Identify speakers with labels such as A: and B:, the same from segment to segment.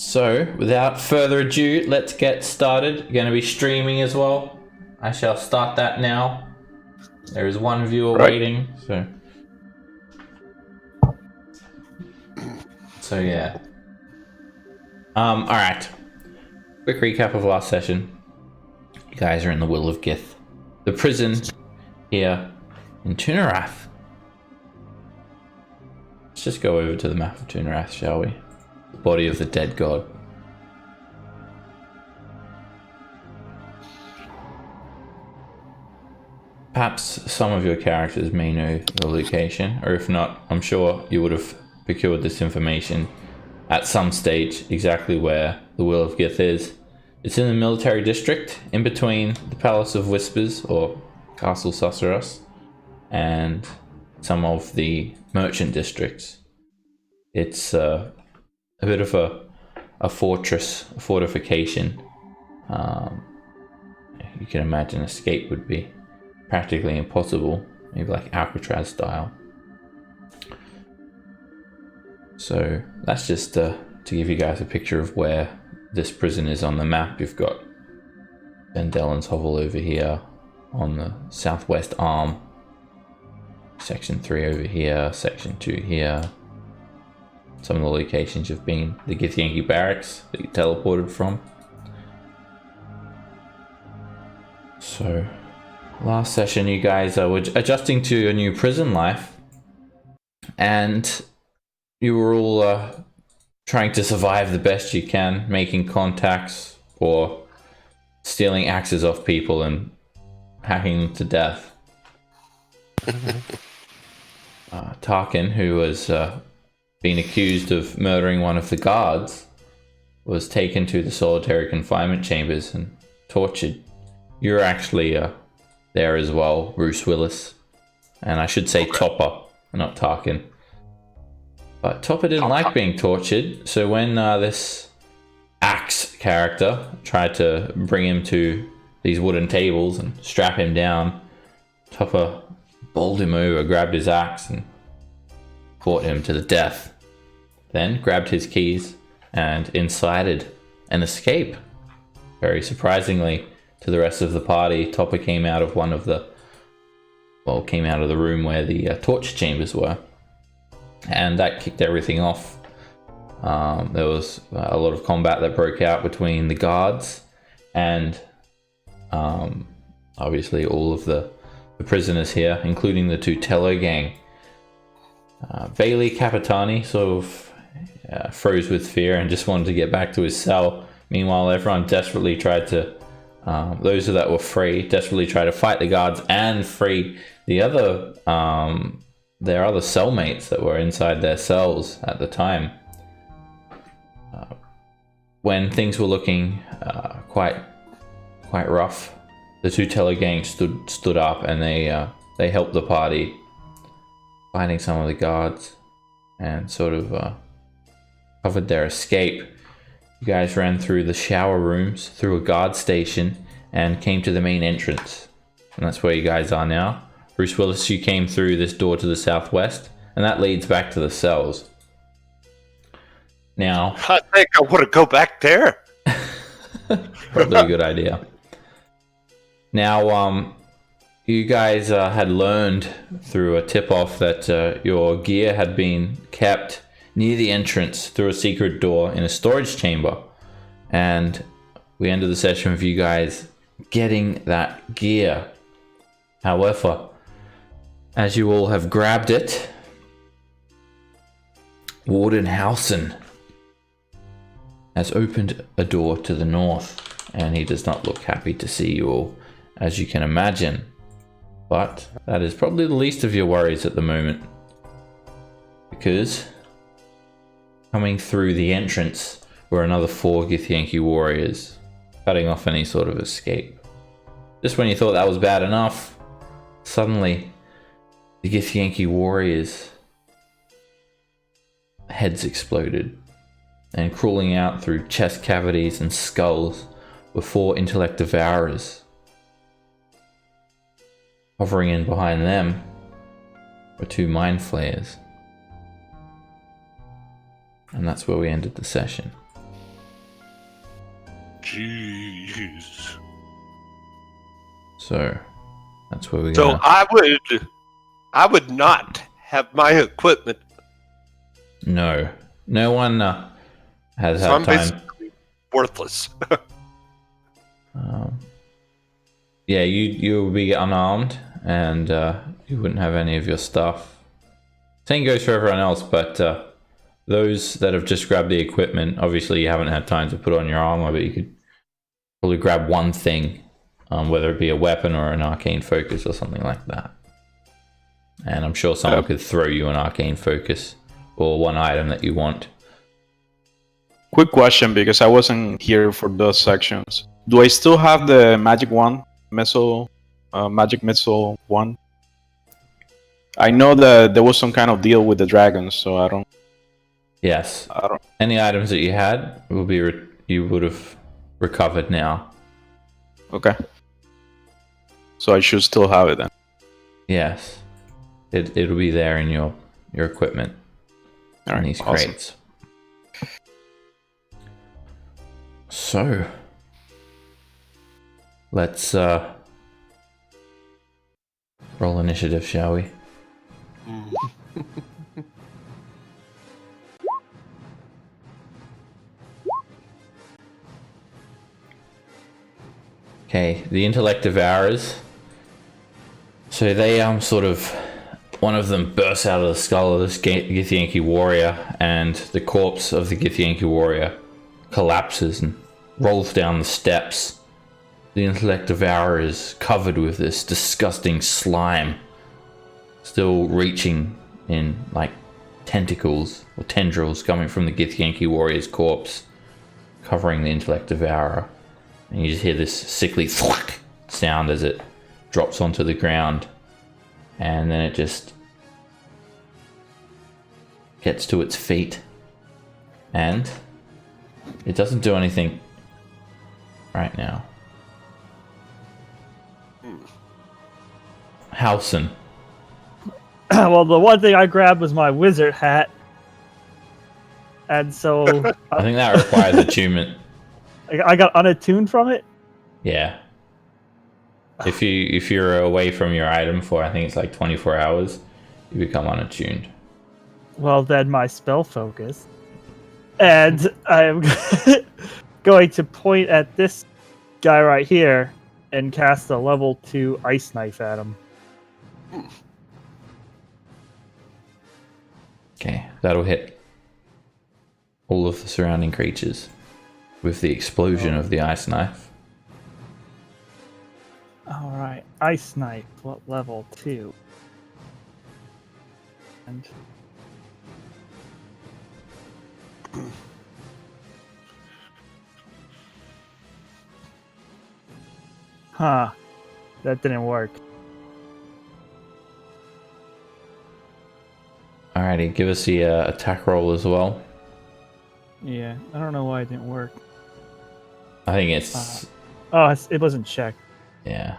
A: So, without further ado, let's get started. You're going to be streaming as well. I shall start that now. There is one viewer waiting, so yeah. All right. Quick recap of last session. You guys are in the Will of Gith, the prison here in Tunarath. Let's just go over to the map of Tunarath, shall we? The body of the dead god. Perhaps some of your characters may know the location, or if not, I'm sure you would have procured this information at some stage, exactly where the Will of Gith is. It's in the military district, in between the Palace of Whispers, or Castle Susseros, and some of the merchant districts. It's a bit of a fortress, a fortification. You can imagine escape would be practically impossible, maybe like Alcatraz style. So that's just to give you guys a picture of where this prison is on the map. You've got Ben Dellen's Hovel over here on the southwest arm, section 3 over here, section 2 here. Some of the locations you've been, the Githyanki barracks that you teleported from. So last session you guys were adjusting to your new prison life, and you were all trying to survive the best you can, making contacts or stealing axes off people and hacking them to death. Tarkin, who was being accused of murdering one of the guards, was taken to the solitary confinement chambers and tortured. You're actually there as well, Bruce Willis. And I should say Topper, not Tarkin. But Topper didn't like being tortured, so when this Axe character tried to bring him to these wooden tables and strap him down, Topper bowled him over, grabbed his axe, and fought him to the death. Then grabbed his keys and incited an escape. Very surprisingly to the rest of the party, Topper came out of the room where the torture chambers were. And that kicked everything off. There was a lot of combat that broke out between the guards and obviously all of the prisoners here, including the Tutello gang. Bailey Capitani sort of froze with fear and just wanted to get back to his cell. Meanwhile, everyone desperately tried to, those that were free, desperately tried to fight the guards and free the other their other cellmates that were inside their cells at the time. When things were looking quite rough, the Tutello gang stood up and they helped the party, fighting some of the guards, and sort of covered their escape. You guys ran through the shower rooms, through a guard station, and came to the main entrance. And that's where you guys are now. Bruce Willis, you came through this door to the southwest, and that leads back to the cells. Now,
B: I think I want to go back there.
A: Probably a good idea. Now, you guys had learned through a tip-off that your gear had been kept near the entrance through a secret door in a storage chamber. And we ended the session with you guys getting that gear. However, as you all have grabbed it, Warden Howson has opened a door to the north, and he does not look happy to see you all, as you can imagine. But that is probably the least of your worries at the moment, because coming through the entrance were another 4 Githyanki warriors, cutting off any sort of escape. Just when you thought that was bad enough, suddenly the Githyanki warriors' heads exploded, and crawling out through chest cavities and skulls were 4 intellect devourers. Hovering in behind them were 2 mind flayers. And that's where we ended the session.
B: Jeez.
A: So that's where we
B: So
A: go.
B: I would not have my equipment.
A: No one has
B: So
A: had
B: I'm
A: time.
B: basically worthless.
A: Yeah, you will be unarmed, and you wouldn't have any of your stuff. Same goes for everyone else, but those that have just grabbed the equipment, obviously you haven't had time to put on your armor, but you could probably grab one thing, whether it be a weapon or an arcane focus or something like that. And I'm sure someone could throw you an arcane focus or one item that you want.
C: Quick question, because I wasn't here for those sections. Do I still have the magic wand, magic missile one? I know that there was some kind of deal with the dragons, so I don't.
A: Yes. Any items that you had will be you would have recovered now.
C: Okay. So I should still have it then.
A: Yes. It'll be there in your equipment.
C: All right,
A: in these
C: awesome.
A: crates. So let's roll initiative, shall we? Okay, the intellect devourers. So they sort of, one of them bursts out of the skull of this Githyanki warrior, and the corpse of the Githyanki warrior collapses and rolls down the steps. The intellect devourer is covered with this disgusting slime, still reaching in like tentacles or tendrils coming from the Githyanki warrior's corpse, covering the intellect devourer. And you just hear this sickly thwack sound as it drops onto the ground, and then it just gets to its feet, and it doesn't do anything right now. Howson.
D: Well, the one thing I grabbed was my wizard hat, and so
A: I think that requires attunement.
D: I got unattuned from it.
A: Yeah. If you're away from your item for, I think it's like 24 hours, you become unattuned.
D: Well, then my spell focus, and I'm going to point at this guy right here and cast a level 2 ice knife at him.
A: Okay, that'll hit all of the surrounding creatures with the explosion of the ice knife.
D: All right, ice knife. What level 2? And that didn't work.
A: Alrighty, give us the attack roll as well.
D: Yeah, I don't know why it didn't work.
A: I think it's...
D: It wasn't checked.
A: yeah.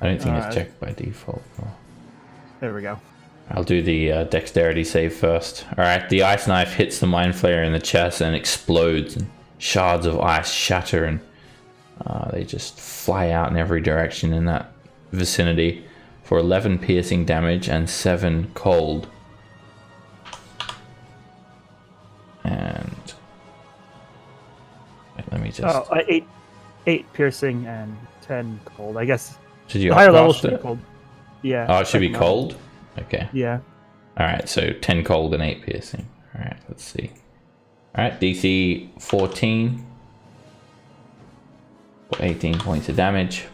A: I don't think it's checked by default.
D: There we go.
A: I'll do the dexterity save first. Alright, the ice knife hits the mind flayer in the chest and explodes, and shards of ice shatter, and they just fly out in every direction in that vicinity for 11 piercing damage and 7 cold. And let me just...
D: 8 piercing and 10 cold. I guess
A: Did you
D: the higher level
A: upcast
D: should be
A: it?
D: cold. Yeah.
A: Oh, it should be
D: second level.
A: cold? Okay.
D: Yeah.
A: Alright, so 10 cold and 8 piercing. Alright, let's see. Alright, DC 14. For 18 points of damage.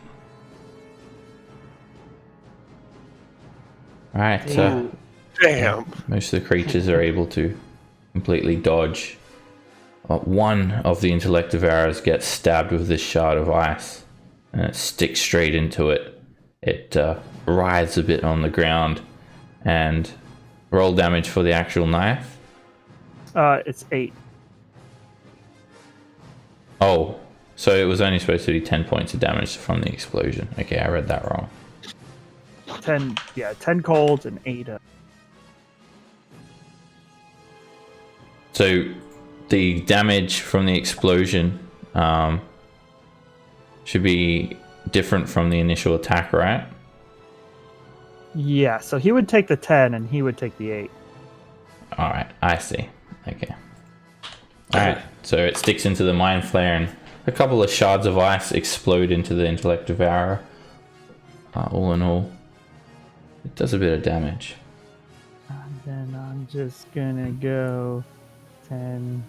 A: Alright,
B: Damn.
A: most of the creatures are able to completely dodge. One of the intellect devourers gets stabbed with this shard of ice, and it sticks straight into it. It writhes a bit on the ground, and roll damage for the actual knife.
D: It's 8.
A: Oh, so it was only supposed to be 10 points of damage from the explosion. Okay, I read that wrong.
D: 10 cold and 8.
A: So the damage from the explosion should be different from the initial attack, right?
D: Yeah, so he would take the 10 and he would take the 8.
A: Alright, I see. Okay. Alright, so it sticks into the Mind Flayer and a couple of shards of ice explode into the Intellect Devourer. All in all, it does a bit of damage.
D: And then I'm just gonna go 10,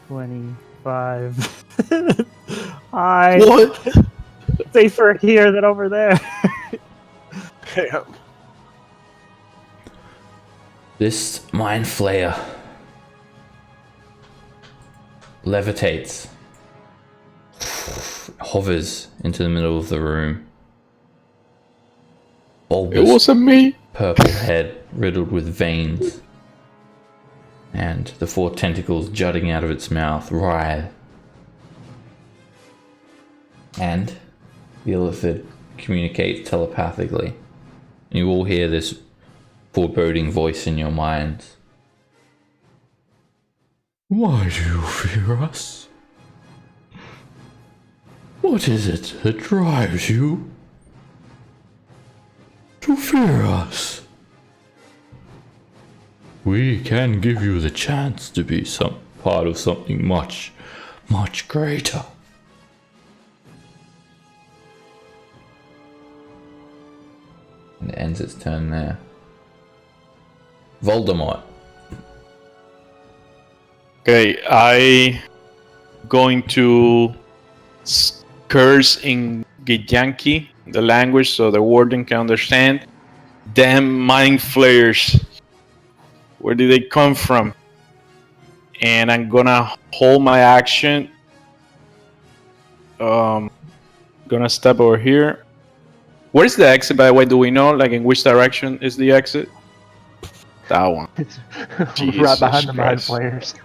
D: 25.
C: What?
D: Safer here than over there.
B: Yeah.
A: This Mind Flayer levitates, hovers into the middle of the room.
C: It
A: Bulbous
C: wasn't me.
A: purple head riddled with veins, and the 4 tentacles jutting out of its mouth writhe. And the illithid communicates telepathically. You all hear this foreboding voice in your minds. Why do you fear us? What is it that drives you to fear us? We can give you the chance to be some part of something much, much greater. And it ends its turn there. Voldemort.
C: Okay, I going to curse in Githyanki, the language, so the warden can understand. Damn mind flayers. Where did they come from? And I'm gonna hold my action. Gonna step over here. Where's the exit, by the way? Do we know, like, in which direction is the exit? That one.
E: It's
C: Jesus
E: right behind the mind
C: Christ.
E: flayers.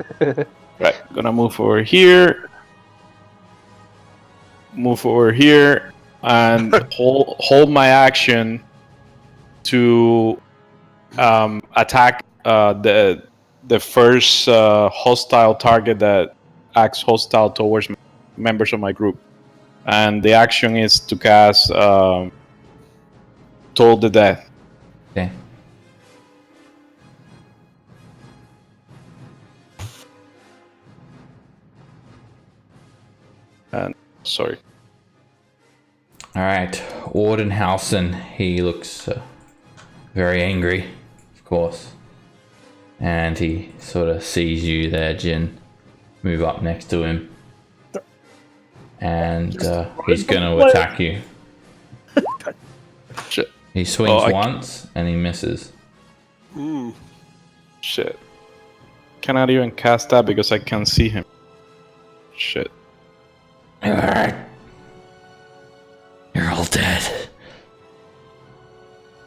C: Right, gonna move over here. Move over here and hold my action to attack the first hostile target that acts hostile towards members of my group. And the action is to cast Toll the Death.
A: Okay.
C: And sorry.
A: Alright, Ordenhausen, he looks very angry, of course. And he sort of sees you there, Jin. Move up next to him. And he's going to attack you.
C: Shit.
A: He swings once and he misses.
C: Shit. Cannot even cast that because I can't see him. Shit.
A: Alright. You're all dead.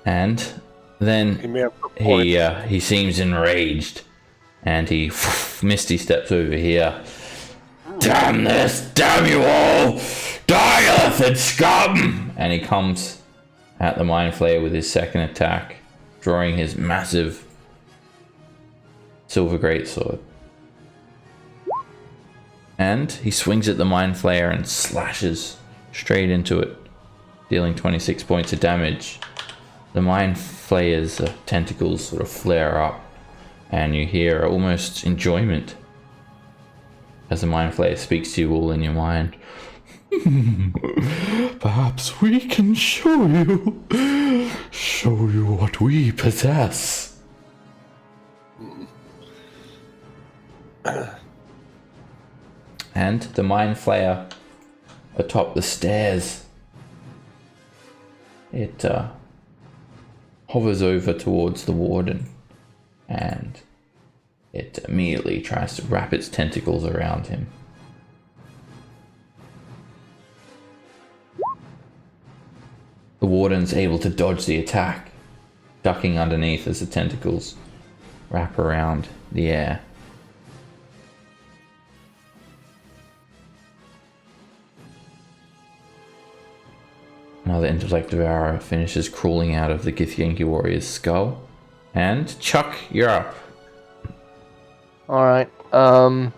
A: And then
B: He may have a point.
A: he seems enraged. And he misty steps over here. Damn this! Damn you all! Die, earthed scum! And he comes at the Mind Flayer with his second attack, drawing his massive silver greatsword. And he swings at the Mind Flayer and slashes straight into it, dealing 26 points of damage. The Mind Flayer's tentacles sort of flare up, and you hear almost enjoyment as the Mind Flayer speaks to you all in your mind. Perhaps we can show you what we possess. And the Mind Flayer atop the stairs, it hovers over towards the warden, and it immediately tries to wrap its tentacles around him. The warden's able to dodge the attack, ducking underneath as the tentacles wrap around the air. Another Intellect Devourer finishes crawling out of the Githyanki warrior's skull. And Chuck, you're up.
E: Alright. I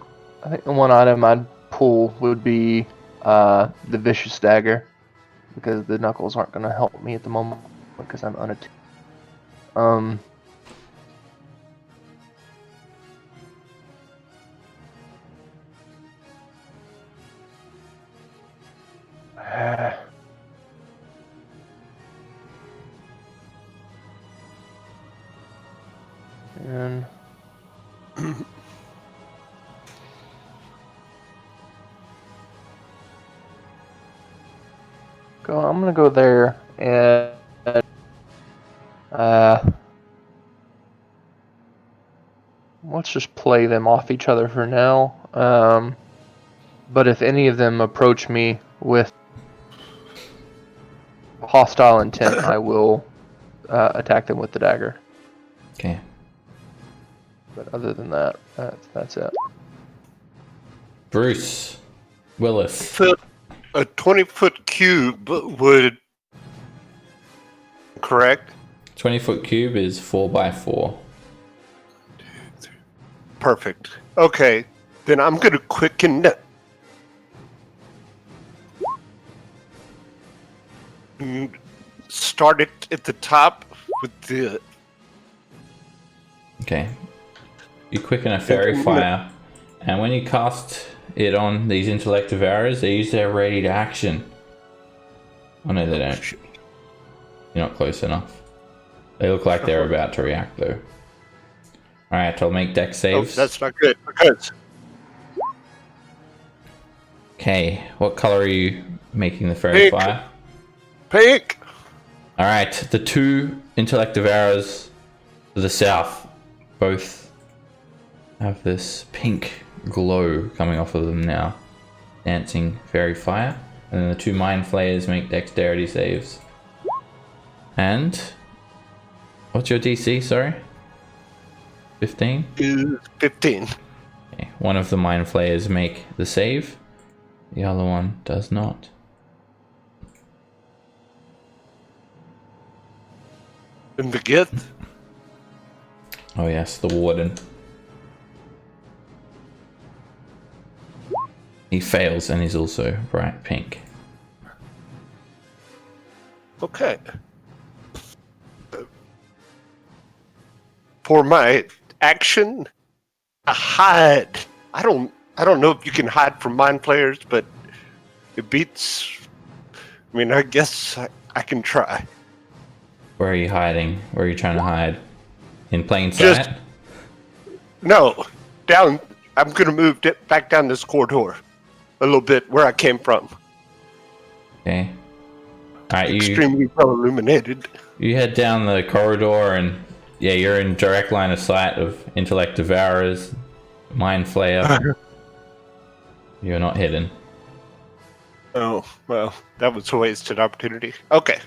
E: think the one item I'd pull would be the vicious dagger, because the knuckles aren't going to help me at the moment because I'm unattuned. And I'm gonna go there and let's just play them off each other for now. But if any of them approach me with hostile intent, I will attack them with the dagger.
A: Okay.
E: But other than that, that's it.
A: Bruce Willis.
B: So a 20-foot cube would. Correct?
A: 20-foot cube is 4x4.
B: Perfect. Okay. Then I'm going to quicken. Start it at the top with the.
A: Okay. You quicken a fairy fire, and when you cast it on these intellect devourers, they use their ready to action. Oh no, they don't. You're not close enough. They look like they're about to react though. Alright, I'll make deck
B: Oh,
A: saves.
B: that's not good. Because
A: Okay, what color are you making the fairy
B: Pink.
A: fire?
B: pink.
A: Alright, the two intellect devourers to the south both have this pink glow coming off of them now. Dancing fairy fire. And then the two mind flayers make dexterity saves. And what's your DC, sorry? 15?
B: Is 15.
A: Okay. One of the mind flayers make the save. The other one does not.
B: And the gift.
A: Oh yes, the warden. He fails and he's also bright pink.
B: Okay. For my action, a hide. I don't know if you can hide from mind players, but it beats. I mean, I guess I can try.
A: Where are you hiding? Where are you trying to hide? In plain sight?
B: Just- No, down. I'm gonna move back down this corridor a little bit where I came from.
A: Okay. Alright,
B: Extremely well illuminated.
A: you head down the corridor and yeah, you're in direct line of sight of intellect devourers, mind flayer. You're not hidden.
B: Oh well, that was a wasted opportunity. Okay.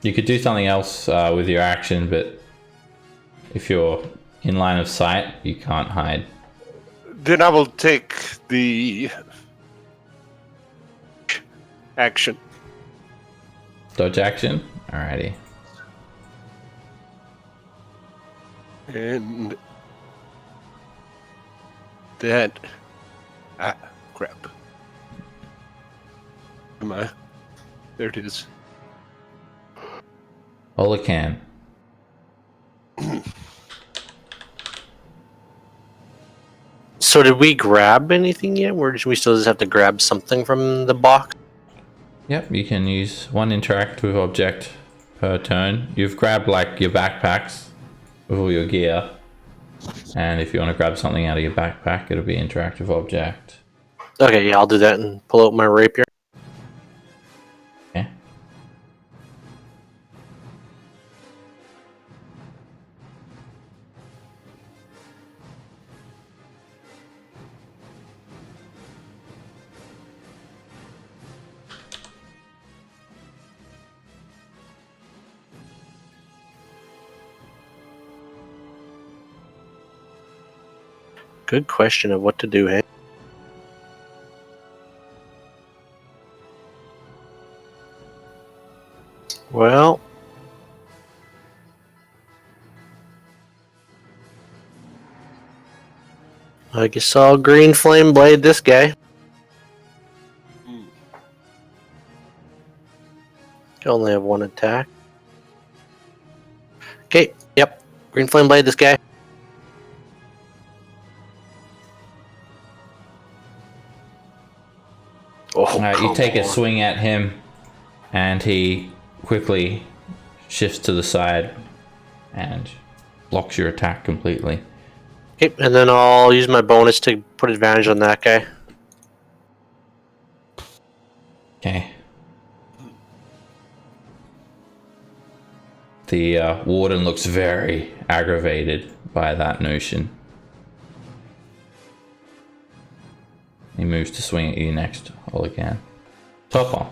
A: You could do something else with your action, but if you're in line of sight, you can't hide.
B: Then I will take the action.
A: Dodge action? Alrighty.
B: And that crap. Am I? There it is.
A: Holocan.
F: So did we grab anything yet? Or do we still just have to grab something from the box?
A: Yep, you can use one interactive object per turn. You've grabbed like your backpacks with all your gear. And if you want to grab something out of your backpack, it'll be interactive object.
F: Okay, yeah, I'll do that and pull out my rapier.
A: Okay.
F: Good question of what to do, hey? Well, I guess I'll green flame blade this guy. I only have one attack. Okay, yep. Green flame blade this guy. Oh,
A: You take a
F: come on.
A: swing at him, and he quickly shifts to the side and blocks your attack completely.
F: Okay, and then I'll use my bonus to put advantage on that guy.
A: Okay. The warden looks very aggravated by that notion. He moves to swing at you next, all again. Topper.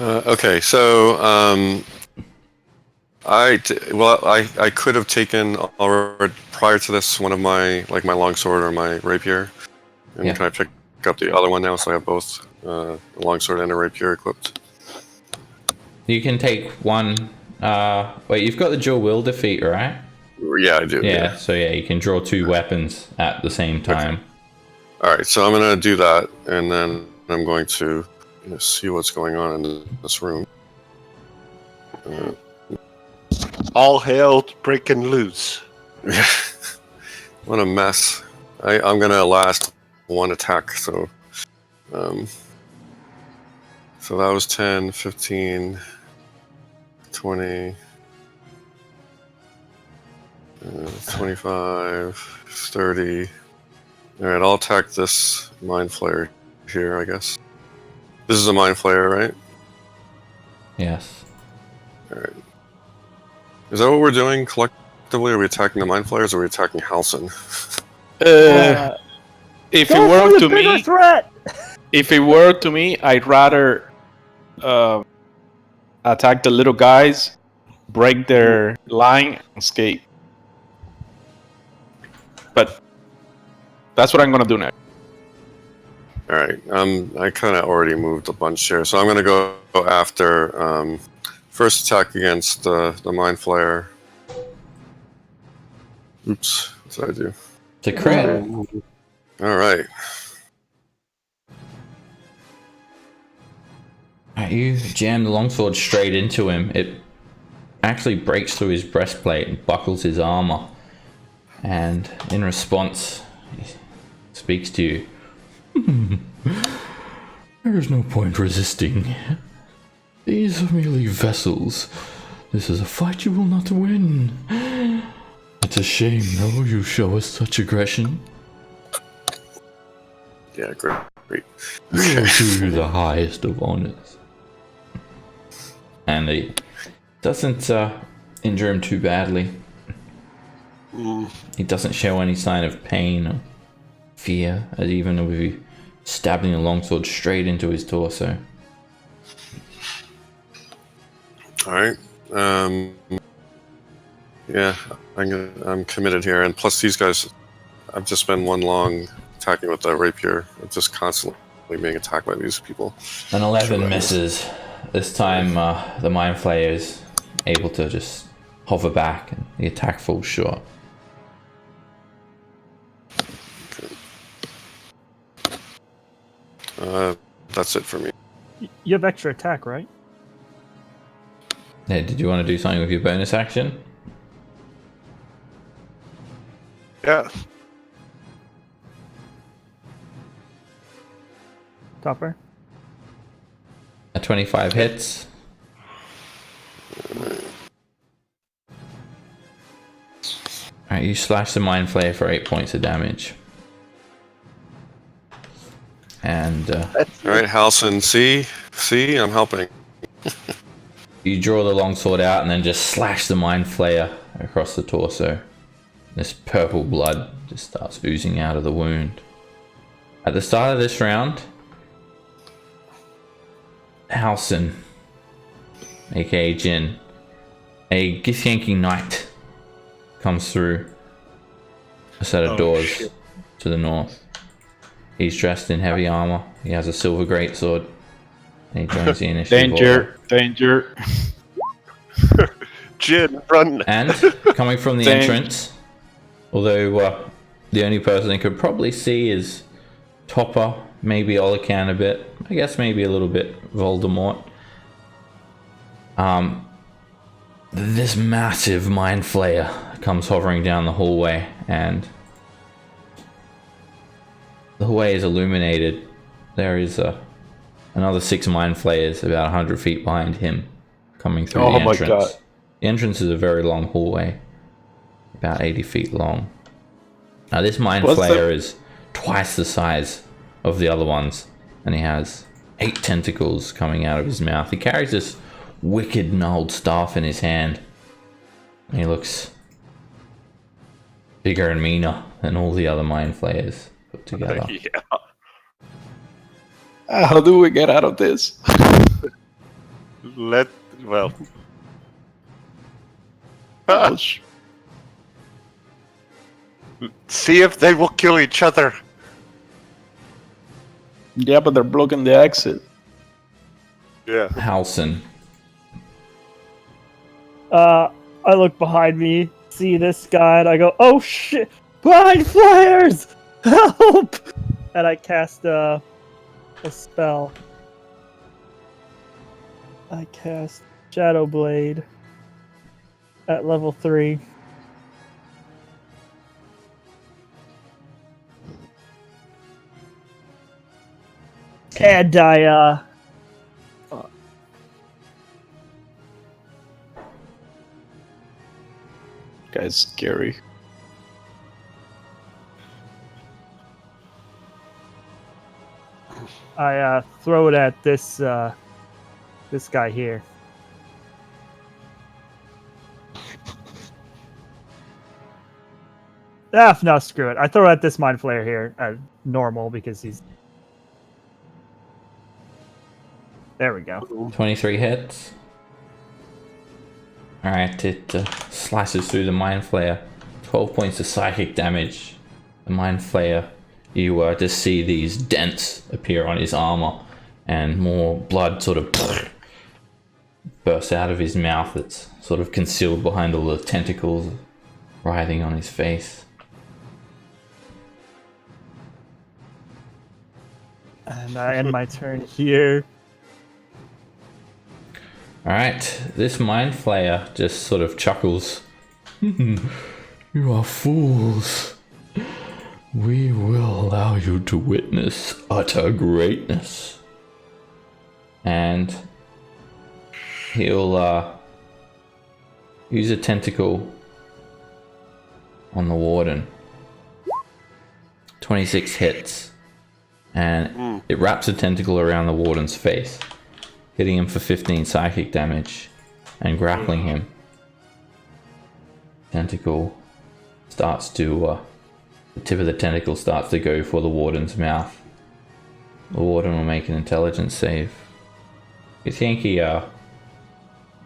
G: Okay, so I could have taken already prior to this one of my longsword or my rapier, and
A: Yeah.
G: can I pick up the other one now? So I have both a longsword and a rapier equipped.
A: You can take one. Wait, you've got the dual will defeat, right?
G: Yeah, I do.
A: Yeah, so yeah, you can draw two weapons at the same time.
G: All right, so I'm gonna do that, and then I'm going to see what's going on in this room.
B: All hell breaking loose.
G: What a mess. I'm gonna last one attack, so so that was 10, 15, 20, 25, 30. Alright, I'll attack this Mind Flayer here, I guess. This is a Mind Flayer, right?
A: Yes.
G: Alright. Is that what we're doing collectively? Are we attacking the Mind Flayers or are we attacking Halcyon?
C: If it
D: Go
C: were
D: for
C: to
D: the bigger
C: me,
D: threat!
C: if it were to me, I'd rather attack the little guys, break their line, and escape. But that's what I'm gonna do next.
G: Alright, I kind of already moved a bunch here, so I'm going to go after first attack against the Mind Flayer. Oops, what did I do?
A: It's a crit.
G: Alright,
A: You jam the longsword straight into him. It actually breaks through his breastplate and buckles his armor. And in response, he speaks to you. There is no point resisting. These are merely vessels. This is a fight you will not win. It's a shame, though, you show us such aggression.
G: yeah, great.
A: You will do the highest of honors. And he doesn't injure him too badly. He doesn't show any sign of pain or fear, as even with you stabbing a longsword straight into his torso.
G: Alright, yeah, I'm committed here, and plus these guys, I've just been one long attacking with the rapier. I'm just constantly being attacked by these people.
A: An 11 misses. This time, the Mind Flayer is able to just hover back, and the attack falls short.
G: That's it for me.
D: You have extra attack, right?
A: Hey, did you want to do something with your bonus action?
B: Yeah.
D: Topper?
A: A 25 hits. Alright, you slash the Mind Flayer for 8 points of damage. And
G: Alright, Halcyon, see, I'm helping.
A: you draw the longsword out and then just slash the Mind Flayer across the torso. This purple blood just starts oozing out of the wound. At the start of this round, Halcyon, aka Jin, a Githyanki knight, comes through a set of doors to the north. He's dressed in heavy armor. He has a silver greatsword. And he joins the initiative order.
C: Danger.
B: Jin, run.
A: And coming from the
C: Thank-
A: entrance, although The only person you could probably see is Topper, maybe Olacan a bit. I guess maybe a little bit Voldemort. This massive mind flayer comes hovering down the hallway, and the hallway is illuminated. There is another 6 mind flayers about 100 feet behind him coming through the entrance.
C: My God.
A: The entrance is a very long hallway, about 80 feet long. Now this mind flayer is twice the size of the other ones, and he has 8 tentacles coming out of his mouth. He carries this wicked gnarled staff in his hand, and he looks bigger and meaner than all the other mind flayers put together.
B: Yeah.
C: How do we get out of this?
B: Well.
C: Ouch.
B: See if they will kill each other.
C: Yeah, but they're blocking the exit.
B: Yeah.
A: Halson.
D: I look behind me, see this guy, and I go, "Oh shit! Mind flayers! Help!" And I cast a spell. I cast Shadow Blade at level 3. And I
C: Guy's scary.
D: throw it at this guy here. No, screw it. I throw it at this mind flayer here at normal because he's. There we go.
A: 23 hits. Alright, it slices through the mind flayer. 12 points of psychic damage. The mind flayer, you just see these dents appear on his armor, and more blood sort of bursts out of his mouth. It's sort of concealed behind all the tentacles writhing on his face.
D: And I end my turn here.
A: Alright, this mind flayer just sort of chuckles. You are fools. We will allow you to witness utter greatness. And he'll use a tentacle on the warden. 26 hits. And it wraps a tentacle around the warden's face, hitting him for 15 psychic damage and grappling him. Tentacle starts to, the tip of the tentacle starts to go for the warden's mouth. The warden will make an intelligence save. You think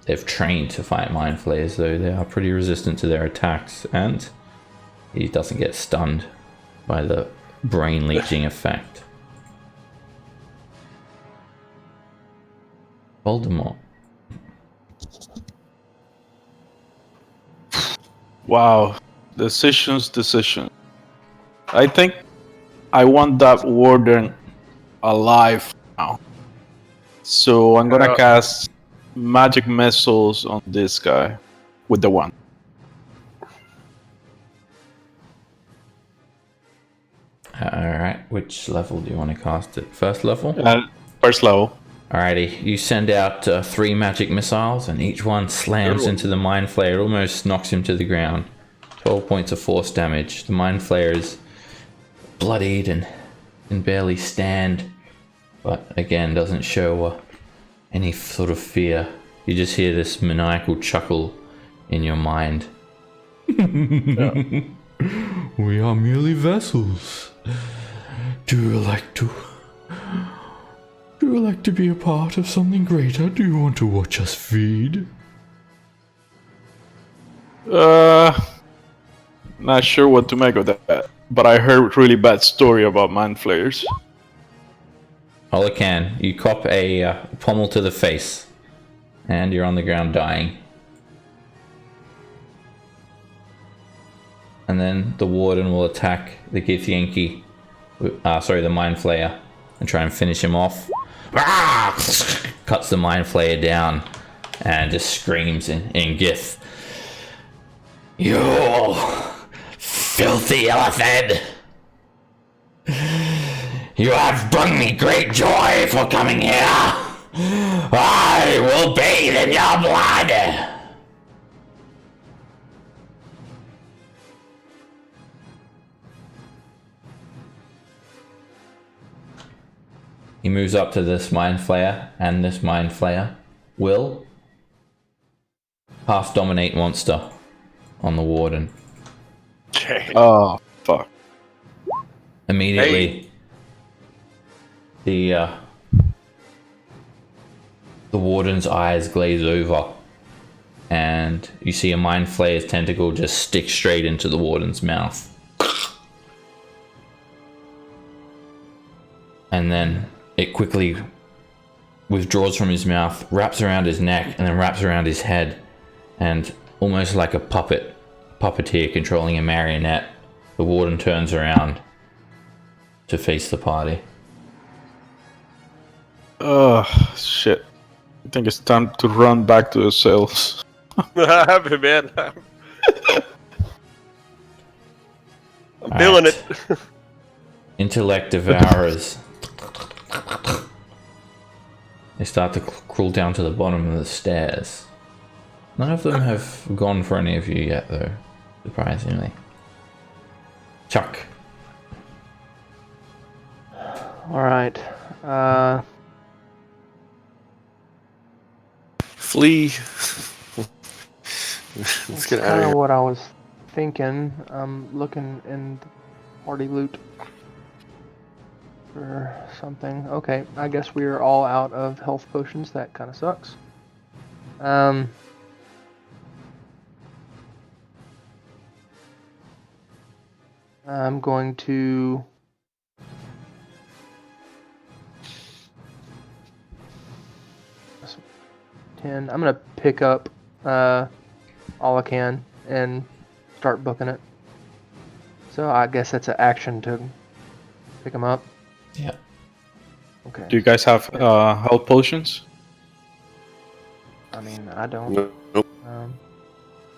A: they've trained to fight mind flayers, though they are pretty resistant to their attacks, and he doesn't get stunned by the brain leeching effect. Voldemort.
C: Wow. Decisions. I think I want that warden alive now. So I'm gonna cast magic missiles on this guy with the one.
A: Alright, which level do you want to cast it? First level?
C: First level.
A: Alrighty, you send out 3 magic missiles, and each one slams into the mind flayer. It almost knocks him to the ground. 12 points of force damage. The mind flayer is bloodied and can barely stand, but again doesn't show any sort of fear. You just hear this maniacal chuckle in your mind. We are merely vessels. Do you like to be a part of something greater? Do you want to watch us feed?
C: Not sure what to make of that, but I heard really bad story about mind flayers.
A: Olacan, you cop a pommel to the face, and you're on the ground dying. and then the warden will attack the Githyanki, the Mind Flayer, and try and finish him off. Cuts the Mind Flayer down and just screams in Gith. You filthy elephant! You have brought me great joy for coming here! I will bathe in your blood! He moves up to this Mind Flayer, and this Mind Flayer will half dominate monster on the warden.
B: Dang.
C: Oh, fuck.
A: Immediately, the warden's eyes glaze over, and you see a Mind Flayer's tentacle just stick straight into the warden's mouth. And then it quickly withdraws from his mouth, wraps around his neck, and then wraps around his head. And almost like a puppeteer controlling a marionette, the warden turns around to face the party.
C: Shit. I think it's time to run back to the cells.
B: Man, I'm feeling it.
A: Intellect devourers. They start to crawl down to the bottom of the stairs. None of them have gone for any of you yet, though, surprisingly. Chuck.
E: Alright.
G: Flee. Let's get out
E: Kind
G: of
E: of
G: here.
E: what I was thinking. I'm looking in the party loot for something. Okay, I guess we're all out of health potions. That kind of sucks. I'm going to I'm gonna pick up all I can and start booking it. So I guess that's an action to pick them up.
A: Yeah.
E: Okay.
C: Do you guys have health potions?
E: I mean, I don't.
G: Nope.
E: I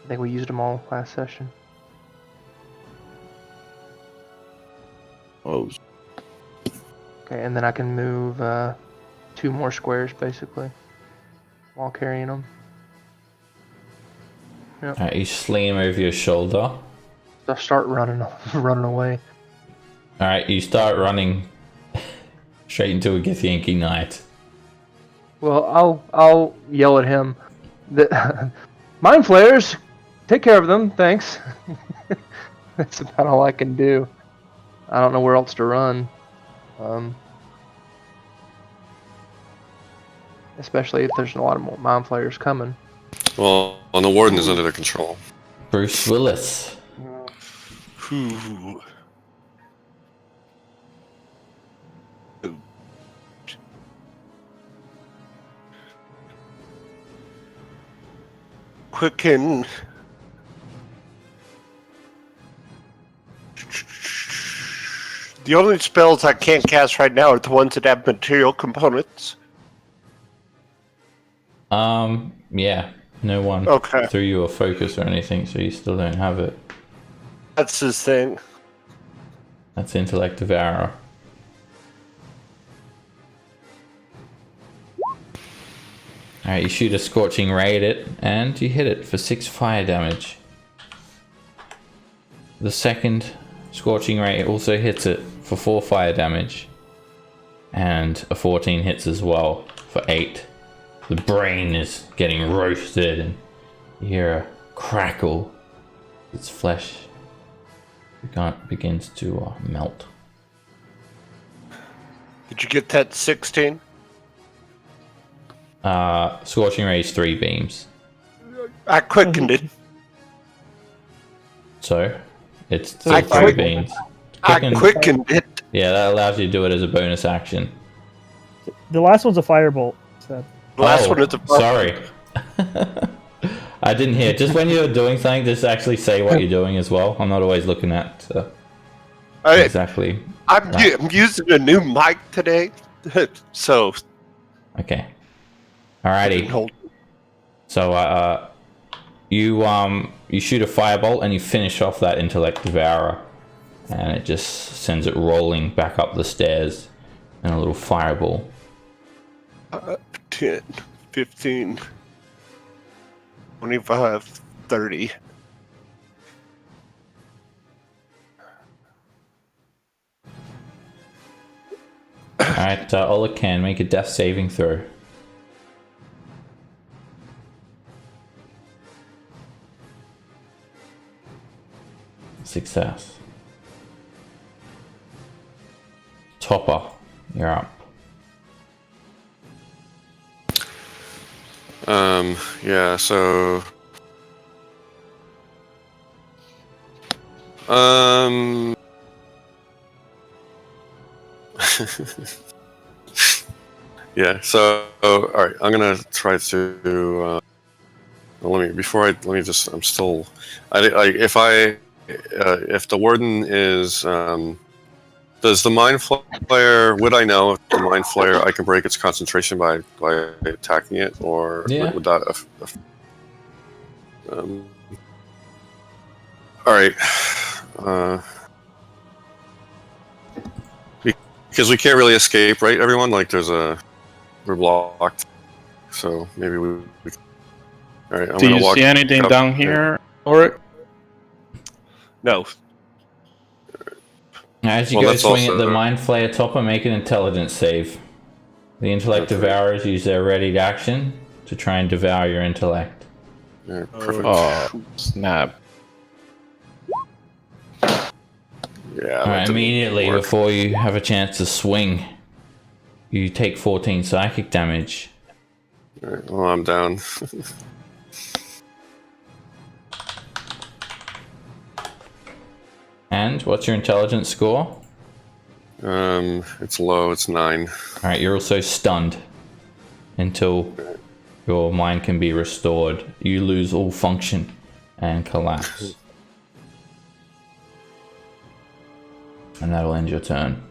E: think we used them all last session.
C: Oh,
E: Okay, and then I can move 2 more squares basically while carrying them.
A: Alright, you sling him over your shoulder.
E: So I start running away.
A: Alright, you start running straight into a Githyanki knight.
E: Well, I'll yell at him. Mind flayers, take care of them, thanks. That's about all I can do. I don't know where else to run. Especially if there's a lot of more mind flayers coming.
G: Well, the warden is under their control.
A: Bruce Willis.
B: Ooh. Quicken. The only spells I can't cast right now are the ones that have material components.
A: Yeah. No one
B: Okay.
A: threw you a focus or anything, so you still don't have it.
B: That's his thing.
A: That's Intellect Devourer. Alright, you shoot a Scorching Ray at it, and you hit it for 6 fire damage. The second Scorching Ray also hits it for 4 fire damage. And a 14 hits as well for 8. The brain is getting roasted, and you hear a crackle. Its flesh begins to melt.
B: Did you get that 16?
A: Scorching Ray's 3 beams.
B: I quickened it.
A: So, it's
B: I
A: still 3
B: quick-
A: beams.
B: I quickened it.
A: Yeah, that allows you to do it as a bonus action.
D: The last one's a firebolt. So
B: The last
A: Oh,
B: one is a
A: sorry. I didn't hear. Just when you're doing something, just actually say what you're doing as well. I'm not always looking at exactly.
B: I'm using a new mic today, so
A: Okay.
B: I didn't
A: Alrighty.
B: hold.
A: So you shoot a firebolt and you finish off that intellect devourer, and it just sends it rolling back up the stairs in a little fireball.
B: 10, 15, 25, 30.
A: Alright, Ola can make a death saving throw. Success. Topper, you're up.
G: Yeah, so yeah, so all right, I'm gonna try to let me just I'm still if the warden is does the mind flayer, would I know if the mind flayer I can break its concentration by attacking it, or
A: Yeah.
G: would that all right, because we can't really escape, right, everyone? Like we're blocked, so maybe we all right, I'm
C: Do
G: gonna
C: you
G: walk
C: see anything
G: up
C: down here, or
B: No,
A: As you
G: Well,
A: go
G: that's
A: swing at the
G: also-
A: mind flayer topper, make an intelligence save. The intellect
G: That's right.
A: devourers use their readied action to try and devour your intellect.
G: yeah, perfect.
C: oh snap?
G: Yeah. that
A: Alright,
G: didn't
A: immediately
G: work.
A: before you have a chance to swing, you take 14 psychic damage.
G: All right, well, I'm down.
A: And what's your intelligence score?
G: It's low. It's 9.
A: Alright, you're also stunned until your mind can be restored. You lose all function and collapse. And that'll end your turn.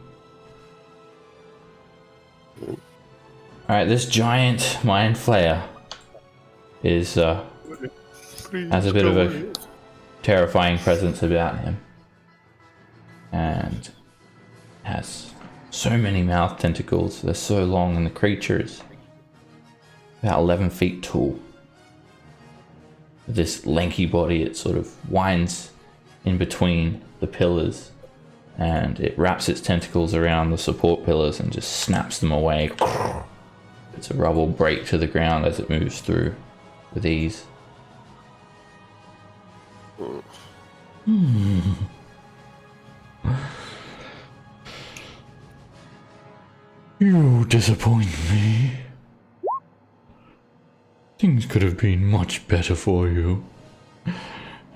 A: Alright, this giant mind flayer is has a bit of a terrifying presence about him. And has so many mouth tentacles. They're so long, and the creature is about 11 feet tall. With this lanky body, it sort of winds in between the pillars, and it wraps its tentacles around the support pillars and just snaps them away. It's a rubble break to the ground as it moves through with ease. You disappoint me. Things could have been much better for you.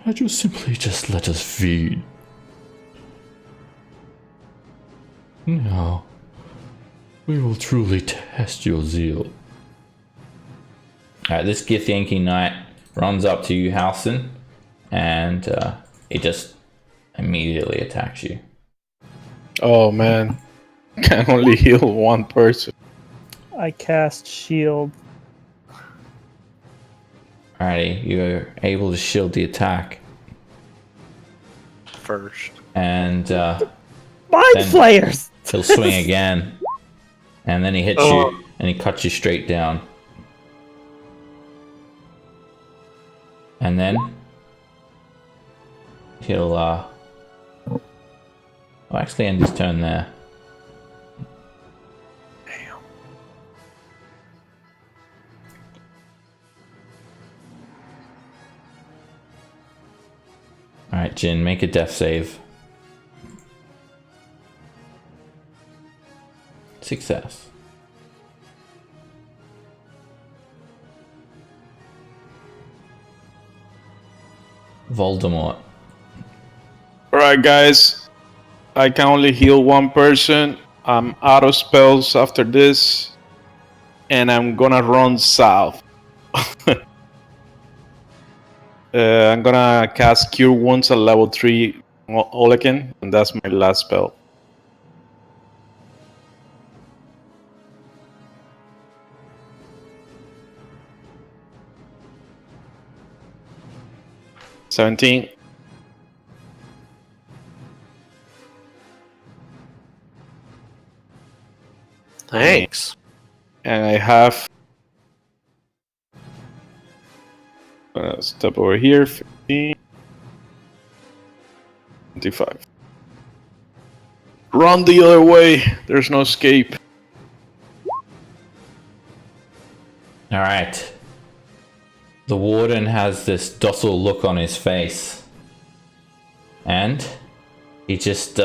A: Had you simply just let us feed. Now, we will truly test your zeal. Alright, this Githyanki knight runs up to you, Halson, and it just immediately attacks you.
C: Oh man, can only heal one person.
D: I cast shield.
A: Alrighty, you're able to shield the attack,
B: first.
A: and
D: Mind
A: Then-
D: flayers!
A: he'll swing again, and then he hits
B: Oh.
A: you, and he cuts you straight down. And then he'll I'll actually end his turn there.
B: Damn.
A: Alright, Jin, make a death save. Success. Voldemort.
C: Alright guys, I can only heal one person. I'm out of spells after this, and I'm gonna run south. I'm gonna cast Cure Wounds at level 3 all again, and that's my last spell. $17.
F: Thanks.
C: And I have step over here, 15, 25. Run the other way. There's no escape.
A: All right. The warden has this docile look on his face. And he just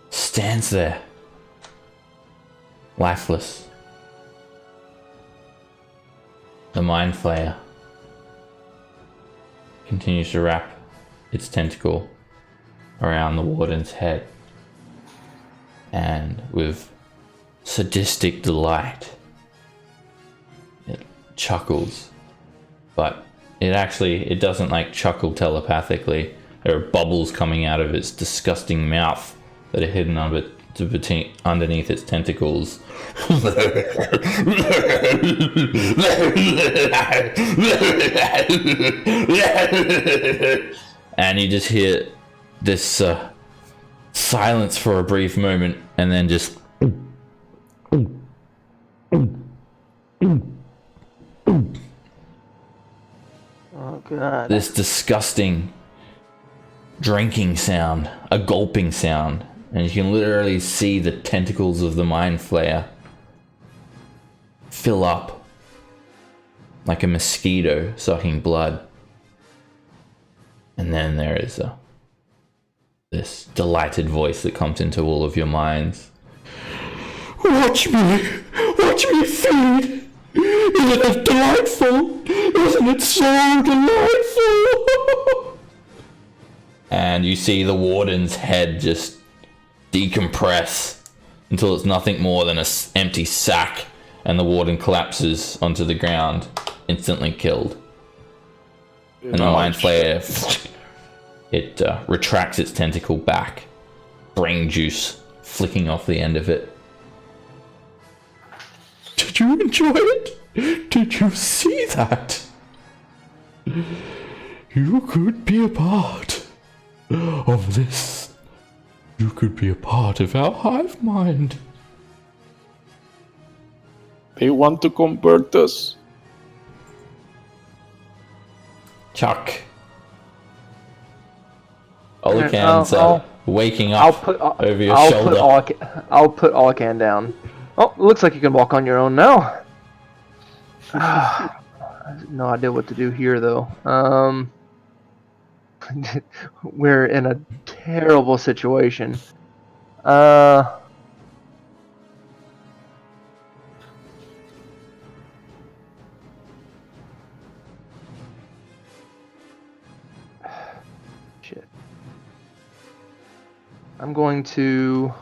A: stands there. Lifeless. The Mind Flayer continues to wrap its tentacle around the warden's head. And with sadistic delight, it chuckles. But it doesn't like chuckle telepathically. There are bubbles coming out of its disgusting mouth that are hidden underneath its tentacles. And you just hear this silence for a brief moment, and then just
E: Oh god.
A: this disgusting drinking sound, a gulping sound, and you can literally see the tentacles of the Mind Flayer fill up like a mosquito sucking blood. And then there is this delighted voice that comes into all of your minds. Watch me feed! Isn't it delightful? Isn't it so delightful? And you see the warden's head just decompress until it's nothing more than an empty sack, and the warden collapses onto the ground, instantly killed. And the Mind Flayer, it retracts its tentacle back, brain juice flicking off the end of it. Did you enjoy it? Did you see that? You could be a part of this. You could be a part of our hive mind.
C: They want to convert us.
A: Chuck. Olacan's waking up over your shoulder.
E: I'll put Olacan down. Oh, looks like you can walk on your own now. I have no idea what to do here, though. We're in a terrible situation. Shit. I'm going to...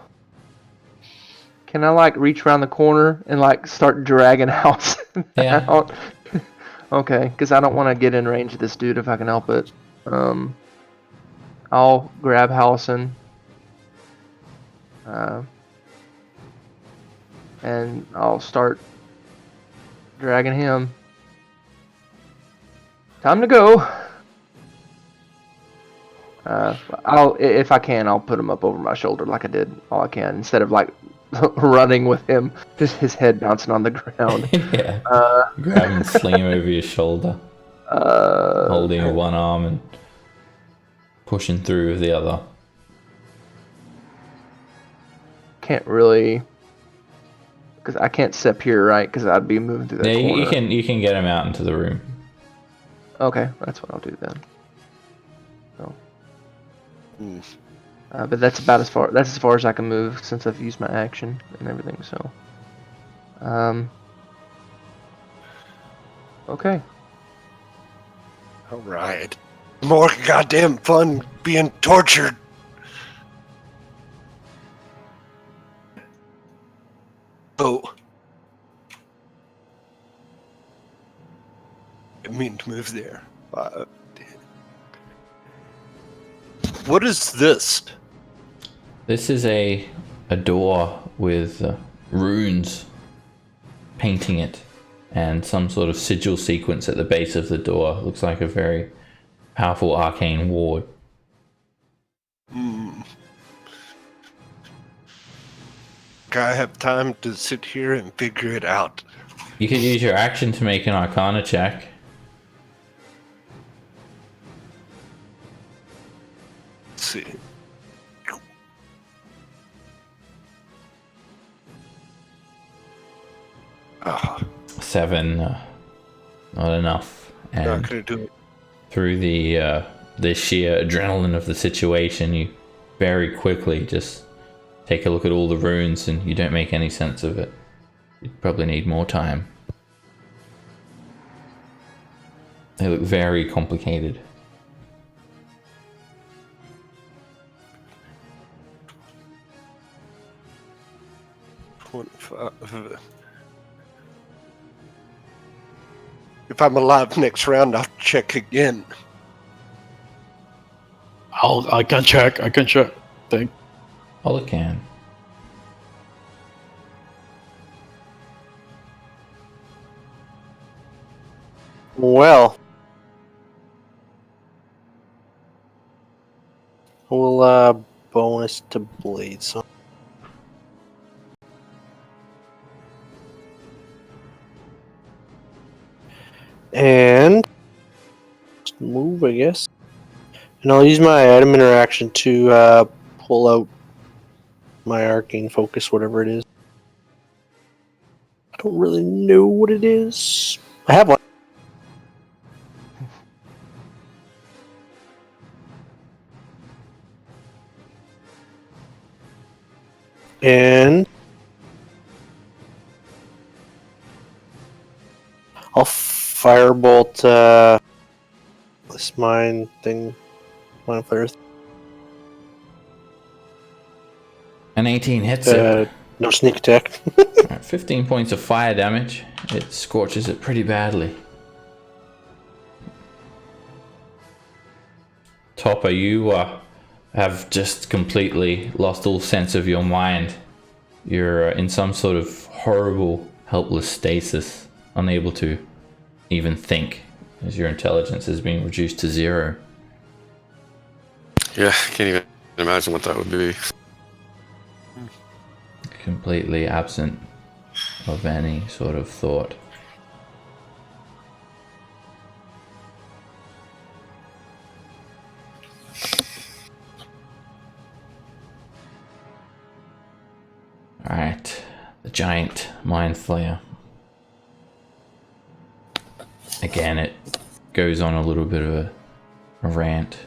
E: Can I, like, reach around the corner and, like, start dragging House
A: Yeah.
E: out? Okay, because I don't want to get in range of this dude if I can help it. I'll grab Howson. And I'll start dragging him. Time to go. If I can, I'll put him up over my shoulder like I did all I can, instead of like running with him, just his head bouncing on the ground.
A: Yeah. Grab him, sling him over your shoulder, holding one arm and pushing through with the other.
E: Can't really, because I can't step here, right? Because I'd be moving through that corner.
A: You can get him out into the room.
E: Okay, that's what I'll do then. So.
B: Hmm.
E: But that's about as far. That's as far as I can move since I've used my action and everything. So. Okay.
B: All right. More goddamn fun being tortured. Oh. I didn't mean to move there. What is this?
A: This is a door with runes painting it and some sort of sigil sequence at the base of the door. Looks like a very powerful arcane ward.
B: I have time to sit here and figure it out.
A: You could use your action to make an arcana check.
B: Let's see. Ah,
A: 7, not enough.
B: not
A: And
B: gonna do it.
A: through the sheer adrenaline of the situation, you very quickly just take a look at all the runes and you don't make any sense of it. You probably need more time. They look very complicated.
B: If I'm alive next round, I'll check again.
C: I can check. Thank.
A: All it can.
F: Well, we'll bonus to blade. So, and move, I guess. And I'll use my item interaction to pull out my arcane focus, whatever it is. I don't really know what it is. I have one. And I'll firebolt this mine thing. Mine flare.
A: An 18 hits it.
F: No sneak attack.
A: 15 points of fire damage. It scorches it pretty badly. Topper, you have just completely lost all sense of your mind. You're in some sort of horrible, helpless stasis, unable to even think, as your intelligence has been reduced to 0.
G: Yeah, can't even imagine what that would be.
A: Completely absent of any sort of thought. Alright, the giant mind flayer. Again, it goes on a little bit of a rant.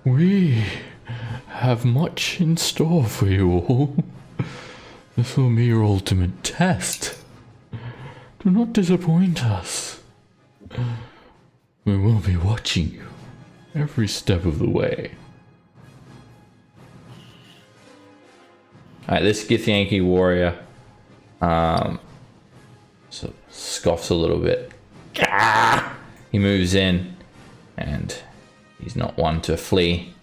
A: We have much in store for you all. This will be your ultimate test. Do not disappoint us. We will be watching you every step of the way. Alright, this Githyanki warrior so scoffs a little bit. He moves in, and he's not one to flee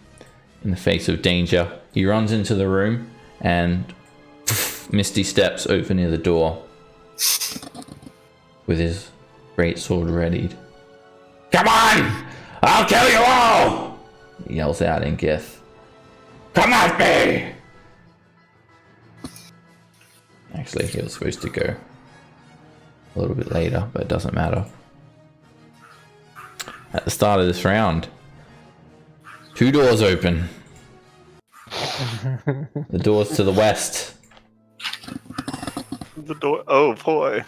A: in the face of danger. He runs into the room and misty steps over near the door with his great sword readied. Come on! I'll kill you all! He yells out in Gith. Come at me! Actually, he was supposed to go a little bit later, but it doesn't matter. At the start of this round, 2 doors open. The doors to the west.
B: The door. Oh boy.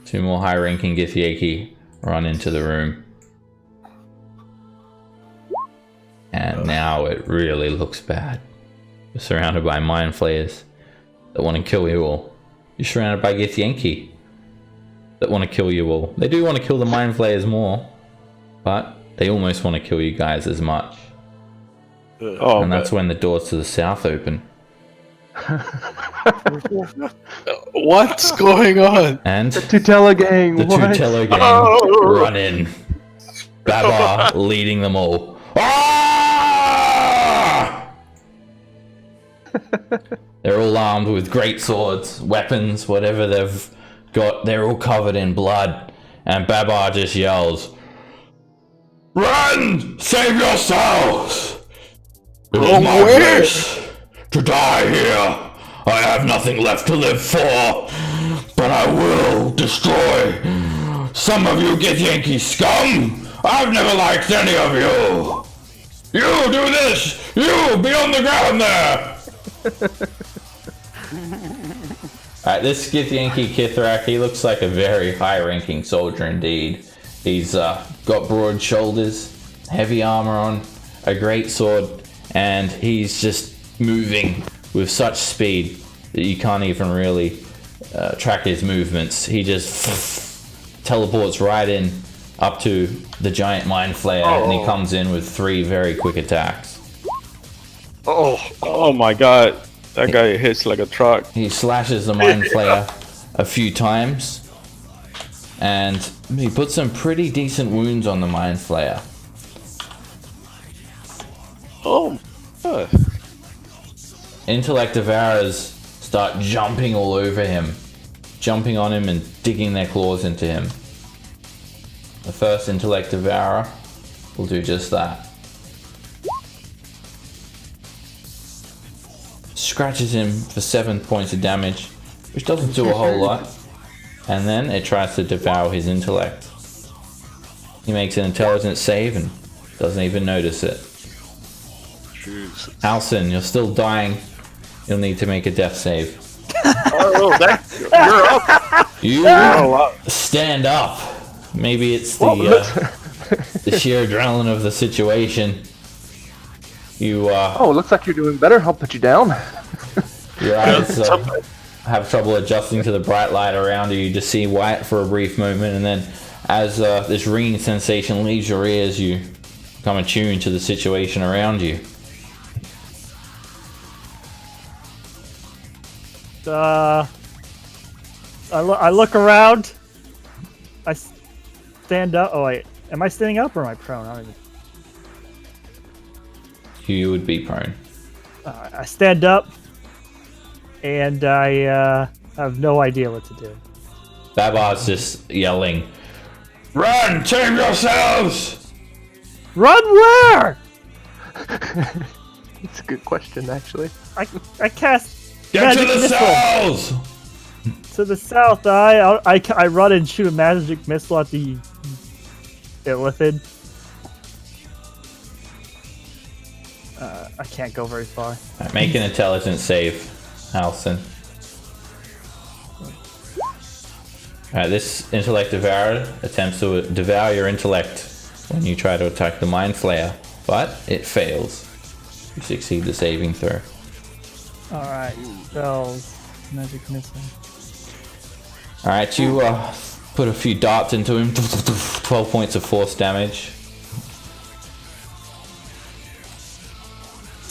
A: 2 more high-ranking Githyanki run into the room. And now it really looks bad. You're surrounded by mind flayers that want to kill you all. You're surrounded by Githyanki that want to kill you all. They do want to kill the mind flayers more, but they almost want to kill you guys as much.
C: Oh,
A: And that's when the doors to the south open.
C: What's going on?
A: And
E: Tutela gang.
A: the
E: what?
A: Tutela gang
B: Oh!
A: run in. Babar leading them all. Ah! They're all armed with great swords, weapons, whatever they've got. They're all covered in blood. And Babar just yells, "Run! Save yourselves! It is my place to die here. I have nothing left to live for, but I will destroy some of you Githyanki scum! I've never liked any of you! You do this! You be on the ground there!" Alright, this Githyanki Kithrak, he looks like a very high-ranking soldier indeed. He's got broad shoulders, heavy armor on, a great sword, and he's just moving with such speed that you can't even really track his movements. He just teleports right in up to the giant mind flayer, and he comes in with 3 very quick attacks.
C: Oh my god. That guy hits like a truck.
A: He slashes the mind flayer a few times, and he puts some pretty decent wounds on the mind flayer.
C: Oh.
A: Intellect Devourers start jumping all over him, jumping on him and digging their claws into him. The first Intellect Devourer will do just that. Scratches him for 7 points of damage, which doesn't do a whole lot. And then it tries to devour his intellect. He makes an intelligence save and doesn't even notice it. Alson, you're still dying. You'll need to make a death save.
B: You're up.
A: You stand up. Maybe it's the sheer adrenaline of the situation. You
E: Oh, looks like you're doing better. I'll put you down.
A: your eyes have trouble adjusting to the bright light around you. You just see white for a brief moment, and then as this ringing sensation leaves your ears, you become attuned to the situation around you.
D: I look around. I stand up. Oh wait, am I standing up or am I prone? I don't even...
A: You would be prone.
D: I stand up, and I have no idea what to do.
A: Babar's just yelling, "Run! Save yourselves!"
D: Run where?
E: It's a good question, actually.
D: I cast
A: Get
D: magic
A: to the
D: missile
A: cells!
D: to the south. I run and shoot a magic missile at the illithid. I can't go very far.
A: Right, make an intelligence save, Alson. Alright, this intellect devourer attempts to devour your intellect when you try to attack the mind flayer, but it fails. You succeed the saving throw.
D: Alright, spells, magic missile.
A: Alright, you put a few darts into him, 12 points of force damage.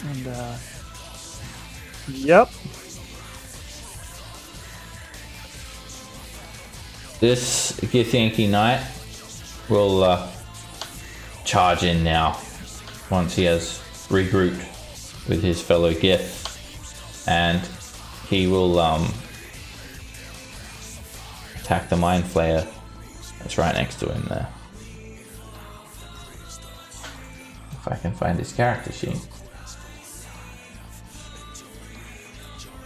D: And yep.
A: This Githyanki Knight will charge in now once he has regrouped with his fellow Gith, and he will attack the mind flayer that's right next to him there. If I can find his character sheet.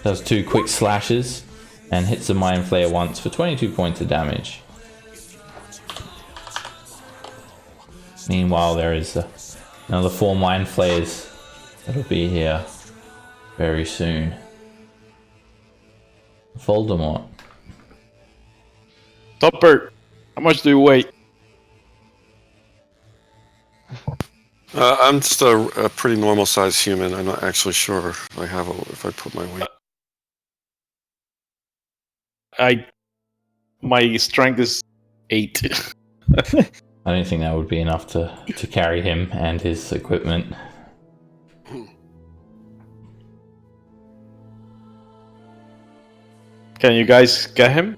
A: Does 2 quick slashes and hits the mind flayer once for 22 points of damage. Meanwhile, there is another 4 mind flayers that'll be here very soon. Voldemort.
C: Topper, how much do you weigh?
G: I'm just a pretty normal sized human. I'm not actually sure if I put my weight.
C: My strength is 8.
A: I don't think that would be enough to carry him and his equipment.
C: Can you guys get him?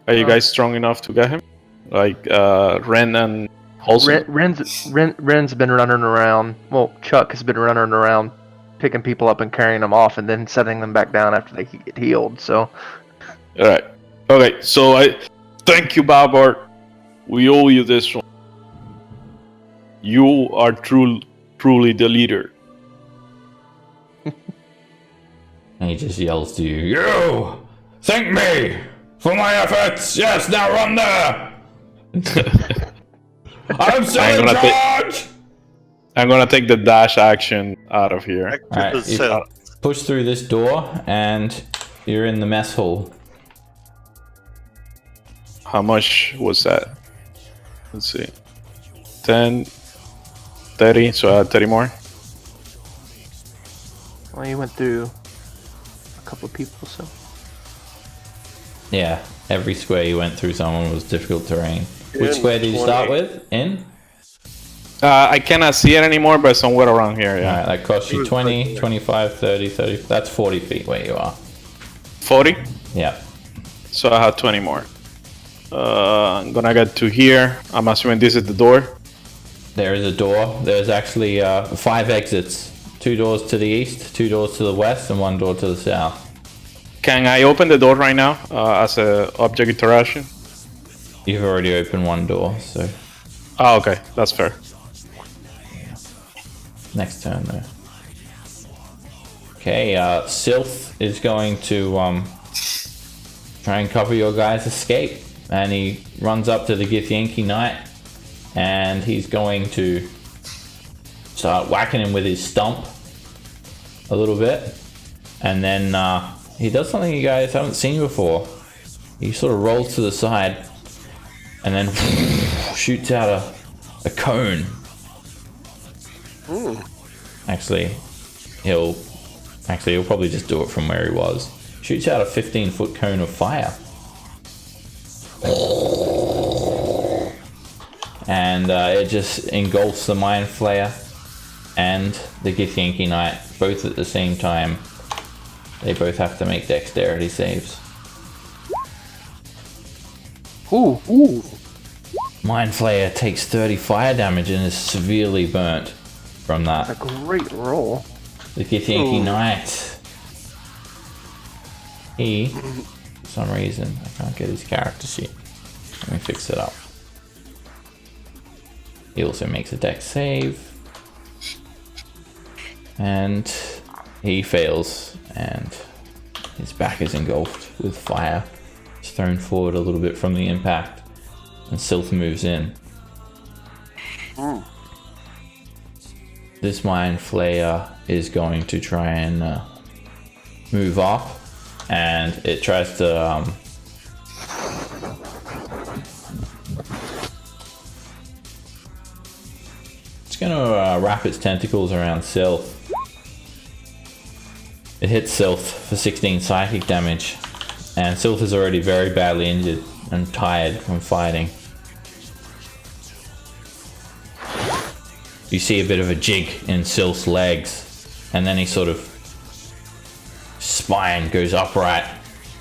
C: Are you guys strong enough to get him? Like Ren and Holson?
E: Ren's been running around. Well, Chuck has been running around, picking people up and carrying them off, and then setting them back down after they get healed. So,
C: All right. Okay. So I thank you, Babar. We owe you this one. You are truly the leader.
A: And he just yells to you, "You! Thank me for my efforts! Yes, now run there! I'm still in charge!"
C: I'm gonna take the dash action out of here.
B: Back to
A: Alright,
B: the
A: you
B: cell.
A: push through this door, and you're in the mess hall.
C: How much was that? Let's see. 10, 30, so I add 30 more.
E: well, you went through a couple of people, so.
A: Yeah, every square you went through someone was difficult terrain. Which
B: In
A: square did you start
B: 20.
A: with? In?
C: I cannot see it anymore, but somewhere around here, yeah.
A: Alright, that costs you
B: was
A: 20,
B: right there.
A: 25, 30, 30. That's 40 feet where you are.
C: 40?
A: Yeah.
C: So I have 20 more. I'm gonna get to here. I'm assuming this is the door.
A: There is a door. There's actually 5 exits. 2 doors to the east, 2 doors to the west, and 1 door to the south.
C: Can I open the door right now as a object interaction?
A: You've already opened 1 door, so
C: Oh, okay, that's fair.
A: next turn though. Okay, Sylph is going to try and cover your guys' escape. And he runs up to the Githyanki Knight, and he's going to start whacking him with his stump a little bit. And then he does something you guys haven't seen before. He sort of rolls to the side and then shoots out a cone. Actually, he'll probably just do it from where he was. Shoots out a 15-foot cone of fire. And it just engulfs the Mind Flayer and the Githyanki Knight both at the same time. They both have to make dexterity saves.
E: Ooh.
A: Mind Flayer takes 30 fire damage and is severely burnt from that.
E: A great roll.
A: The Githyanki Knight, he, for some reason, I can't get his character sheet. Let me fix it up. He also makes a dex save. And he fails, and his back is engulfed with fire. He's thrown forward a little bit from the impact, and Sylph moves in. This Mind Flayer is going to try and move up, and it tries to it's going to wrap its tentacles around Sylph. It hits Sylph for 16 psychic damage, and Sylph is already very badly injured and tired from fighting. You see a bit of a jig in Sylph's legs, and then he sort of spine goes upright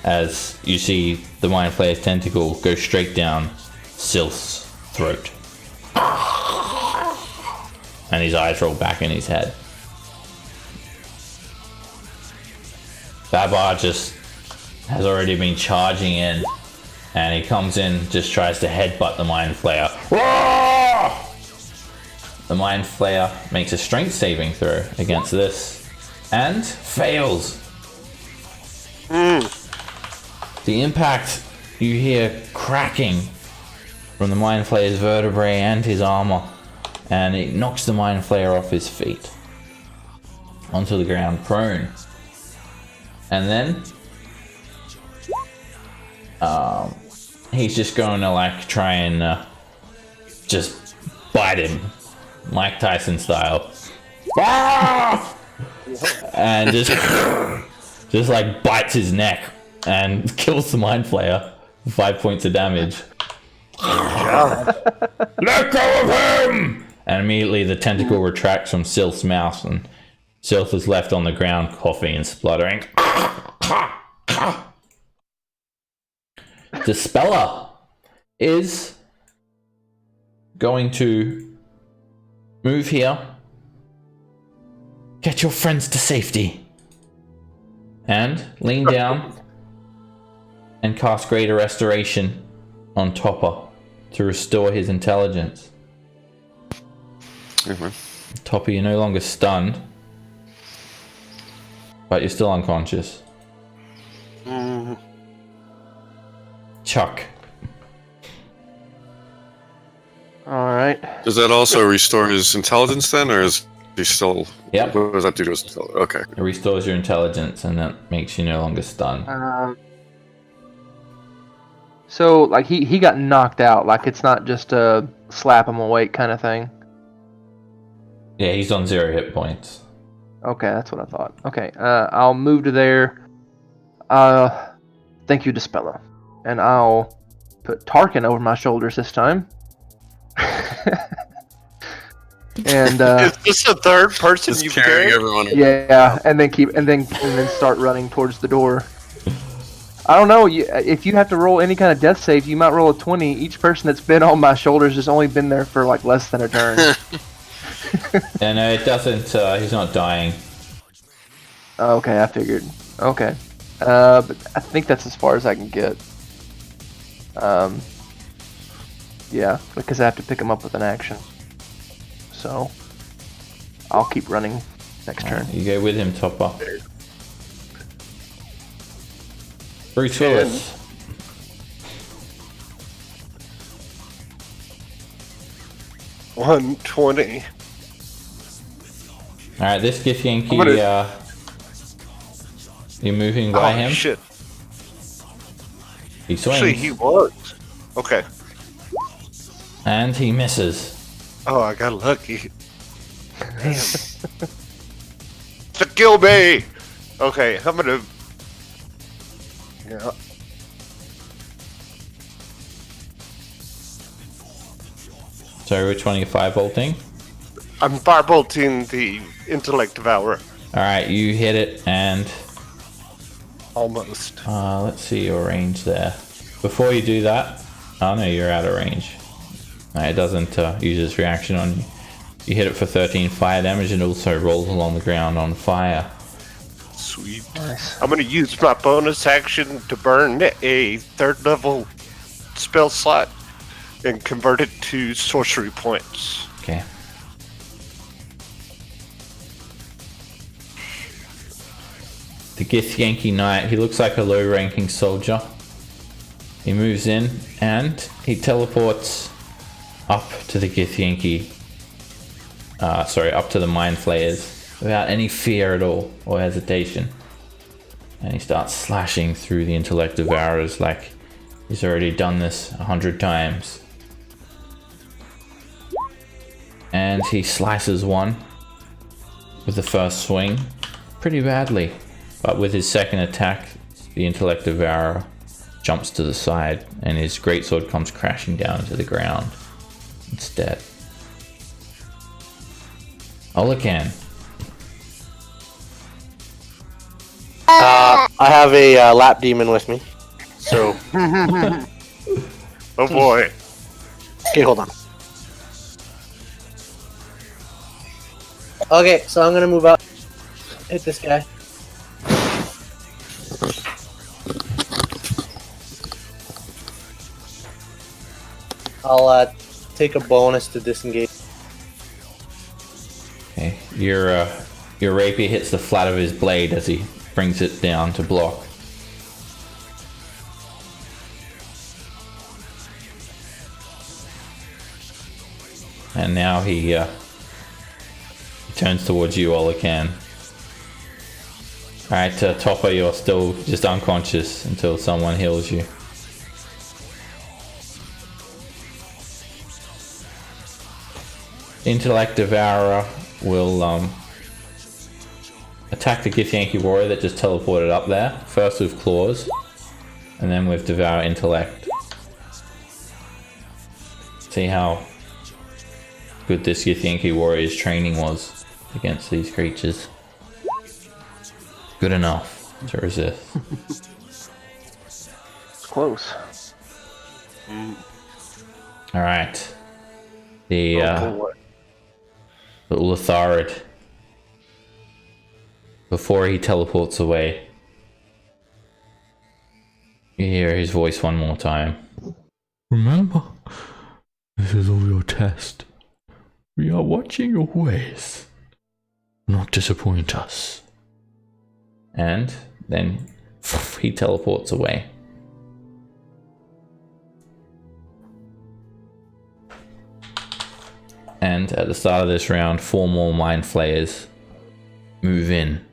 A: as you see the Mind Flayer's tentacle go straight down Sylph's throat. And his eyes roll back in his head. Babar just has already been charging in, and he comes in, just tries to headbutt the Mind Flayer. Roar! The Mind Flayer makes a strength saving throw against this and fails. The impact, you hear cracking from the Mind Flayer's vertebrae and his armor, and it knocks the Mind Flayer off his feet onto the ground prone. And then he's just going to like try and just bite him, Mike Tyson style. And just like bites his neck and kills the Mind Flayer for 5 points of damage. Let go of him! And immediately the tentacle retracts from Sylph's mouth, and Sylph is left on the ground, coughing and spluttering. Dispeller is going to move here. Get your friends to safety. And lean down and cast Greater Restoration on Topper to restore his intelligence.
G: Okay.
A: Topper, you're no longer stunned, but you're still unconscious. Chuck.
E: All right.
G: Does that also restore his intelligence then, or is he still?
A: Yep.
G: What does that do to his intelligence? Okay.
A: It restores your intelligence and that makes you no longer stunned.
E: So like he got knocked out. Like it's not just a slap him awake kind of thing.
A: Yeah, he's on 0 hit points.
E: Okay, that's what I thought. Okay, I'll move to there. Thank you, Dispeller. And I'll put Tarkin over my shoulders this time. And
B: Is this the third person
G: Just
B: you've
G: carrying
B: carried?
G: everyone.
E: yeah, and then start running towards the door. I don't know. If you have to roll any kind of death save, you might roll a 20. Each person that's been on my shoulders has only been there for like less than a turn.
A: Yeah, no, it doesn't. He's not dying.
E: Okay, I figured. Okay. But I think that's as far as I can get. Yeah, because I have to pick him up with an action. So, I'll keep running next turn.
A: You go with him, Topper. Bruce Willis.
B: $120.
A: Alright, this Githyanki, you're moving by him.
B: Shit.
A: He swings.
B: Actually, he was. Okay.
A: And he misses.
B: Oh, I got lucky. Damn. To kill me! Okay, I'm gonna... Yeah.
A: So which one are you firebolting?
B: I'm firebolting the Intellect Devourer.
A: Alright, you hit it and
B: Almost.
A: let's see your range there. Before you do that, oh no, you're out of range. No, it doesn't use its reaction on you. You hit it for 13 fire damage and also rolls along the ground on fire.
B: Sweet.
E: Nice.
B: I'm gonna use my bonus action to burn a 3rd level spell slot and convert it to sorcery points.
A: Okay. The Githyanki Knight, he looks like a low-ranking soldier. He moves in and he teleports up to the Githyanki, up to the Mind Flayers without any fear at all or hesitation. And he starts slashing through the Intellect Devourers like he's already done this 100 times. And he slices one with the first swing pretty badly. But with his second attack, the Intellect Devourer jumps to the side and his greatsword comes crashing down to the ground instead. Olakan.
F: I have a lap demon with me. So,
B: Oh boy.
F: okay, hold on. Okay, so I'm gonna move up. Hit this guy. I'll take a bonus to disengage.
A: Okay, your rapier hits the flat of his blade as he brings it down to block. And now he turns towards you, Olakan. Alright, Topper, you're still just unconscious until someone heals you. Intellect Devourer will attack the Githyanki warrior that just teleported up there. First with claws, and then with Devour Intellect. See how good this Githyanki warrior's training was against these creatures. Good enough to resist.
E: It's close.
A: All right. The
B: boy.
A: the Ulatharid, before he teleports away, you hear his voice one more time. Remember, this is all your test. We are watching your ways. Not disappoint us. And then he teleports away. And at the start of this round, 4 more Mind Flayers move in,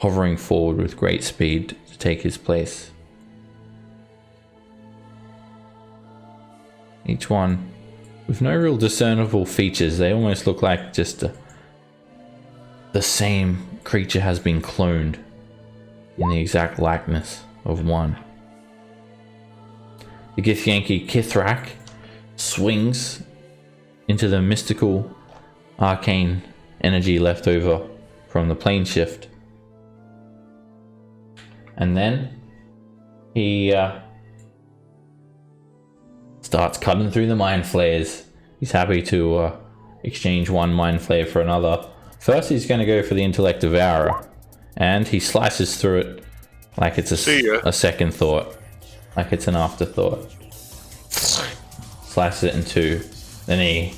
A: hovering forward with great speed to take his place. Each one with no real discernible features. They almost look like just the same creature has been cloned in the exact likeness of one. The Githyanki Kithrak swings into the mystical arcane energy left over from the plane shift. And then he starts cutting through the Mind Flayers. He's happy to exchange one Mind Flayer for another. First he's going to go for the Intellect Devourer, and he slices through it like it's a second thought, like it's an afterthought. Slices it in 2. Then he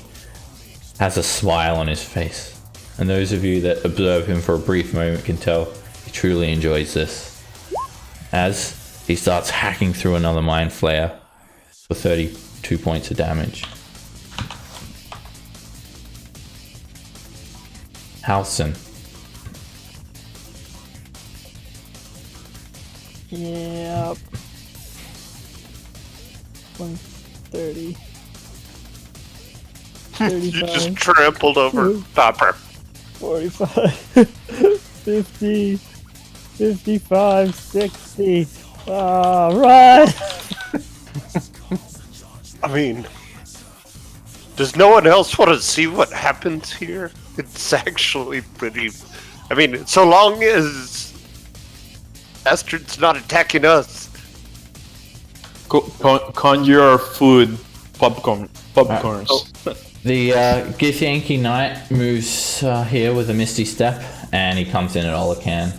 A: has a smile on his face, and those of you that observe him for a brief moment can tell he truly enjoys this, as he starts hacking through another Mind Flayer for 32 points of damage. Halson.
D: Yep. 130.
B: You
D: 35.
B: just trampled over Topper.
D: 45. 50. 55. 60. Run!
B: I mean, does no one else want to see what happens here? It's actually pretty. I mean, so long as Bastard's not attacking us.
C: Conjure food, popcorns.
A: The Githyanki Knight moves here with a Misty Step, and he comes in at Olacan.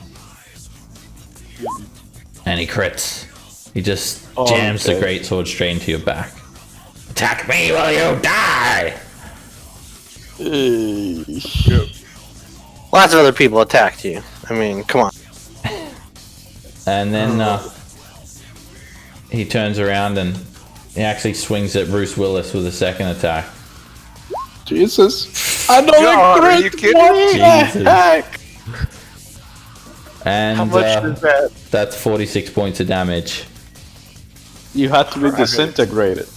A: And he crits. He just jams the Greatsword straight into your back. Attack me while you die!
F: Lots of other people attacked you. I mean, come on.
A: And then he turns around and he actually swings at Bruce Willis with a second attack.
C: Jesus.
B: God, are you kidding me?
A: Jesus. And
B: How much is that?
A: that's 46 points of damage.
C: You had to be disintegrated.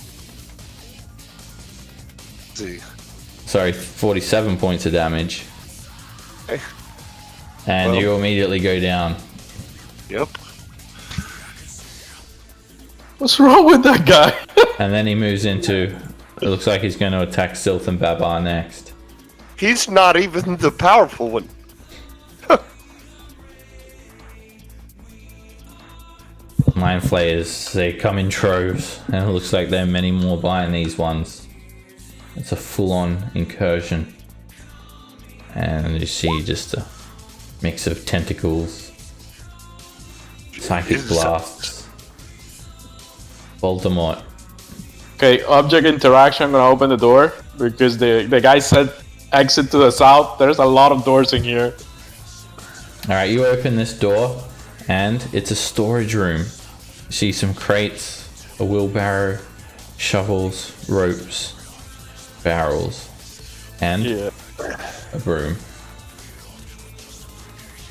B: See.
A: Sorry, 47 points of damage.
B: Okay.
A: And you immediately go down.
B: Yep.
C: What's wrong with that guy?
A: And then he moves into... It looks like he's going to attack Sylph and Babar next.
B: He's not even the powerful one.
A: Mind Flayers, they come in troves, and it looks like there are many more behind these ones. It's a full-on incursion. And you see just a mix of tentacles, psychic blasts. Voldemort.
C: Okay, object interaction. I'm gonna open the door because the guy said exit to the south. There's a lot of doors in here.
A: Alright, you open this door, and it's a storage room. You see some crates, a wheelbarrow, shovels, ropes, barrels, and a broom.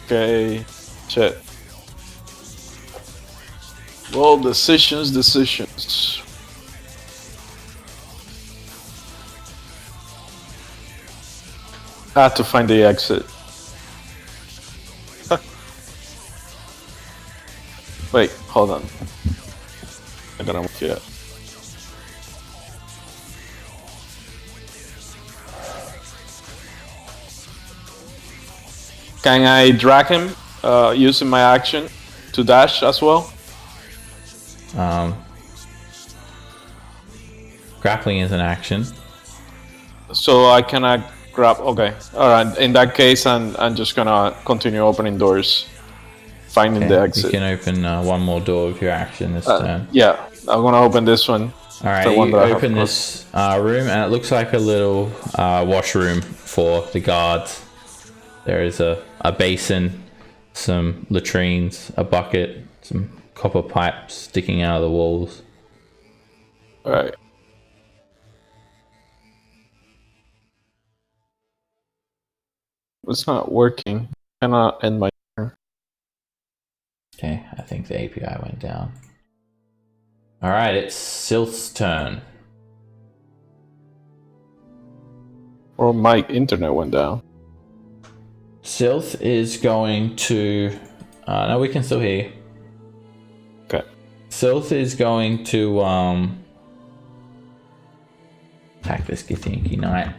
C: Okay, shit. Well, decisions. I have to find the exit. Wait, hold on. I gotta look it up. Can I drag him using my action to dash as well.
A: Grappling is an action.
C: So I cannot grab. Okay, all right. In that case, I'm just gonna continue opening doors, finding the
A: You
C: exit.
A: can open one more door with your action this turn.
C: Yeah, I'm gonna open this one.
A: All right,
C: the one
A: you
C: that I have
A: open this room, and it looks like a little washroom for the guards. There is a basin, some latrines, a bucket, some copper pipes sticking out of the walls.
C: All right. It's not working. Cannot end my turn.
A: Okay, I think the API went down. All right, it's Sylth's turn.
C: Or my internet went down.
A: Sylth is going to... no, we can still hear you.
C: Okay.
A: Sylth is going to attack this Githyanki Knight.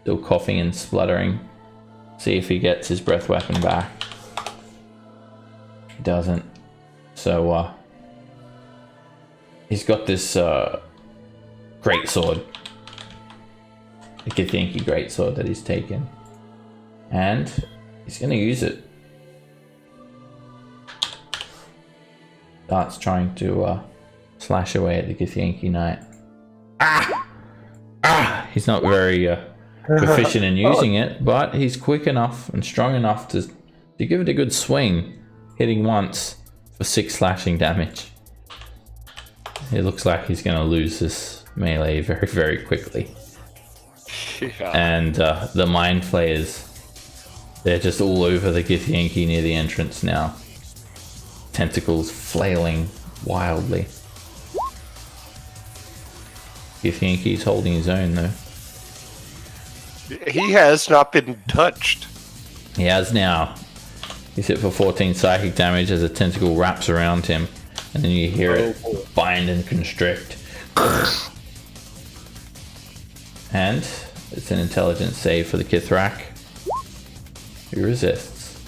A: Still coughing and spluttering. See if he gets his breath weapon back. He doesn't. So, he's got this great sword. The Githyanki great sword that he's taken. And he's going to use it. Starts trying to slash away at the Githyanki Knight. Ah! Ah! He's not very proficient in using it, but he's quick enough and strong enough to give it a good swing, hitting once for 6 slashing damage. It looks like he's going to lose this melee very, very quickly.
B: Yeah.
A: And the Mind Flayers, they're just all over the Githyanki near the entrance now. Tentacles flailing wildly. Githyanki's holding his own though.
B: He has not been touched.
A: He has now. He's hit for 14 psychic damage as a tentacle wraps around him, and then you hear it bind and constrict. And it's an intelligence save for the Kithrak, who resists.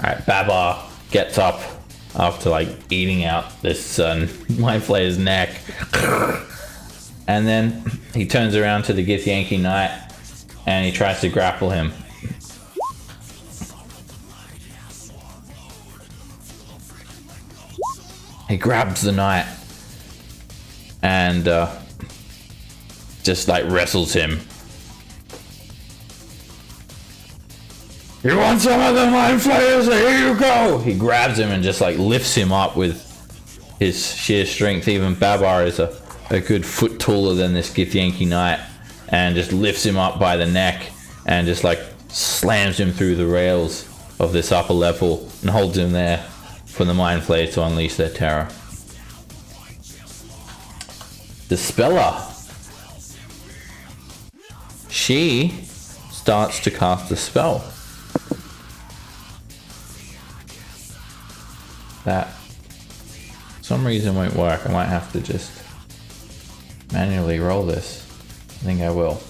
A: Alright, Babar gets up after like eating out this Mind Flayer's neck. And then he turns around to the Githyanki Knight and he tries to grapple him. He grabs the knight and just like wrestles him. You want some of the Mind Flayers? Here you go! He grabs him and just like lifts him up with his sheer strength. Even Babar is a good foot taller than this Githyanki Knight, and just lifts him up by the neck and just like slams him through the rails of this upper level and holds him there for the Mind Flayers to unleash their terror. Dispeller. She starts to cast a spell. That for some reason won't work. I might have to just manually roll this. I think I will.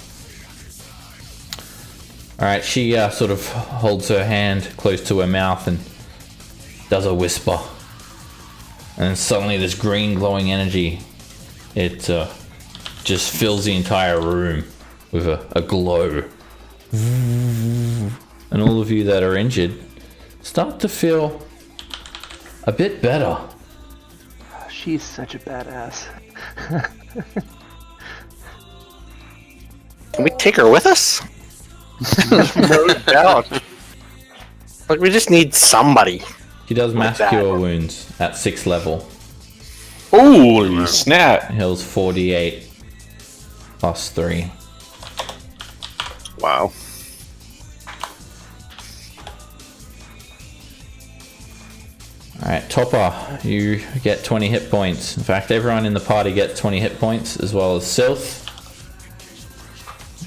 A: Alright, she sort of holds her hand close to her mouth and does a whisper. And then suddenly this green glowing energy, it just fills the entire room with a glow. And all of you that are injured start to feel a bit better.
E: She's such a badass.
F: Can we take her with us?
B: No doubt.
F: Like, we just need somebody.
A: She does mass
F: that.
A: cure wounds at 6th level.
C: Holy snap!
A: Heals 48 plus 3.
G: Wow.
A: Alright, Topper, you get 20 hit points. In fact, everyone in the party gets 20 hit points, as well as Sylth,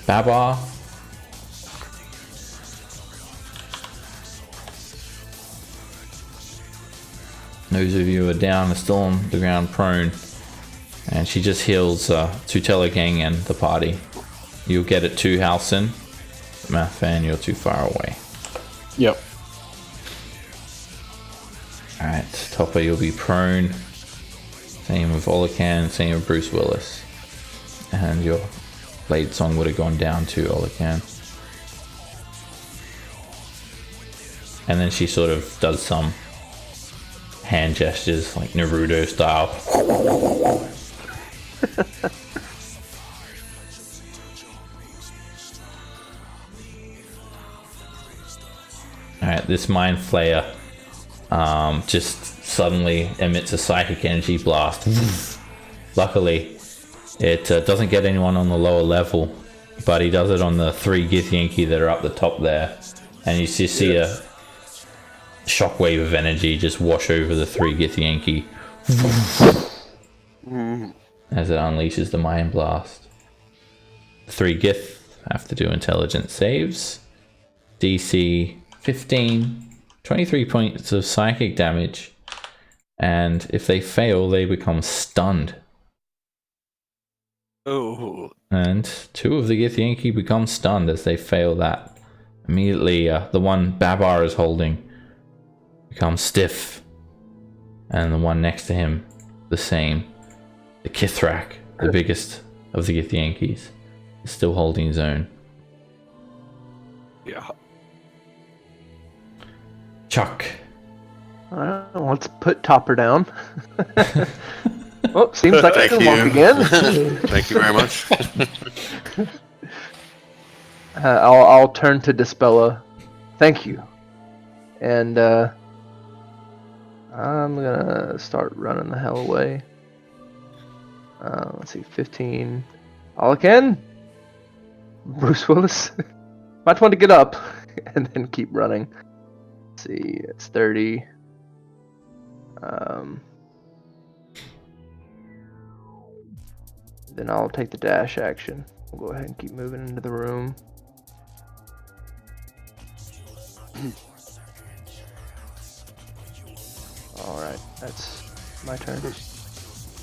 A: Babar, those of you who are down are still on the ground prone. And she just heals Tutelagang and the party. You'll get it too, Halson. Mathan, you're too far away.
C: Yep.
A: Alright, Topper, you'll be prone. Same with Olacan, same with Bruce Willis. And your blade song would have gone down to Olacan. And then she sort of does some hand gestures, like Naruto style. Alright, this Mind Flayer just suddenly emits a psychic energy blast. Luckily, it doesn't get anyone on the lower level, but he does it on the 3 Githyanki that are up the top there. And you just see a shockwave of energy just wash over the 3 Githyanki as it unleashes the Mind Blast. The 3 Gith have to do intelligence saves. DC 15, 23 points of psychic damage, and if they fail, they become stunned.
B: Oh.
A: And 2 of the Githyanki become stunned as they fail that. Immediately, the one Babar is holding becomes stiff, and the one next to him, the same. The Kithrak, the biggest of the Githyankis, is still holding his own.
B: Yeah.
A: Chuck.
E: Alright, let's put Topper down. Oh, seems like I
G: Thank
E: can walk
G: you.
E: again.
G: Thank you very much.
E: I'll turn to Dispella. Thank you. And I'm gonna start running the hell away. Let's see, 15. Alakan? Bruce Willis? Might want to get up and then keep running. Let's see, it's 30. Then I'll take the dash action. We'll go ahead and keep moving into the room. Alright, that's my turn.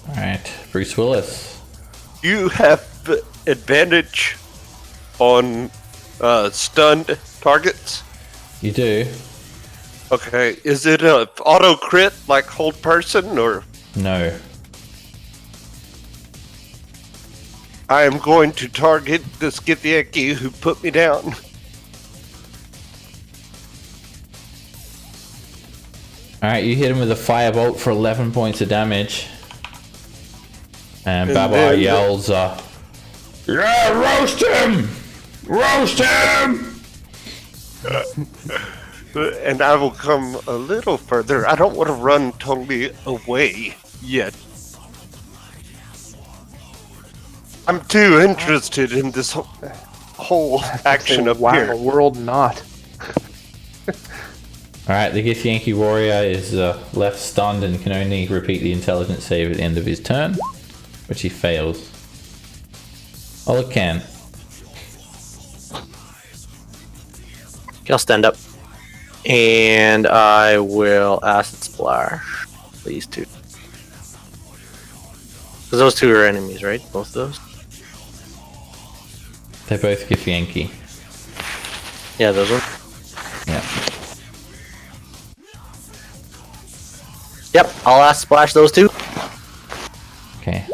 A: Alright, Bruce Willis.
B: You have advantage on stunned targets.
A: You do?
B: Okay, is it a auto crit like hold person or?
A: No.
B: I am going to target this Githyanki who put me down.
A: Alright, you hit him with a firebolt for 11 points of damage. And
B: And
A: Babar
B: then-
A: yells, yeah, roast him! Roast him!
B: And I will come a little further. I don't want to run totally away yet. I'm too interested in this whole action up
E: wow,
B: here.
E: world not.
A: Alright, the Githyanki warrior is left stunned and can only repeat the intelligence save at the end of his turn, which he fails. Olacan.
F: I'll stand up. And I will acid splash these 2. Because those 2 are enemies, right? Both of those?
A: They're both Githyanki.
F: Yeah, those ones.
A: Yeah.
F: Yep, I'll acid splash those 2.
A: Okay.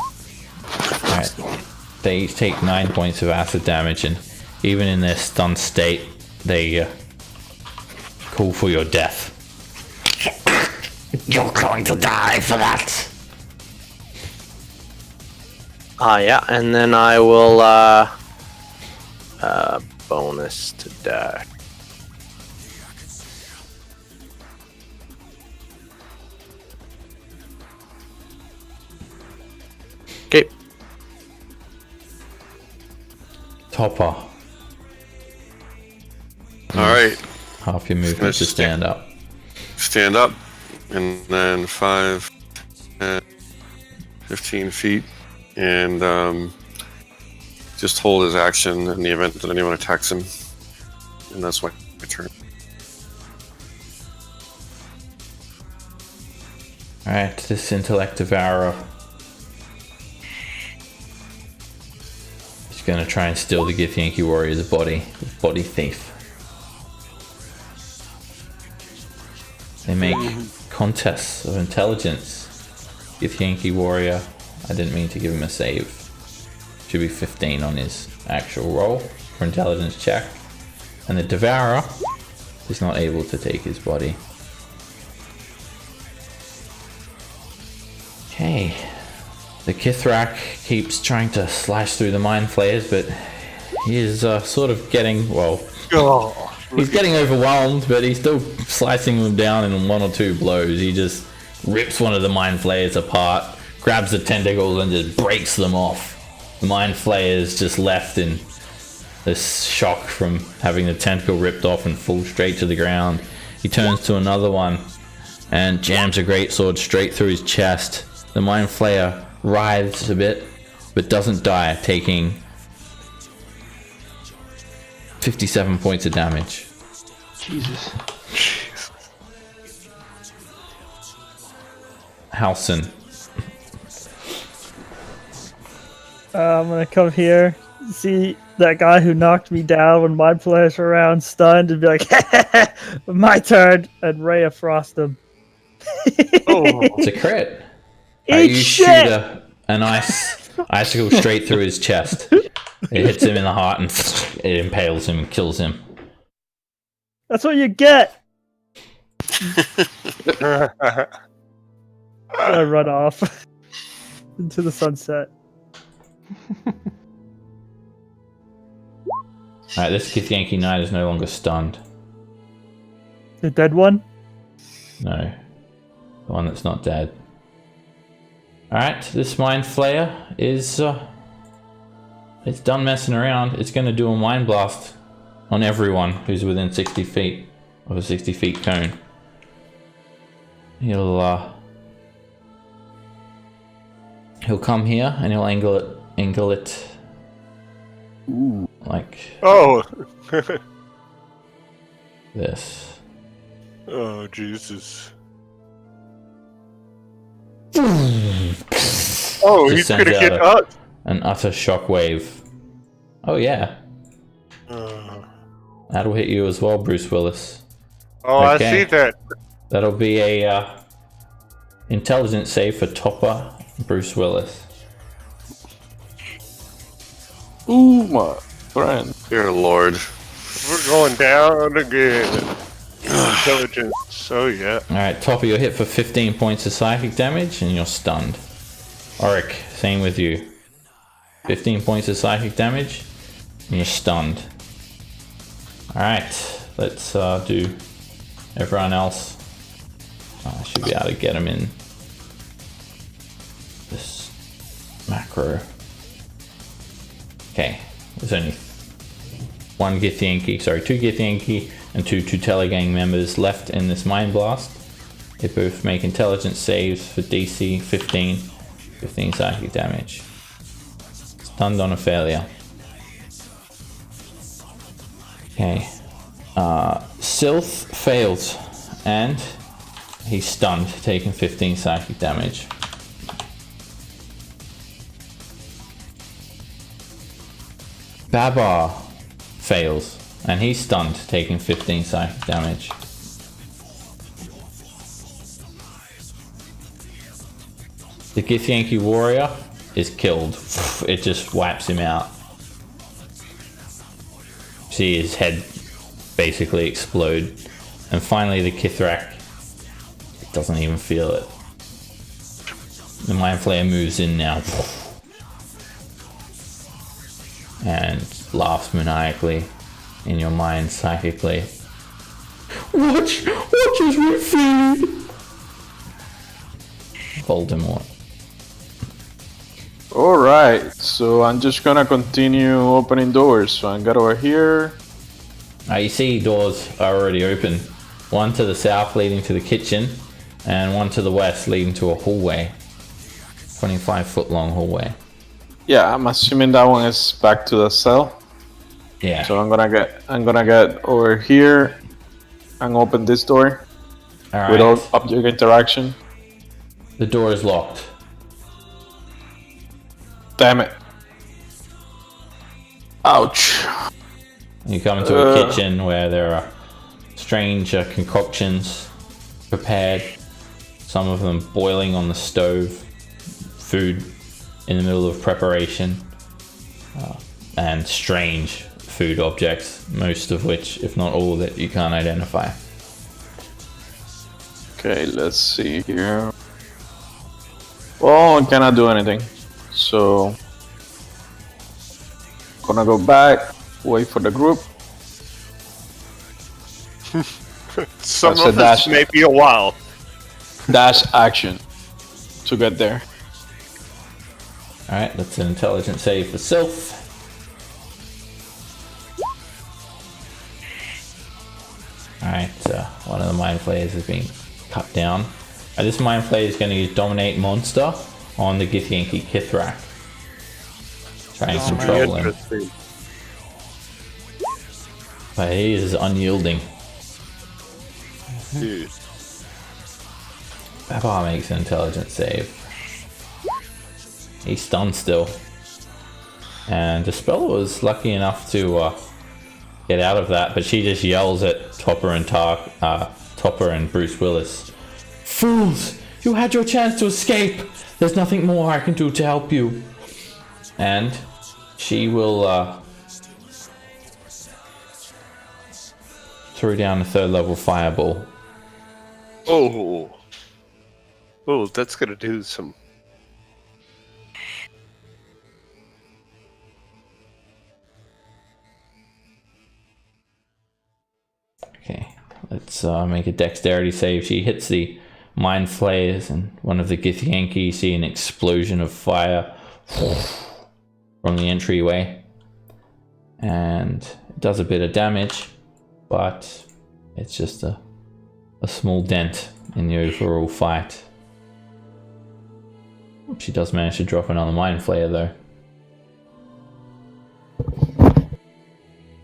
A: Alright. They each take 9 points of acid damage, and even in their stunned state, they call for your death. You're going to die for that.
F: Yeah, and then I will bonus to dash. Okay.
A: Topper.
G: All right,
A: Half your movement to stand up.
G: stand up, and then 5, 10, 15 feet, and just hold his action in the event that anyone attacks him. And that's my turn.
A: Alright, this intellect devourer is going to try and steal the Githyanki warrior's body with body thief. They make contests of intelligence. Githyanki Warrior, I didn't mean to give him a save. Should be 15 on his actual roll for intelligence check. And the Devourer is not able to take his body. Okay. The Kithrak keeps trying to slash through the Mind Flayers, but he is sort of getting, well, he's getting overwhelmed, but he's still slicing them down in 1 or 2 blows. He just rips one of the Mind Flayers apart, grabs the tentacles and just breaks them off. The Mind Flayer's just left in this shock from having the tentacle ripped off and fall straight to the ground. He turns to another one and jams a greatsword straight through his chest. The Mind Flayer writhes a bit, but doesn't die, taking 57 points of damage.
E: Jesus.
A: Halson.
D: I'm gonna come here, see that guy who knocked me down when Mind Flayers were around, stunned, and be like, my turn, and Ray of Frost him.
A: It's a crit. You shoot an icicle straight through his chest. It hits him in the heart and it impales him, kills him.
D: That's what you get. I run off into the sunset.
A: Alright, this Githyanki Knight is no longer stunned.
D: The dead one?
A: No. The one that's not dead. Alright, this Mind Flayer is it's done messing around. It's gonna do a Mind Blast on everyone who's within 60 feet of a 60 feet cone. He'll come here and he'll angle it like this.
B: Oh, Jesus. Oh,
A: Just
B: he's
A: sends
B: gonna
A: out
B: get us.
A: an utter shockwave. Oh yeah, that'll hit you as well, Bruce Willis.
B: Oh,
A: Okay.
B: I see that.
A: That'll be a intelligence save for Topper Bruce Willis.
C: Ooh, my friend.
G: Dear Lord.
B: We're going down again. Intelligence. Oh, yeah.
A: Alright, Topper, you're hit for 15 points of psychic damage and you're stunned. Auric, same with you. 15 points of psychic damage and you're stunned. Alright, let's do everyone else. I should be able to get them in this macro. Okay, there's only two Githyanki and two Tutela gang members left in this Mind Blast. They both make intelligence saves for DC 15 psychic damage. Stunned on a failure. Okay. Sylph fails and he's stunned, taking 15 psychic damage. Babar fails and he's stunned, taking 15 psychic damage. The Githyanki warrior is killed. It just wipes him out. See his head basically explode. And finally the Kithrak doesn't even feel it. The Mind Flayer moves in now. And laughs maniacally in your mind psychically. Watch as we feed! Voldemort.
C: Alright, so I'm just gonna continue opening doors. So I got over here.
A: You see doors are already open. One to the south leading to the kitchen, and one to the west leading to a hallway. 25-foot long hallway.
C: Yeah, I'm assuming that one is back to the cell.
A: Yeah.
C: So I'm gonna get over here and open this door
A: Alright.
C: without object interaction.
A: The door is locked.
C: Damn it. Ouch.
A: You come into a kitchen where there are strange concoctions prepared. some of them boiling on the stove, food in the middle of preparation, and strange food objects, most of which, if not all of it, you can't identify.
C: Okay, let's see here. Well, I cannot do anything. So, gonna go back, wait for the group.
B: Some
C: That's a
B: of us
C: dash.
B: may be a while.
C: Dash action to get there.
A: Alright, that's an intelligence save for Sylph. Alright, one of the mind flayers has been cut down. This mind flayer is going to use Dominate Monster on the Githyanki Kithrak. Try and control him.
B: Interesting.
A: But he is unyielding.
B: Dude.
A: Babar makes an intelligence save. He's stunned still. And Dispel was lucky enough to get out of that, but she just yells at Topper and Bruce Willis. Fools! You had your chance to escape! There's nothing more I can do to help you. And she will throw down a 3rd level fireball.
B: Oh. Oh, that's gonna do some.
A: Okay, let's make a dexterity save. She hits the mind flayers, and one of the Githyanki see an explosion of fire from the entryway, and it does a bit of damage, but it's just a small dent in the overall fight. She does manage to drop another mind flayer though.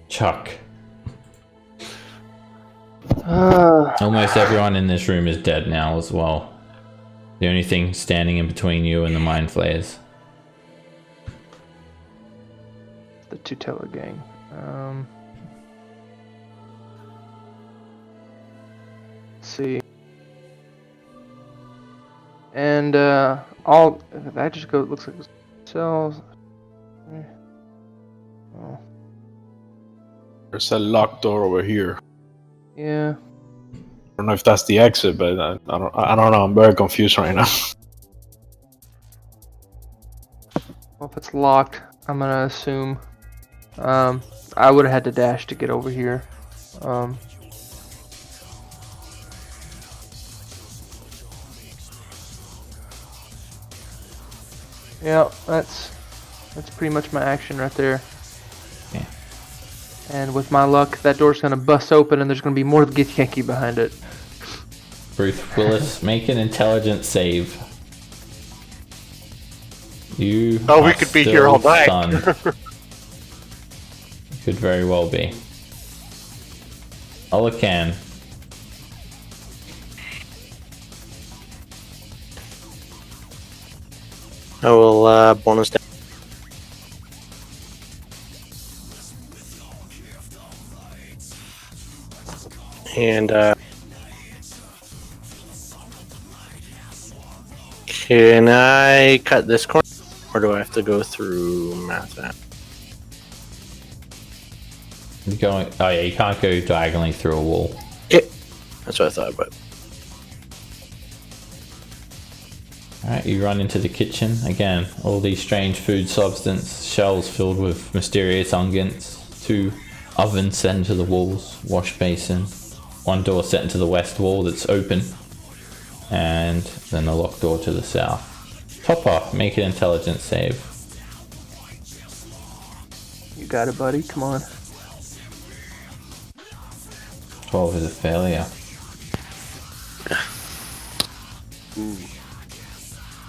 A: Chuck. Almost everyone in this room is dead now as well. The only thing standing in between you and the mind flayers.
E: The Tutela gang. Let's see. And all that just go looks like cells. Oh,
C: There's a locked door over here.
E: yeah.
C: I don't know if that's the exit, but I don't know. I'm very confused right now.
E: Well, if it's locked, I'm gonna assume. I would have had to dash to get over here. Yeah, that's pretty much my action right there.
A: Yeah.
E: And with my luck, that door's gonna bust open, and there's gonna be more Githyanki behind it.
A: Bruce Willis, make an intelligence save. You
B: Oh, we
A: are
B: could be
A: still
B: here all night.
A: stunned. Could very well be. Olacan.
F: I will bonus down. And can I cut this corner, or do I have to go through math?
A: You're going. Oh yeah, you can't go diagonally through a wall.
F: Okay, that's what I thought about.
A: Alright, you run into the kitchen. Again, all these strange food substance, shelves filled with mysterious unguents, 2 ovens set into the walls, wash basin, 1 door set into the west wall that's open, and then a locked door to the south. Topper, make an intelligence save.
E: You got it, buddy. Come on.
A: 12 is a failure.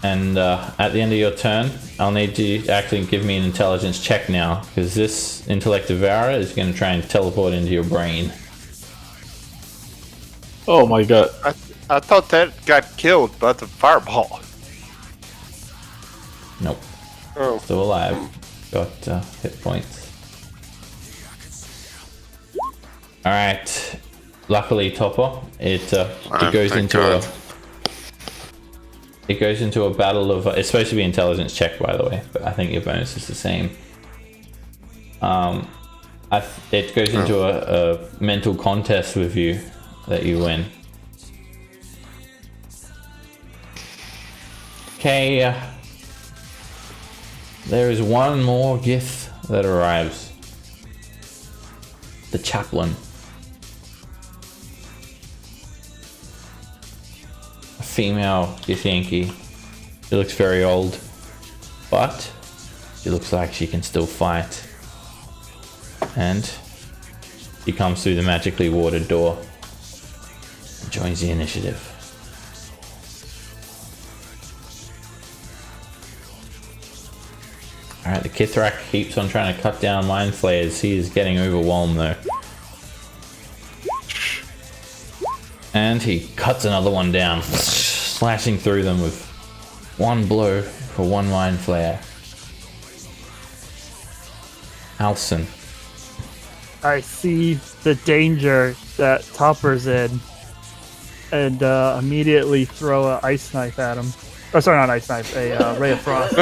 A: And at the end of your turn, I'll need you to actually give me an intelligence check now, because this intellect devourer is going to try and teleport into your brain.
C: Oh my god.
B: I thought that got killed by the fireball.
A: Nope.
B: Oh.
A: Still alive. Got hit points. Alright. Luckily, Topper, it goes
G: thank
A: into
G: God.
A: it goes into a battle of. It's supposed to be intelligence check, by the way, but I think your bonus is the same. It goes into a mental contest with you that you win. Okay. There is one more gift that arrives. The chaplain. A female Githyanki. She looks very old, but she looks like she can still fight. And she comes through the magically watered door and joins the initiative. Alright, the Kithrak keeps on trying to cut down mind flayers. He is getting overwhelmed though. And he cuts another one down, slashing through them with one blow for one mind flayer. Halson.
D: I see the danger that Topper's in, and immediately throw an ice knife at him. Oh, sorry, not ice knife, a ray of frost.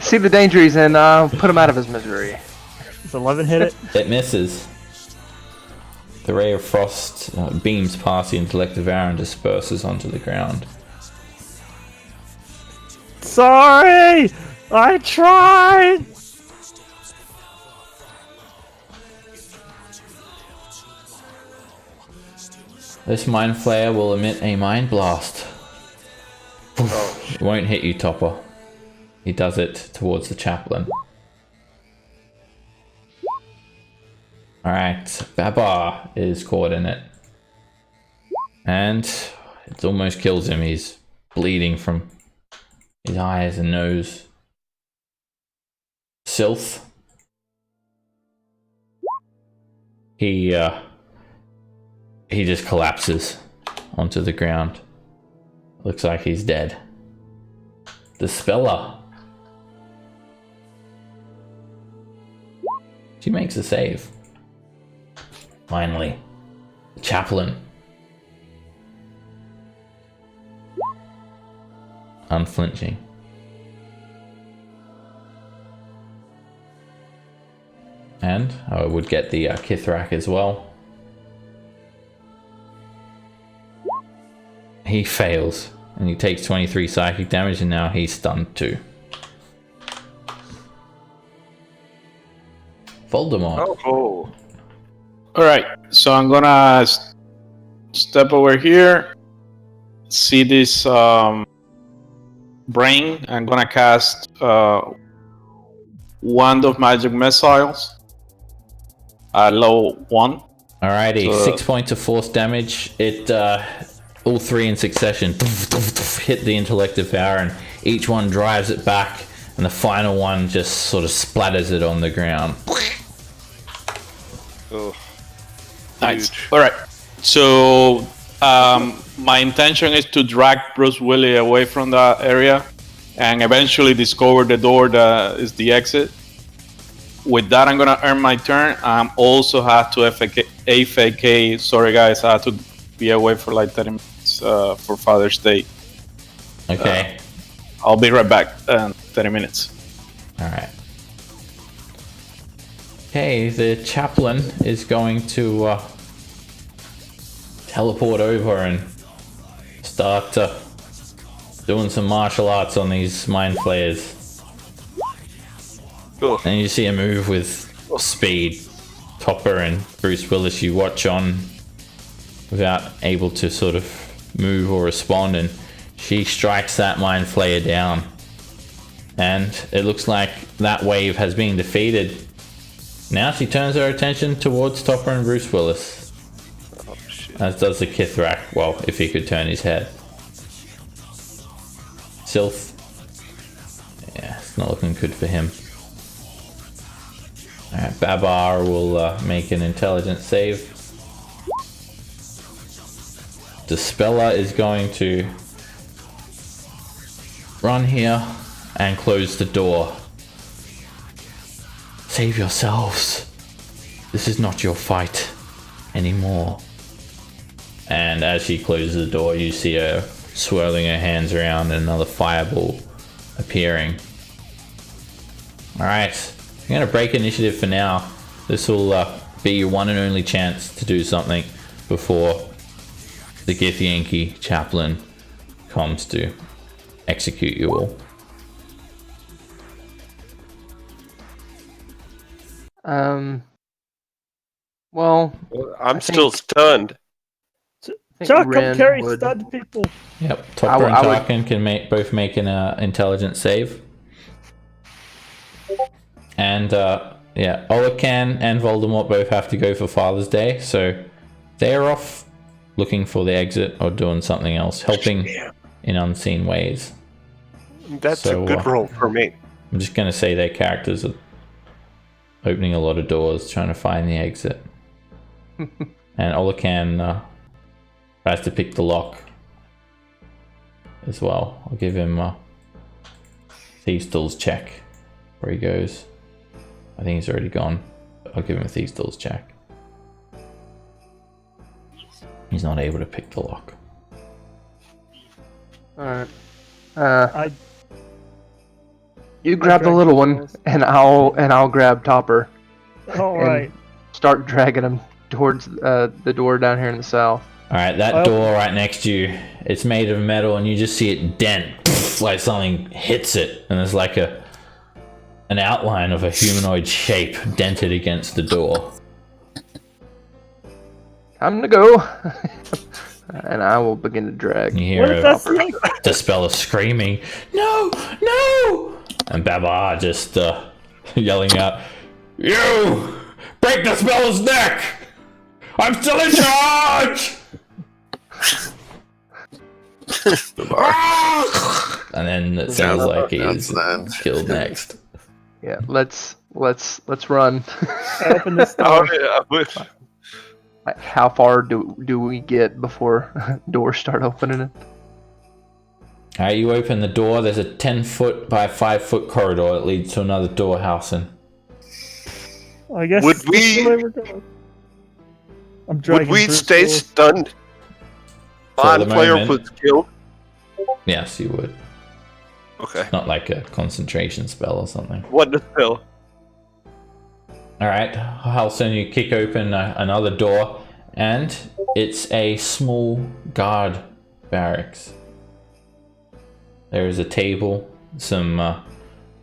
E: See the danger he's in, put him out of his misery.
D: Does 11 hit it?
A: It misses. The ray of frost beams past the intellect devourer and disperses onto the ground.
D: Sorry! I tried!
A: This mind flayer will emit a mind blast. It won't hit you, Topper. He does it towards the chaplain. Alright, Babar is caught in it. And it almost kills him. He's bleeding from his eyes and nose. Sylph. He just collapses onto the ground. Looks like he's dead. The Speller. She makes a save. Finally. The chaplain. Unflinching. And I would get the Kithrak as well. He fails, and he takes 23 psychic damage, and now he's stunned too. Voldemort.
B: Oh.
C: Alright, so I'm gonna step over here. See this brain. I'm gonna cast Wand of Magic Missiles at level 1.
A: Alrighty, 6 points of force damage. It all three in succession hit the intellect devourer, and each one drives it back, and the final one just sort of splatters it on the ground.
B: Oh.
C: Nice.
B: Huge.
C: Alright, so my intention is to drag Bruce Willis away from that area and eventually discover the door that is the exit. With that, I'm gonna earn my turn. Also have to AFK. Sorry guys, I have to be away for like 30 minutes for Father's Day.
A: Okay.
C: I'll be right back in 30 minutes.
A: Alright. Okay, the chaplain is going to teleport over and start doing some martial arts on these mind flayers.
B: Cool.
A: And you see a move with speed. Topper and Bruce Willis, you watch on without able to sort of move or respond, and she strikes that mind flayer down. And it looks like that wave has been defeated. Now she turns her attention towards Topper and Bruce Willis.
B: Oh, shit.
A: As does the Kithrak, well, if he could turn his head. Sylph. Yeah, it's not looking good for him. Alright, Babar will make an intelligence save. The Speller is going to run here and close the door. Save yourselves. This is not your fight anymore. And as she closes the door, you see her swirling her hands around and another fireball appearing. Alright, I'm going to break initiative for now. This will be your one and only chance to do something before the Githyanki chaplain comes to execute you all.
E: Well,
B: I'm still stunned.
E: I think
D: Chuck,
E: Ren
D: come carry
E: would-
D: stunned people.
A: Yep, Topper and
E: I would-
A: Tarkin can both make an intelligence save. And yeah, Olacan and Voldemort both have to go for Father's Day, so they are off looking for the exit or doing something else, helping in unseen ways.
B: That's
A: So,
B: a good roll for me.
A: I'm just going to say their characters are opening a lot of doors, trying to find the exit. And Olacan tries to pick the lock as well. I'll give him a Thieves' Tools check where he goes. I think he's already gone. But I'll give him a Thieves' Tools check. He's not able to pick the lock.
E: Alright.
D: I
E: You grab the
D: drag
E: little
D: the
E: one,
D: girls.
E: and I'll grab Topper.
D: all
E: And
D: right.
E: start dragging him towards the door down here in the south.
A: Alright, that
D: Well-
A: door right next to you, it's made of metal and you just see it dent. Like something hits it and there's like an outline of a humanoid shape dented against the door.
E: Time to go. And I will begin to drag.
A: You
D: What
A: hear
D: if that's me?
A: Dispel screaming, "No! No!" And Baba just yelling out, "You! Break the spell's neck! I'm still in charge!" And then it sounds like he's killed next.
E: Yeah, let's run.
D: I open this
B: Oh,
D: door.
B: yeah, but
E: How far do we get before doors start opening it?
A: Alright, you open the door. There's a 10-foot by 5-foot corridor that leads to another door housing.
D: I guess
B: Would
D: this is the
B: we-
D: way we're going. I'm
B: would
D: dragging
B: we
D: Bruce
B: stay
D: Willis.
B: stunned?
A: For the
B: Mind player
A: moment.
B: was killed.
A: Yes, you would.
B: Okay.
A: Not like a concentration spell or something.
B: What the hell?
A: Alright, Halson, you kick open another door, and it's a small guard barracks. There is a table, some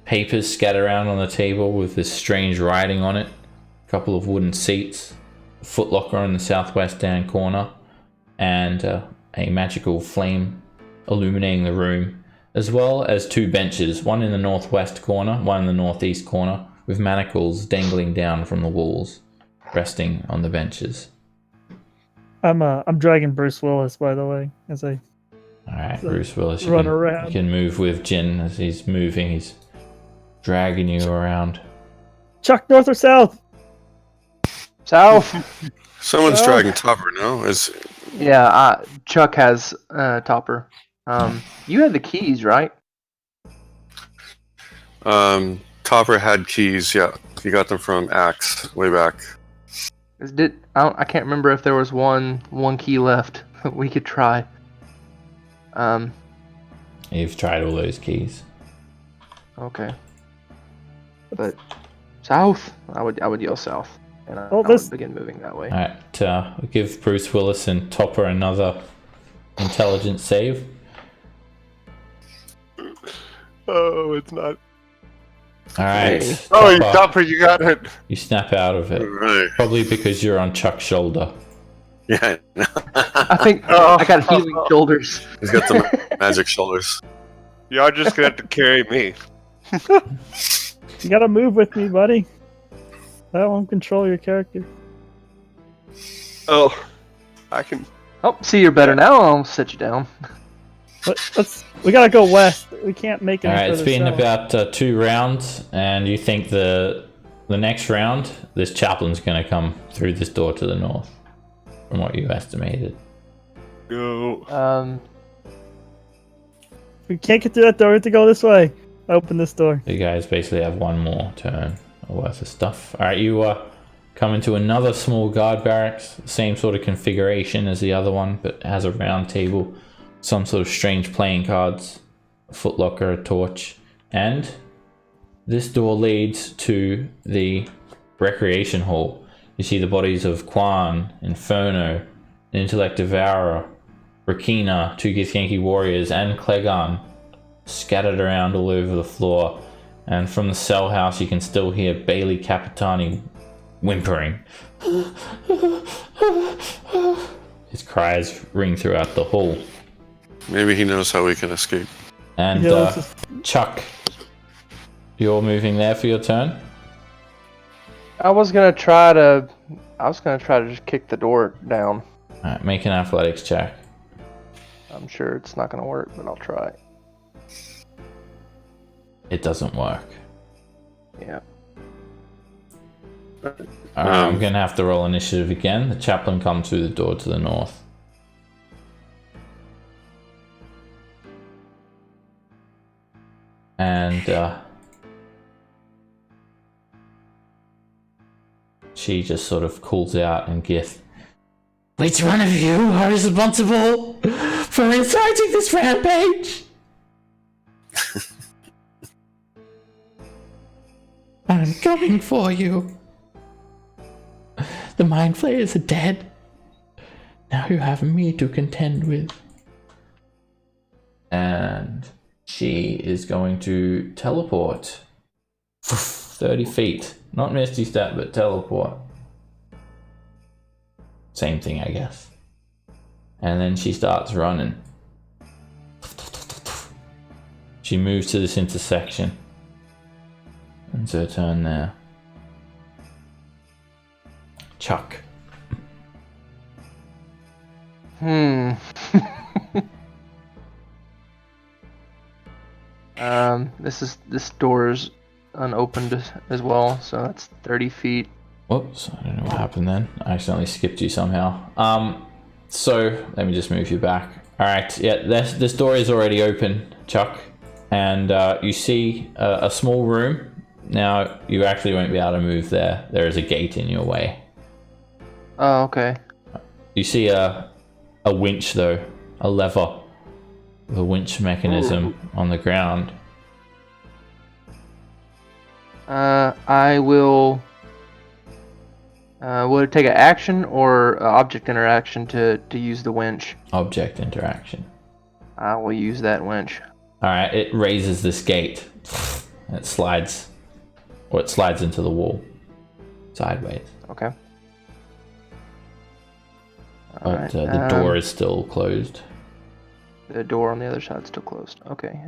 A: papers scattered around on the table with this strange writing on it, a couple of wooden seats, a footlocker in the southwest down corner, and a magical flame illuminating the room, as well as 2 benches, one in the northwest corner, one in the northeast corner, with manacles dangling down from the walls, resting on the benches.
D: I'm dragging Bruce Willis, by the way, as I
A: Alright,
D: So,
A: Bruce Willis,
D: run
A: you
D: around.
A: can move with Jin as he's moving, he's dragging you around.
D: Chuck, north or south?
E: South.
G: Someone's
D: Oh.
G: dragging Topper, no?
E: Yeah, Chuck has Topper. You had the keys, right?
G: Topper had keys, yeah. He got them from Axe way back.
E: I can't remember if there was one key left that we could try.
A: You've tried all those keys.
E: Okay. But south, I would yell south, and I
D: this-
E: would begin moving that way.
A: Alright, I'll give Bruce Willis and Topper another intelligence save.
B: Oh, it's not.
A: Alright,
E: Hey.
B: Oh,
A: Topper,
B: Topper, you got it.
A: you snap out of it.
G: Right.
A: Probably because you're on Chuck's shoulder.
G: Yeah.
E: I think I got healing shoulders.
G: He's got the magic shoulders.
B: Y'all just gonna have to carry me.
D: You gotta move with me, buddy. That won't control your character.
B: Oh, I can.
E: Oh, see, you're better now. I'll set you down.
D: We gotta go west. We can't make it.
A: Alright, it's
D: further
A: been
D: south.
A: about 2 rounds, and you think the next round, this chaplain's gonna come through this door to the north, from what you estimated.
B: Go.
D: We can't get through that door. We have to go this way. Open this door.
A: You guys basically have one more turn worth of stuff. Alright, you come into another small guard barracks, same sort of configuration as the other one, but has a round table some sort of strange playing cards, a footlocker, a torch, and this door leads to the recreation hall. You see the bodies of Quan, Inferno, Intellect Devourer, Rakina, two Githyanki warriors, and Clegon scattered around all over the floor. And from the cell house, you can still hear Bailey Capitani whimpering. His cries ring throughout the hall.
G: Maybe he knows how we can escape.
A: And Chuck, you're moving there for your turn?
E: I was gonna try to just kick the door down.
A: Alright, make an athletics check.
E: I'm sure it's not gonna work, but I'll try.
A: It doesn't work.
E: Yeah.
A: Alright, I'm gonna have to roll initiative again. The chaplain comes through the door to the north. And she just sort of calls out and Gith, which one of you are responsible for inciting this rampage? I'm coming for you. The Mind Flayers are dead. Now you have me to contend with. And she is going to teleport 30 feet. Not Misty Step, but teleport. Same thing, I guess. And then she starts running. She moves to this intersection. It's her turn there. Chuck.
E: This door is unopened as well, so that's 30 feet.
A: Whoops, I don't know what happened then. I accidentally skipped you somehow. So let me just move you back. Alright, yeah, this door is already open, Chuck. And you see a small room. Now, you actually won't be able to move there. There is a gate in your way.
E: Oh, okay.
A: You see a winch, though. A lever. With a winch mechanism on the ground.
E: I will... will it take an action or object interaction to use the winch?
A: Object interaction.
E: I will use that winch.
A: Alright, it raises this gate. And it slides. Or it slides into the wall. Sideways.
E: Okay.
A: But the door is still closed.
E: The door on the other side is still closed. Okay.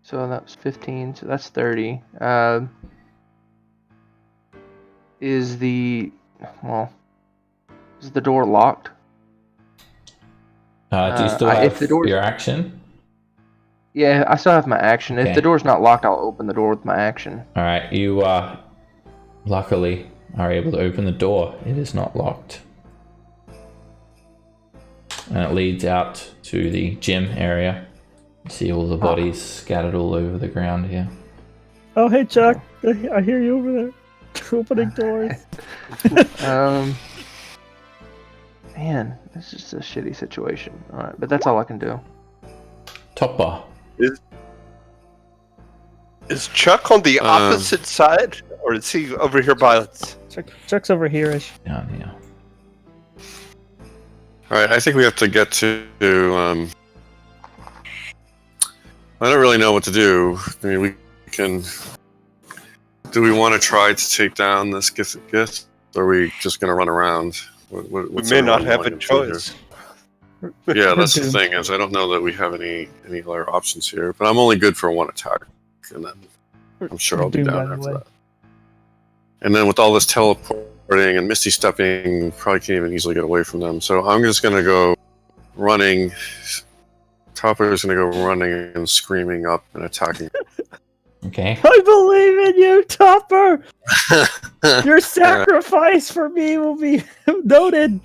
E: So that was 15. So that's 30. Is the door locked?
A: Do you still have your action?
E: Yeah, I still have my action.
A: Okay.
E: If the door's not locked, I'll open the door with my action.
A: Alright, you luckily are able to open the door. It is not locked. And it leads out to the gym area. You see all the bodies scattered all over the ground here.
D: Oh, hey, Chuck. I hear you over there. Opening doors.
E: Man, this is a shitty situation. Alright, but that's all I can do.
A: Topper.
B: Is Chuck on the opposite side, or is he over here by us?
D: Chuck's over here-ish.
A: Down here.
G: Alright, I think we have to get to... I don't really know what to do. I mean, we can... Do we want to try to take down this Gith? Or are we just going to run around?
B: We may not have a choice.
G: Yeah, that's the thing, is I don't know that we have any other options here. But I'm only good for one attack. And then I'm sure I'll be down after that. And then with all this teleporting and misty stepping, probably can't even easily get away from them. So I'm just going to go running. Topper is going to go running and screaming up and attacking.
A: Okay.
D: I believe in you, Topper! Your sacrifice for me will be noted.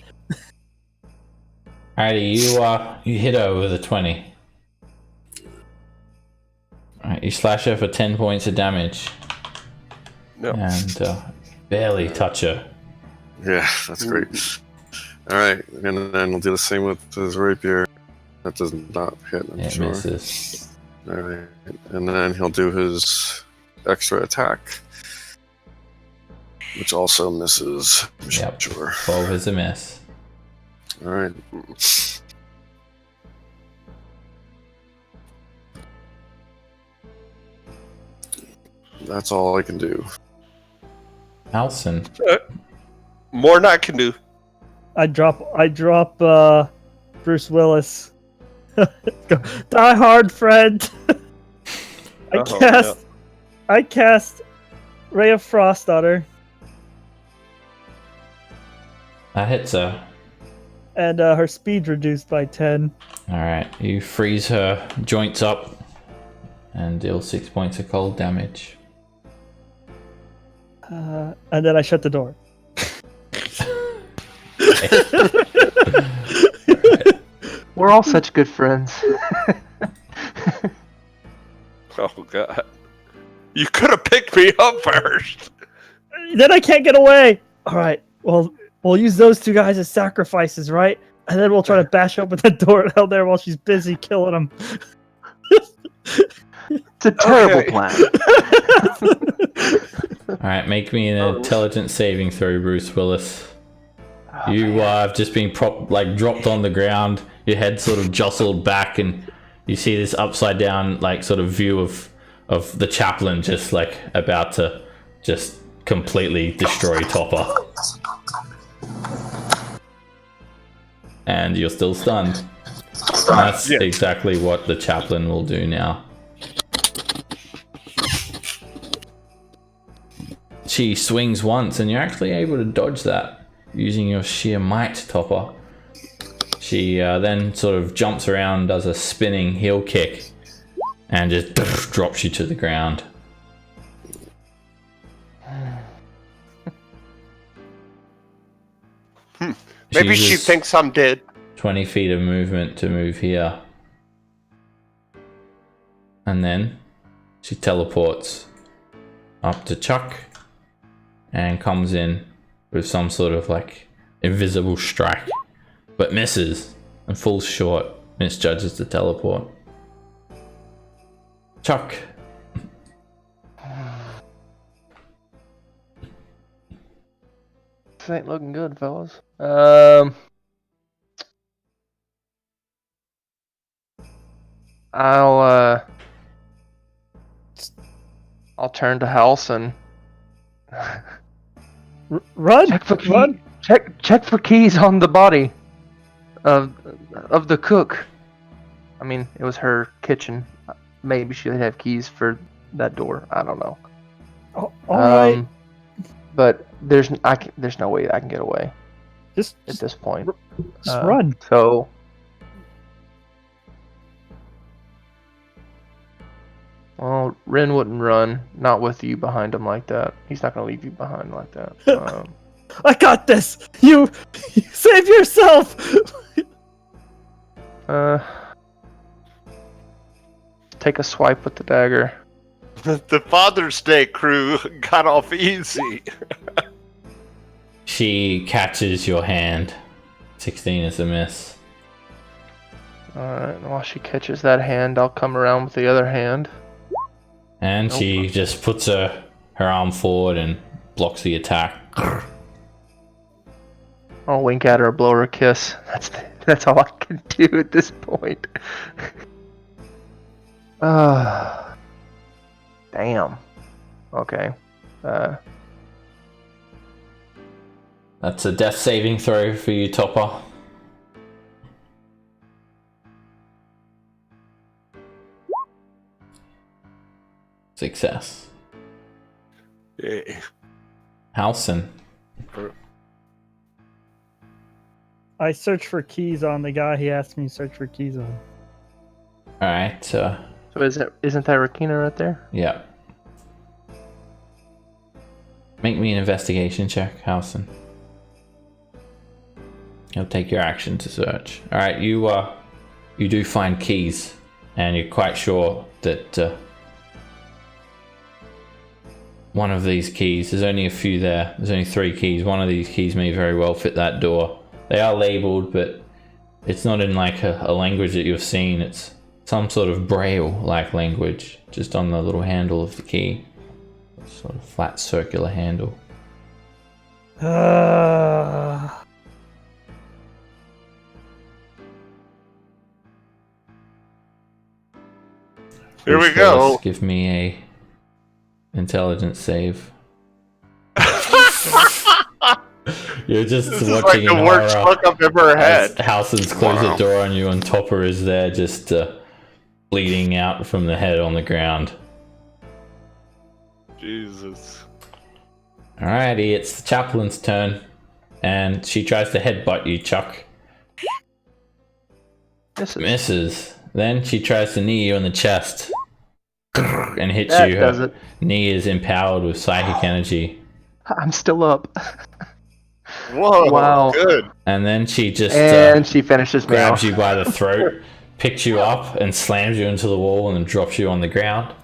A: Alrighty, you hit her with a 20. Alright, you slash her for 10 points of damage.
B: No.
A: And barely touch her.
G: Yeah, that's great. All right, and then we'll do the same with his rapier. That does not hit. I'm
A: It
G: sure.
A: misses.
G: All right, and then he'll do his extra attack, which also misses.
A: Yep.
G: Sure.
A: 12 is a miss.
G: All right. That's all I can do.
A: Halson.
B: More than I can do.
D: I drop Bruce Willis. Die hard, friend. I cast Ray of Frost on her.
A: That hits her.
D: And her speed reduced by 10.
A: Alright, you freeze her joints up and deal 6 points of cold damage.
D: And then I shut the door.
E: We're all such good friends.
B: Oh god. You could have picked me up first.
D: Then I can't get away. Alright, well, we'll use those two guys as sacrifices, right? And then we'll try to bash open the door down there while she's busy killing them.
E: It's a terrible
B: Okay.
E: plan.
A: Alright, make me an intelligence saving throw, Bruce Willis. You have just been dropped on the ground, your head sort of jostled back, and you see this upside down sort of view of the chaplain just about to just completely destroy Topper. And you're still stunned. And that's exactly what the chaplain will do now. She swings once and you're actually able to dodge that using your sheer might, Topper. She then sort of jumps around, does a spinning heel kick, and just drops you to the ground.
B: Maybe she
A: uses
B: thinks I'm dead.
A: 20 feet of movement to move here. And then she teleports up to Chuck and comes in with some sort of invisible strike, but misses and falls short, misjudges the teleport. Chuck.
E: This ain't looking good, fellas. I'll turn to Halson.
D: Run!
E: Check for key,
D: Run!
E: check for keys on the body of the cook. I mean, it was her kitchen. Maybe she'd have keys for that door. I don't know.
D: Oh, alright.
E: But there's no way I can get away
D: Just
E: at this point.
D: run.
E: So, well, Ren wouldn't run, not with you behind him like that. He's not gonna leave you behind like that.
D: I got this! You save yourself!
E: Take a swipe with the dagger.
B: The Father's Day crew got off easy.
A: She catches your hand. 16 is a miss.
E: Alright, while she catches that hand, I'll come around with the other hand.
A: And she just puts her arm forward and blocks the attack.
E: I'll wink at her, blow her a kiss. That's all I can do at this point. Damn. Okay.
A: That's a death saving throw for you, Topper. Success.
B: Yeah.
A: Halson.
D: I search for keys on the guy he asked me to search for keys on.
A: Alright,
E: So isn't that Rakina right there?
A: yeah. Make me an investigation check, Halson. You'll take your action to search. Alright, you do find keys, and you're quite sure that one of these keys, there's only a few there, there's only 3 keys, one of these keys may very well fit that door, They are labeled, but it's not in like a language that you've seen. It's some sort of braille-like language, just on the little handle of the key. Sort of flat circular handle.
B: Here we
A: Bruce
B: go.
A: Willis, give me a intelligence save. You're just
B: This is
A: watching
B: like the
A: in
B: worst
A: horror
B: look I've ever
A: as
B: had.
A: Halson's closed the door on you, and Topper is there just bleeding out from the head on the ground.
B: Jesus.
A: Alrighty, it's the chaplain's turn, and she tries to headbutt you, Chuck. Misses. Then she tries to knee you in the chest and hits
E: That
A: you.
E: does
A: Her
E: it.
A: knee is empowered with psychic energy.
E: I'm still up.
B: Whoa,
E: Wow.
B: good.
A: And then she just
E: And she finishes me
A: grabs
E: off.
A: you by the throat, picks you up, and slams you into the wall, and then drops you on the ground.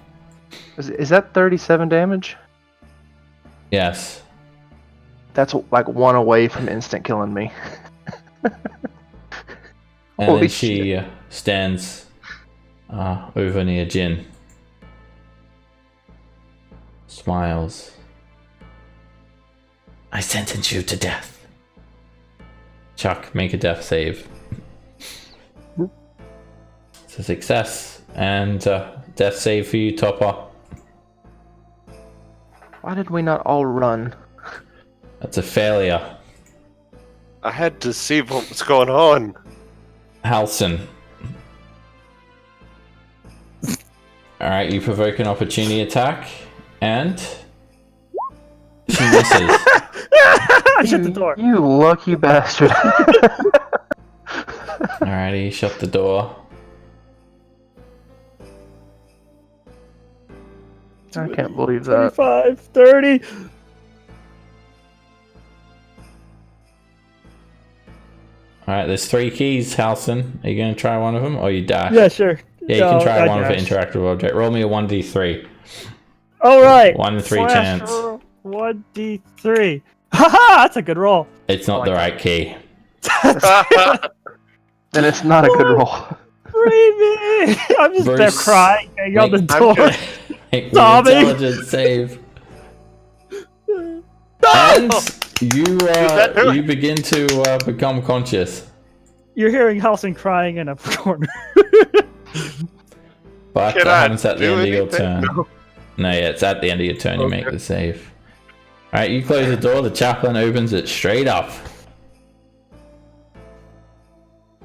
E: Is that 37 damage?
A: Yes.
E: That's like 1 away from instant killing me.
A: And
E: Holy
A: then she stands over near Jin. Smiles. I sentence you to death. Chuck, make a death save. It's a success. And death save for you, Topper.
E: Why did we not all run?
A: That's a failure.
B: I had to see what was going on.
A: Halson. Alright, you provoke an opportunity attack, and she misses.
D: I shut the door.
E: You lucky bastard.
A: Alrighty, shut the door.
E: I can't believe that.
D: 25, 30.
A: Alright, there's 3 keys, Halson. Are you going to try one of them, or you dash?
D: Yeah, sure.
A: Yeah, you
D: No,
A: can try
D: I
A: one of the
D: dash.
A: interactive object. Roll me a 1d3.
D: All right.
A: 1 in 3
D: Slash
A: chance.
D: roll 1d3. Haha, that's a good roll.
A: It's not the right key.
E: Then it's not a good roll.
D: Baby. I'm just there
A: Bruce,
D: crying hanging on the
A: make-
D: door.
A: Make me an
D: Tommy.
A: intelligence save. And you begin to become conscious.
D: You're hearing Halson crying in a corner.
A: But
B: Can
A: that
B: I
A: happens at the
B: do
A: end of your
B: anything?
A: turn.
B: No.
A: No, yeah, it's at the end of your turn you make the save. Alright, you close the door, the chaplain opens it straight up.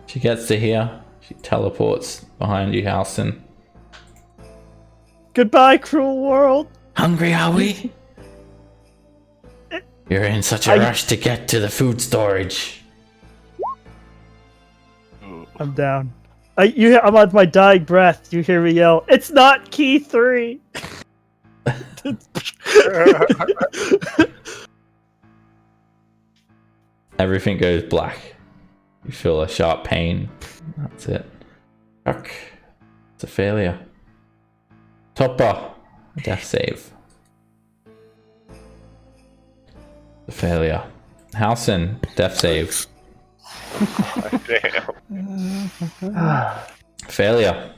A: She gets to here. She teleports behind you, Halson.
D: Goodbye, cruel world.
A: Hungry, are we? You're in such a rush to get to the food storage.
D: I'm down. I'm on my dying breath. You hear me yell, "It's not key 3."
A: Everything goes black. You feel a sharp pain. That's it. Fuck. It's a failure. Topper. Death save. A failure. Halson. Death save.
B: Damn.
A: Failure.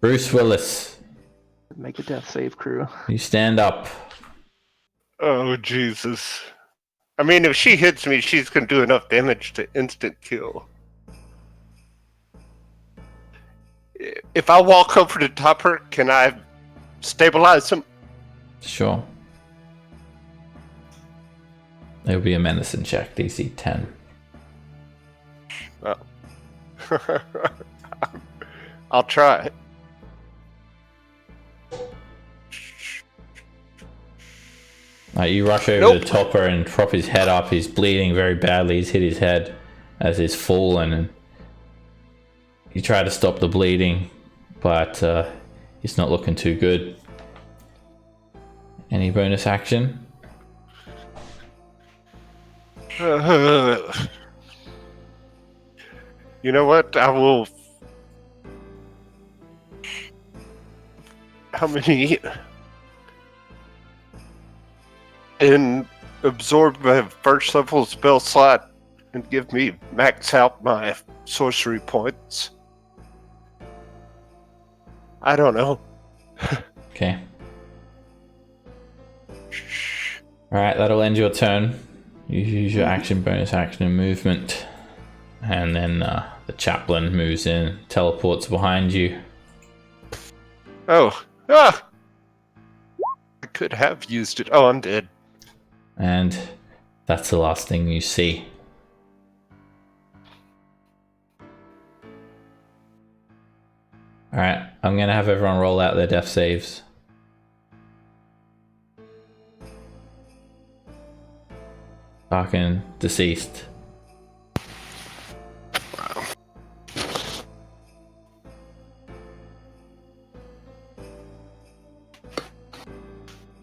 A: Bruce Willis.
E: Make a death save, crew.
A: You stand up.
B: Oh, Jesus. I mean, if she hits me, she's going to do enough damage to instant kill. If I walk over to top her, can I stabilize him?
A: Sure. It'll be a medicine check, DC 10.
B: I'll try.
A: You rush over to Topper and prop his head up. He's bleeding very badly. He's hit his head as he's fallen. And you try to stop the bleeding, but it's not looking too good. Any bonus action?
B: You know what? I will. How many? And absorb my first level spell slot. and give me max out my sorcery points. I don't know.
A: Okay. Alright, that'll end your turn. You use your action, bonus action, and movement. And then the chaplain moves in, teleports behind you.
B: Oh, ah! I could have used it. Oh, I'm dead.
A: And that's the last thing you see. Alright, I'm gonna have everyone roll out their death saves. Fucking deceased.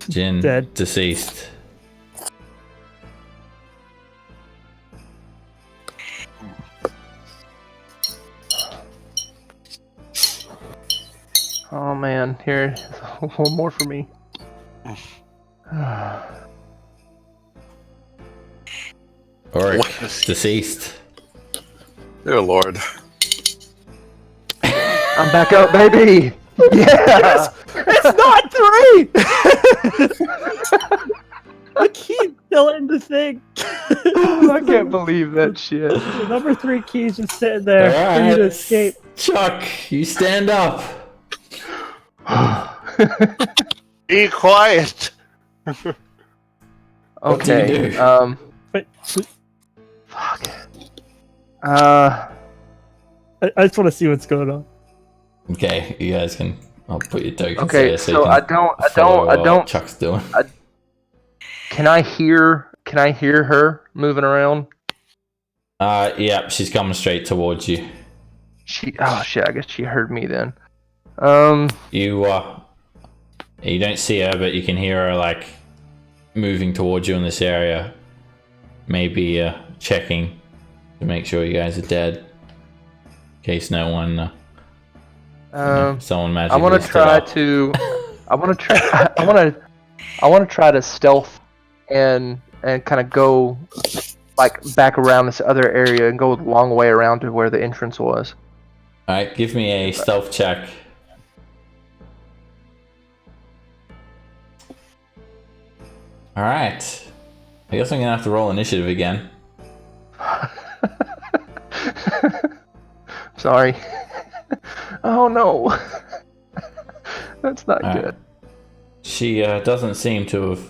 A: Jin,
D: Dead.
A: deceased.
E: Oh man, here, one more for me.
A: Oric,
G: What?
A: deceased.
G: Dear Lord.
E: I'm back up, baby. Yeah.
D: It's not 3! The key's still in the thing.
E: I can't believe that shit.
D: The number 3 key's just sitting there for you to escape.
A: Chuck, you stand up.
B: Be quiet.
A: What do
E: Okay.
A: you do?
D: But
E: Fuck.
D: I just want to see what's going on.
A: Okay, you guys can. I'll put your tokens
E: Okay,
A: there
E: so
A: you can
E: I don't.
A: follow what Chuck's doing.
E: Can I hear her moving around?
A: Yeah, she's coming straight towards you.
E: Oh shit! I guess she heard me then.
A: You don't see her, but you can hear her like moving towards you in this area. Maybe checking to make sure you guys are dead, in case no one. Someone magically.
E: I want to
A: stood
E: try
A: up.
E: to. I want to try. I want to try to stealth and kind of go like back around this other area and go a long way around to where the entrance was.
A: All right, give me a stealth check. All right. I guess I'm gonna have to roll initiative again.
E: Sorry. Oh no. That's not
A: All right.
E: good.
A: She doesn't seem to have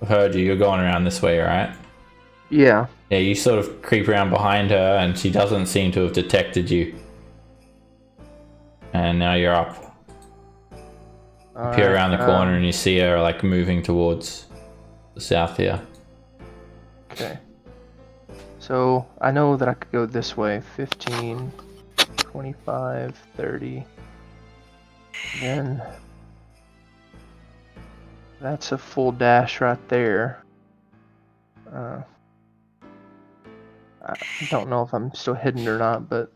A: heard you. You're going around this way, right?
E: Yeah.
A: Yeah, you sort of creep around behind her, and she doesn't seem to have detected you. And now you're up. Peer around the corner, and you see her like moving towards the south here.
E: Okay. So I know that I could go this way. 15, 25, 30. Then that's a full dash right there. I don't know if I'm still hidden or not, but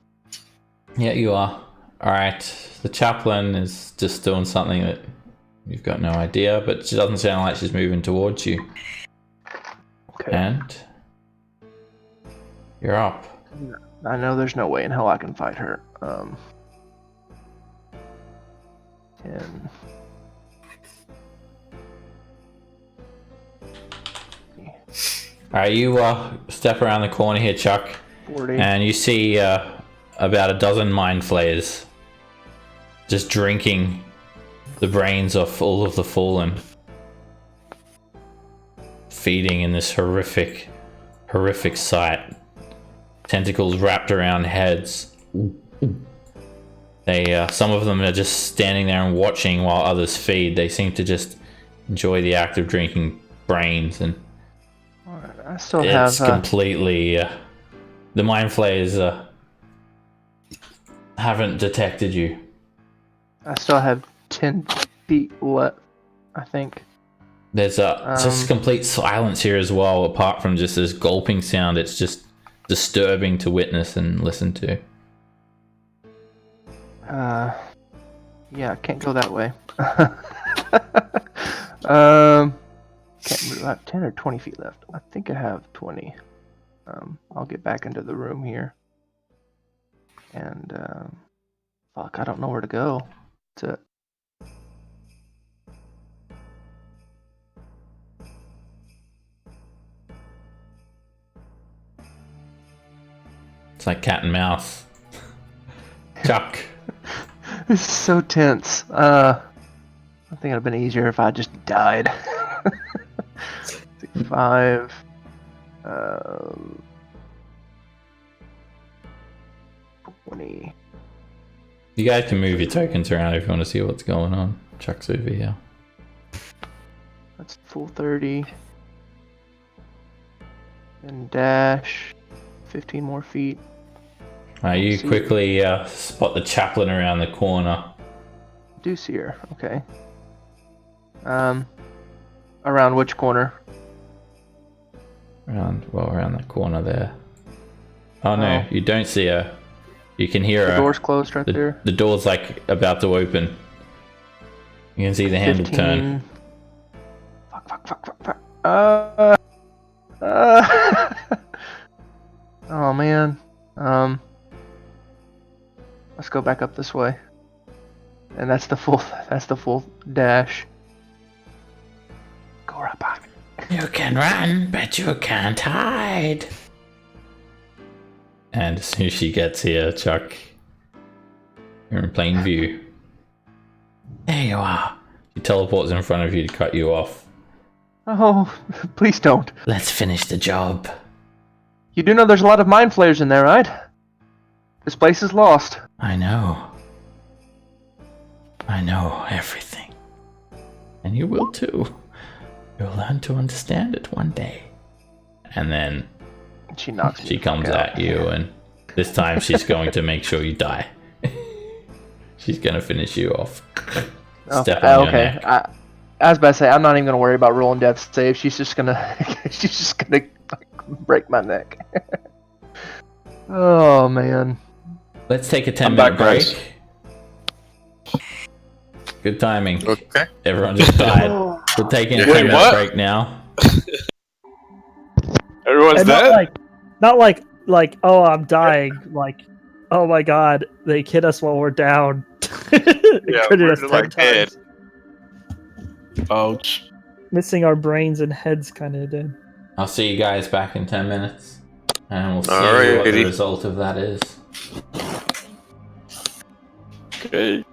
A: Yeah, you are. Alright, the chaplain is just doing something that you've got no idea, but she doesn't sound like she's moving towards you.
E: okay.
A: And you're up.
E: I know there's no way in hell I can fight her. 10.
A: Alright, you step around the corner here, Chuck,
E: 40.
A: and you see about a dozen mind flayers just drinking the brains of all of the fallen, feeding in this horrific sight. Tentacles wrapped around heads. They some of them are just standing there and watching while others feed. They seem to just enjoy the act of drinking brains, and
E: I still
A: it's
E: have.
A: completely the mind flayers haven't detected you.
E: I still have 10 feet left. I think.
A: There's just complete silence here as well, apart from just this gulping sound. It's just disturbing to witness and listen to.
E: Yeah, I can't go that way. Can't move. I have 10 or 20 feet left. I think I have 20. I'll get back into the room here. And fuck, I don't know where to go. To
A: It's like cat and mouse. Chuck.
E: This is so tense. I think it'd have been easier if I just died. 5. 20.
A: You guys can move your tokens around if you want to see what's going on. Chuck's over here.
E: That's full 30. And dash. 15 more feet.
A: You
E: See.
A: quickly spot the chaplain around the corner.
E: Do see her. Okay. Around which corner?
A: Around that corner there. Oh no,
E: Oh.
A: you don't see her. You can hear
E: The
A: her.
E: door's closed right there.
A: The door's like about to open. You can see the handle
E: 15.
A: turn.
E: Fuck. Oh man. Let's go back up this way. And that's the full dash. Go right by me.
A: You can run, but you can't hide. And as soon as she gets here, Chuck, you're in plain view. There you are. She teleports in front of you to cut you off.
E: Oh, please don't.
A: Let's finish the job.
E: You do know there's a lot of mind flayers in there, right? This place is lost.
A: I know. I know everything. And you will too. You'll learn to understand it one day. And then
E: She knocks me
A: she
E: the fuck
A: comes
E: out.
A: at you, and this time she's going to make sure you die. She's going to finish you off. Step on your neck.
E: I was about to say I'm not even gonna worry about rolling death save. She's just gonna break my neck. Oh man.
A: Let's take a 10
C: I'm
A: minute
C: back, guys.
A: break. Good timing.
G: Okay.
A: Everyone just died. We're taking a
G: Wait,
A: 10 minute
G: what?
A: break now.
C: Everyone's
D: And
C: dead?
D: not like oh I'm dying, like oh my god, they hit us while we're down.
B: Yeah,
D: Critted
B: we're
D: us 10
B: like dead.
D: times.
C: Ouch.
D: Missing our brains and heads kinda dead.
A: I'll see you guys back in 10 minutes. And we'll see what the
G: Alrighty.
A: result of that is.
C: Okay.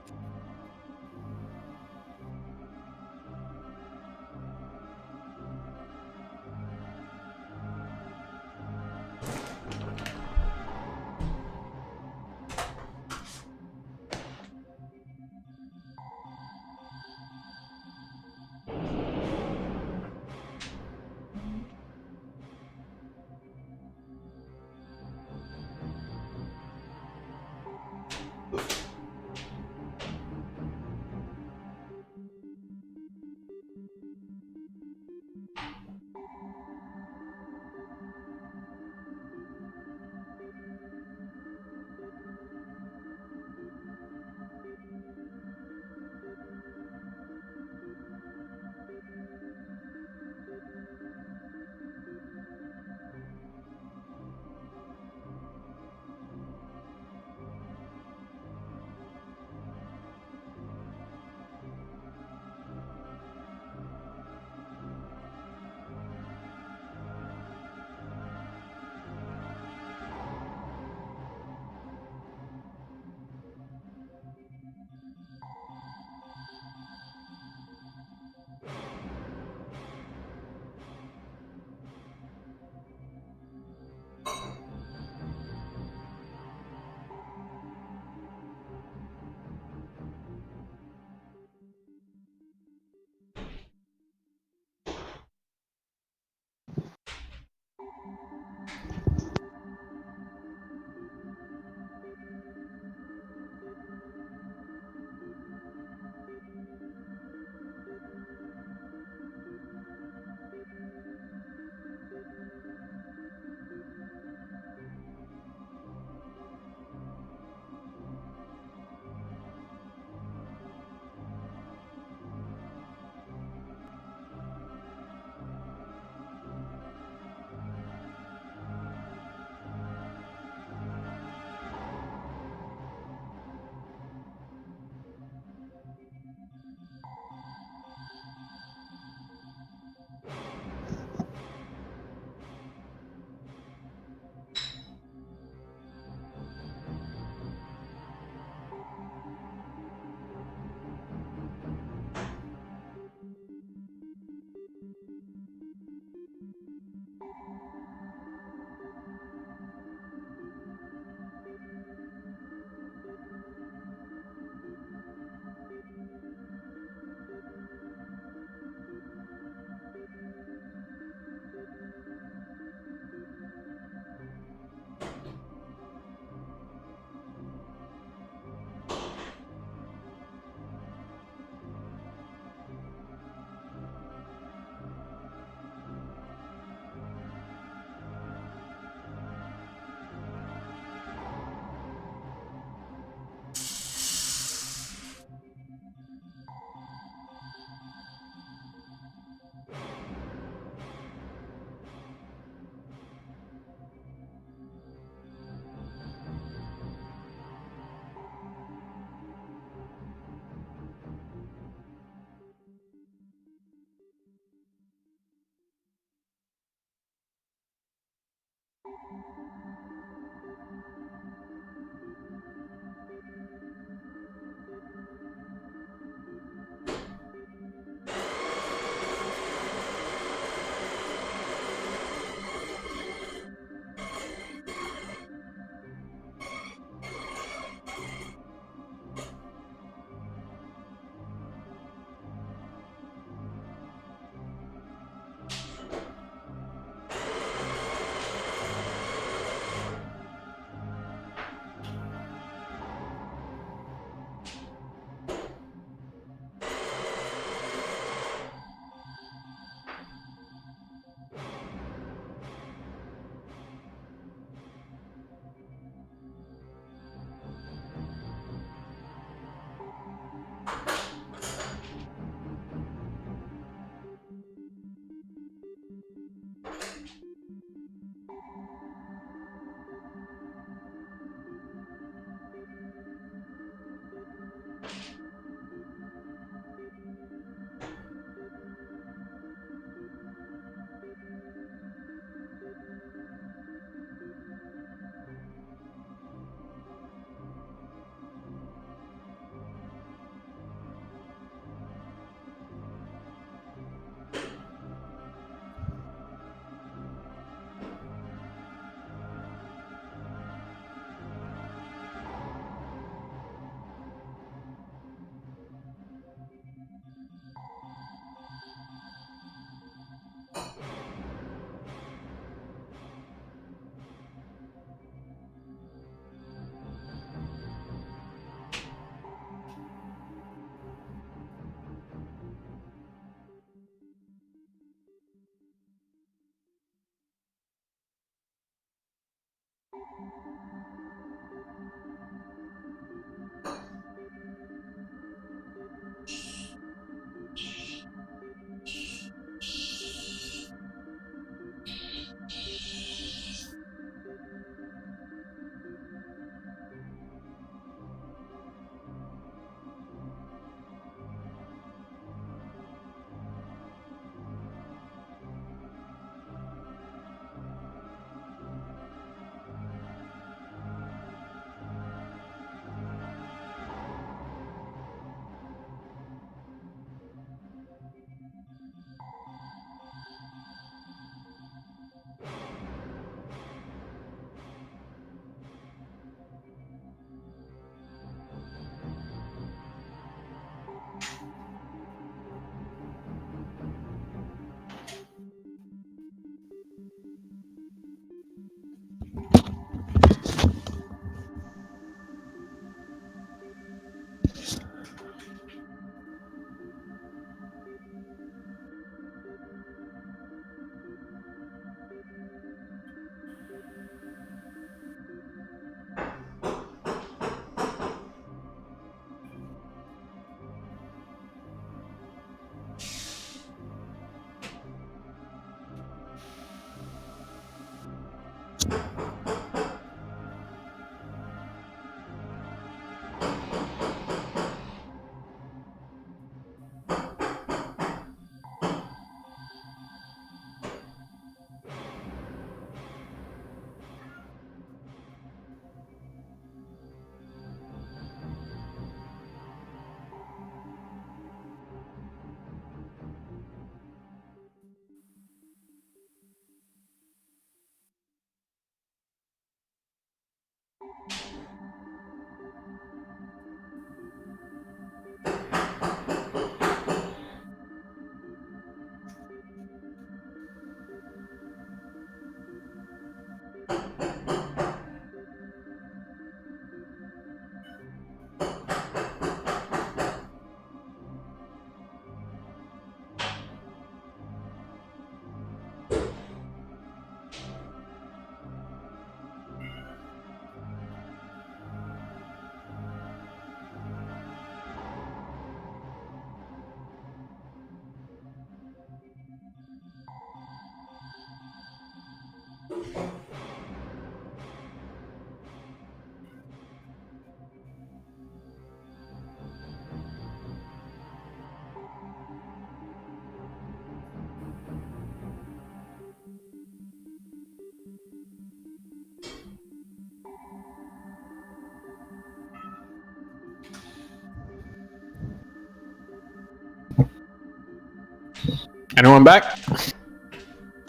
C: Anyone back?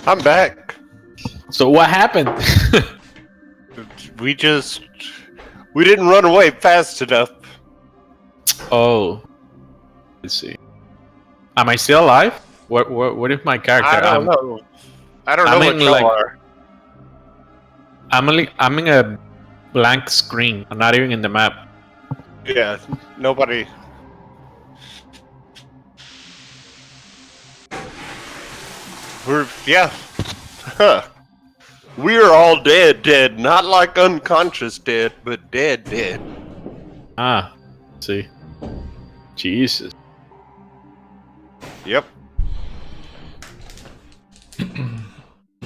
B: I'm back.
C: So what happened?
B: We didn't run away fast enough.
C: Oh, let's see. Am I still alive? What is my character?
B: I don't know. I don't know
C: I'm
B: what
C: in,
B: y'all
C: like-
B: are.
C: I'm in a blank screen. I'm not even in the map.
B: Yeah, nobody. Huh. We're all dead. Not like unconscious dead, but dead.
C: Ah, let's see. Jesus.
B: Yep.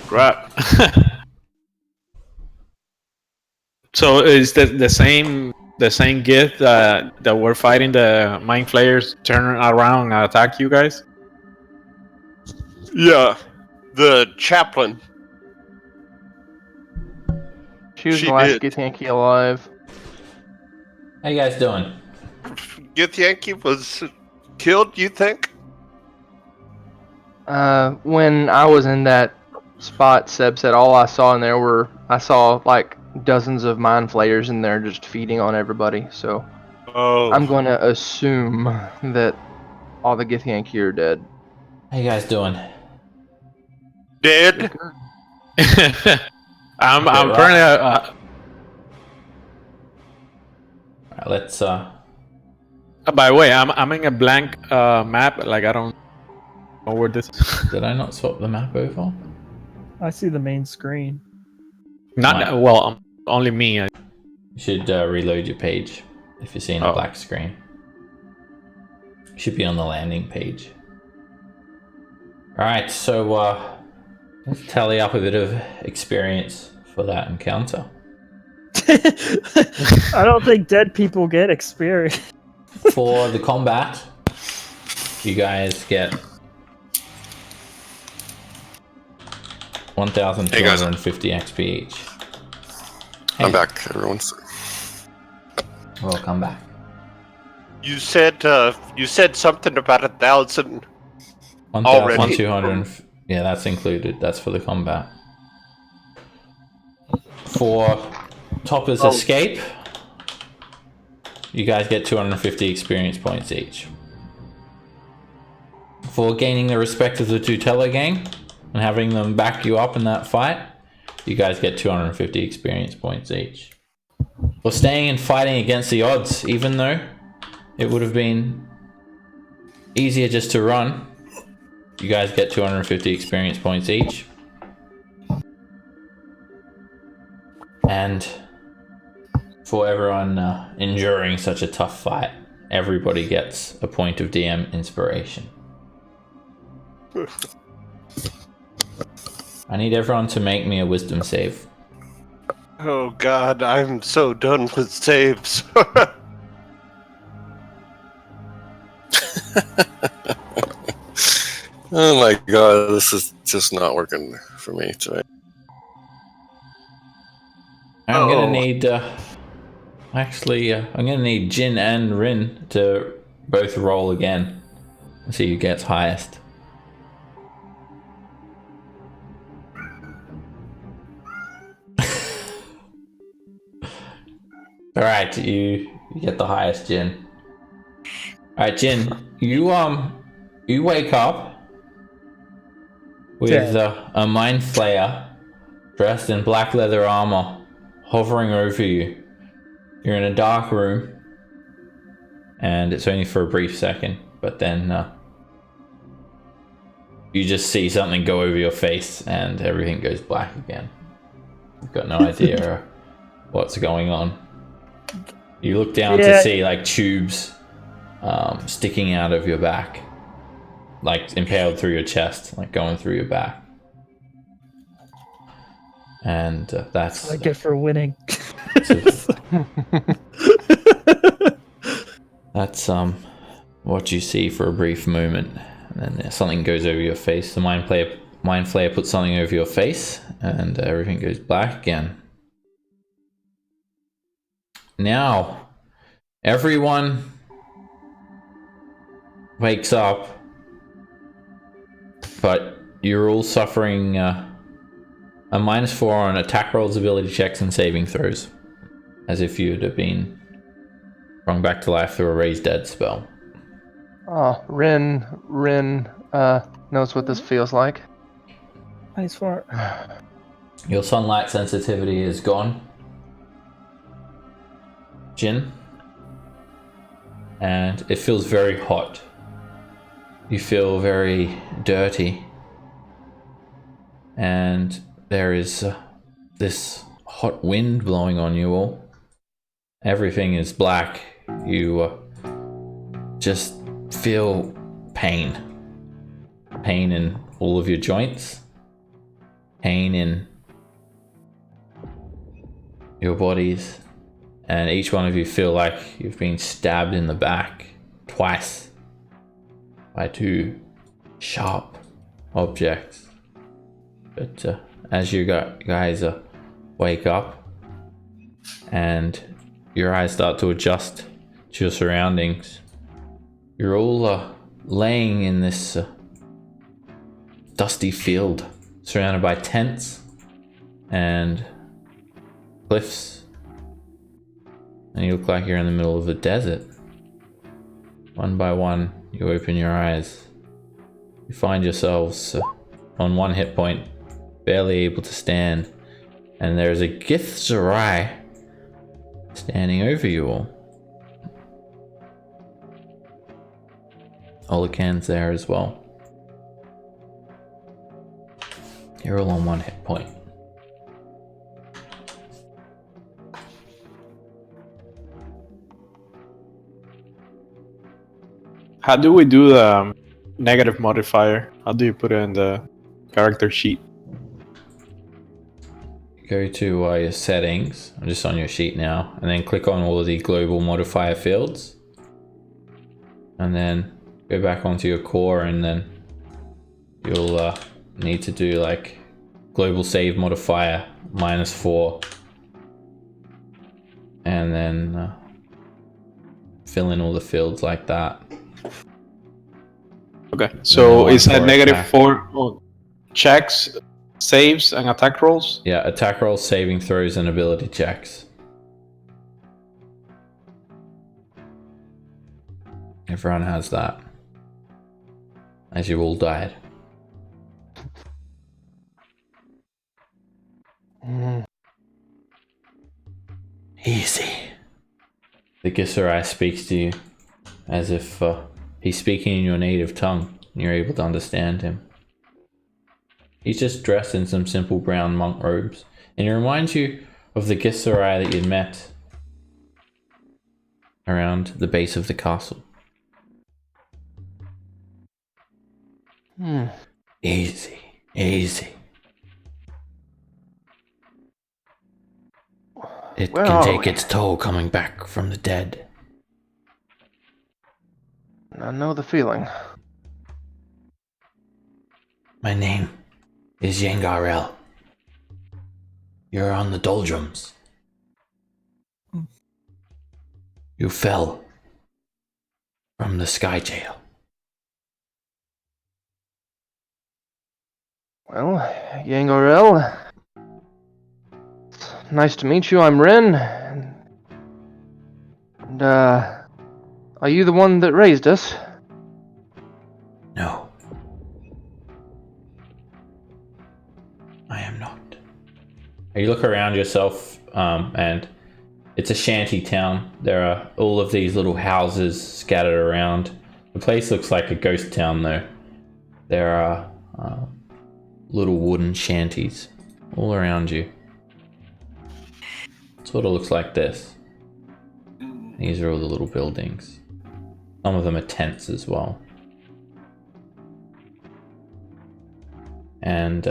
C: Crap. So is the same gift that we're fighting the mind flayers turn around and attack you guys?
B: Yeah. The chaplain.
E: She was
B: She
E: the last
B: did.
E: Githyanki alive.
A: How you guys doing?
B: Githyanki was killed, you think?
E: When I was in that spot, Seb said all I saw in there I saw like dozens of mind flayers in there just feeding on everybody. So
B: Oh.
E: I'm going to assume that all the Githyanki are dead.
A: How you guys doing?
B: Dead?
C: I'm
A: Okay,
C: currently
A: Alright, let's
C: by the way, I'm in a blank map. Like I don't know where this.
A: did I not swap the map over?
D: I see the main screen.
C: Not
A: Right.
C: well. Only me.
A: You should reload your page if you're seeing a
C: Oh.
A: black screen. You should be on the landing page. Alright, so let's tally up a bit of experience for that encounter.
D: I don't think dead people get experience.
A: For the combat, you guys get 1,250 XP each.
G: I'm back, everyone's.
A: We'll come back.
B: You said something about 1,000. Already.
A: 1,200. Yeah, that's included. That's for the combat. For Topper's escape, you guys get 250 experience points each. For gaining the respect of the Tutela gang and having them back you up in that fight, you guys get 250 experience points each. For staying and fighting against the odds, even though it would have been easier just to run, you guys get 250 experience points each. And for everyone enduring such a tough fight, everybody gets a point of DM inspiration. I need everyone to make me a wisdom save.
B: Oh God, I'm so done with saves.
G: Oh my god, this is just not working for me today.
A: I'm gonna
B: Uh-oh.
A: need I'm gonna need Jin and Rin to both roll again and see who gets highest. Alright, you get the highest, Jin. Alright, Jin, you wake up with a mind flayer dressed in black leather armor hovering over you. You're in a dark room, and it's only for a brief second, but then you just see something go over your face and everything goes black again. You've got no idea what's going on. You look down to see like tubes sticking out of your back, like impaled through your chest, like going through your back. And that's
D: I get for winning.
A: that's what you see for a brief moment, and then something goes over your face. The mind flayer puts something over your face, and everything goes black again. Now, everyone wakes up but you're all suffering a -4 on attack rolls, ability checks, and saving throws, as if you'd have been brought back to life through a raise dead spell.
E: Oh, Rin knows what this feels like.
D: Nice fart.
A: Your sunlight sensitivity is gone, Jin, and it feels very hot. You feel very dirty, and there is this hot wind blowing on you all. Everything is black. You just feel pain in all of your joints, pain in your bodies, and each one of you feel like you've been stabbed in the back twice by 2 sharp objects. But as you guys wake up and your eyes start to adjust to your surroundings, you're all laying in this dusty field surrounded by tents and cliffs, and you look like you're in the middle of the desert. One by one, you open your eyes. You find yourselves on 1 hit point, barely able to stand, and there's a Gith Zerai standing over you all. Olacan's there as well. You're all on 1 hit point.
C: How do we do the negative modifier? How do you put it in the character sheet?
A: Go to your settings. I'm just on your sheet now, and then click on all of the global modifier fields, and then go back onto your core, and then you'll need to do like global save modifier -4, and then fill in all the fields like that.
C: Okay, so is that
A: attack.
C: -4 checks, saves, and attack rolls?
A: Yeah, attack rolls, saving throws, and ability checks. Everyone has that, as you all died. Easy. The Gisserai speaks to you as if he's speaking in your native tongue and you're able to understand him. He's just dressed in some simple brown monk robes, and he reminds you of the Gisserai that you'd met around the base of the castle. Easy, easy. It
E: Where
A: can
E: are
A: take
E: we?
A: its toll coming back from the dead.
E: I know the feeling.
A: My name is Yangarel. You're on the Duldrums. You fell from the sky jail.
E: Well, Yangorel, nice to meet you. I'm Rin. And, are you the one that raised us?
A: No. I am not. You look around yourself, and it's a shanty town. There are all of these little houses scattered around. The place looks like a ghost town, though. There are little wooden shanties all around you. Sort of looks like this. These are all the little buildings. Some of them are tents as well. And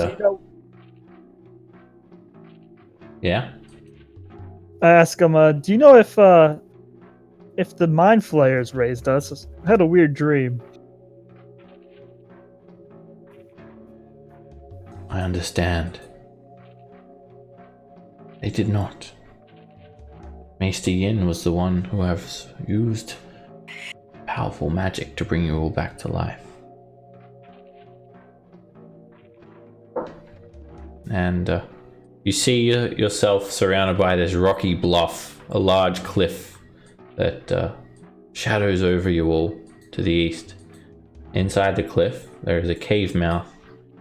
A: yeah.
D: I ask him, do you know if the mind flayers raised us? I had a weird dream.
A: I understand. They did not. Maester Yin was the one who has used powerful magic to bring you all back to life. and you see yourself surrounded by this rocky bluff, a large cliff that shadows over you all to the east. Inside the cliff, there is a cave mouth,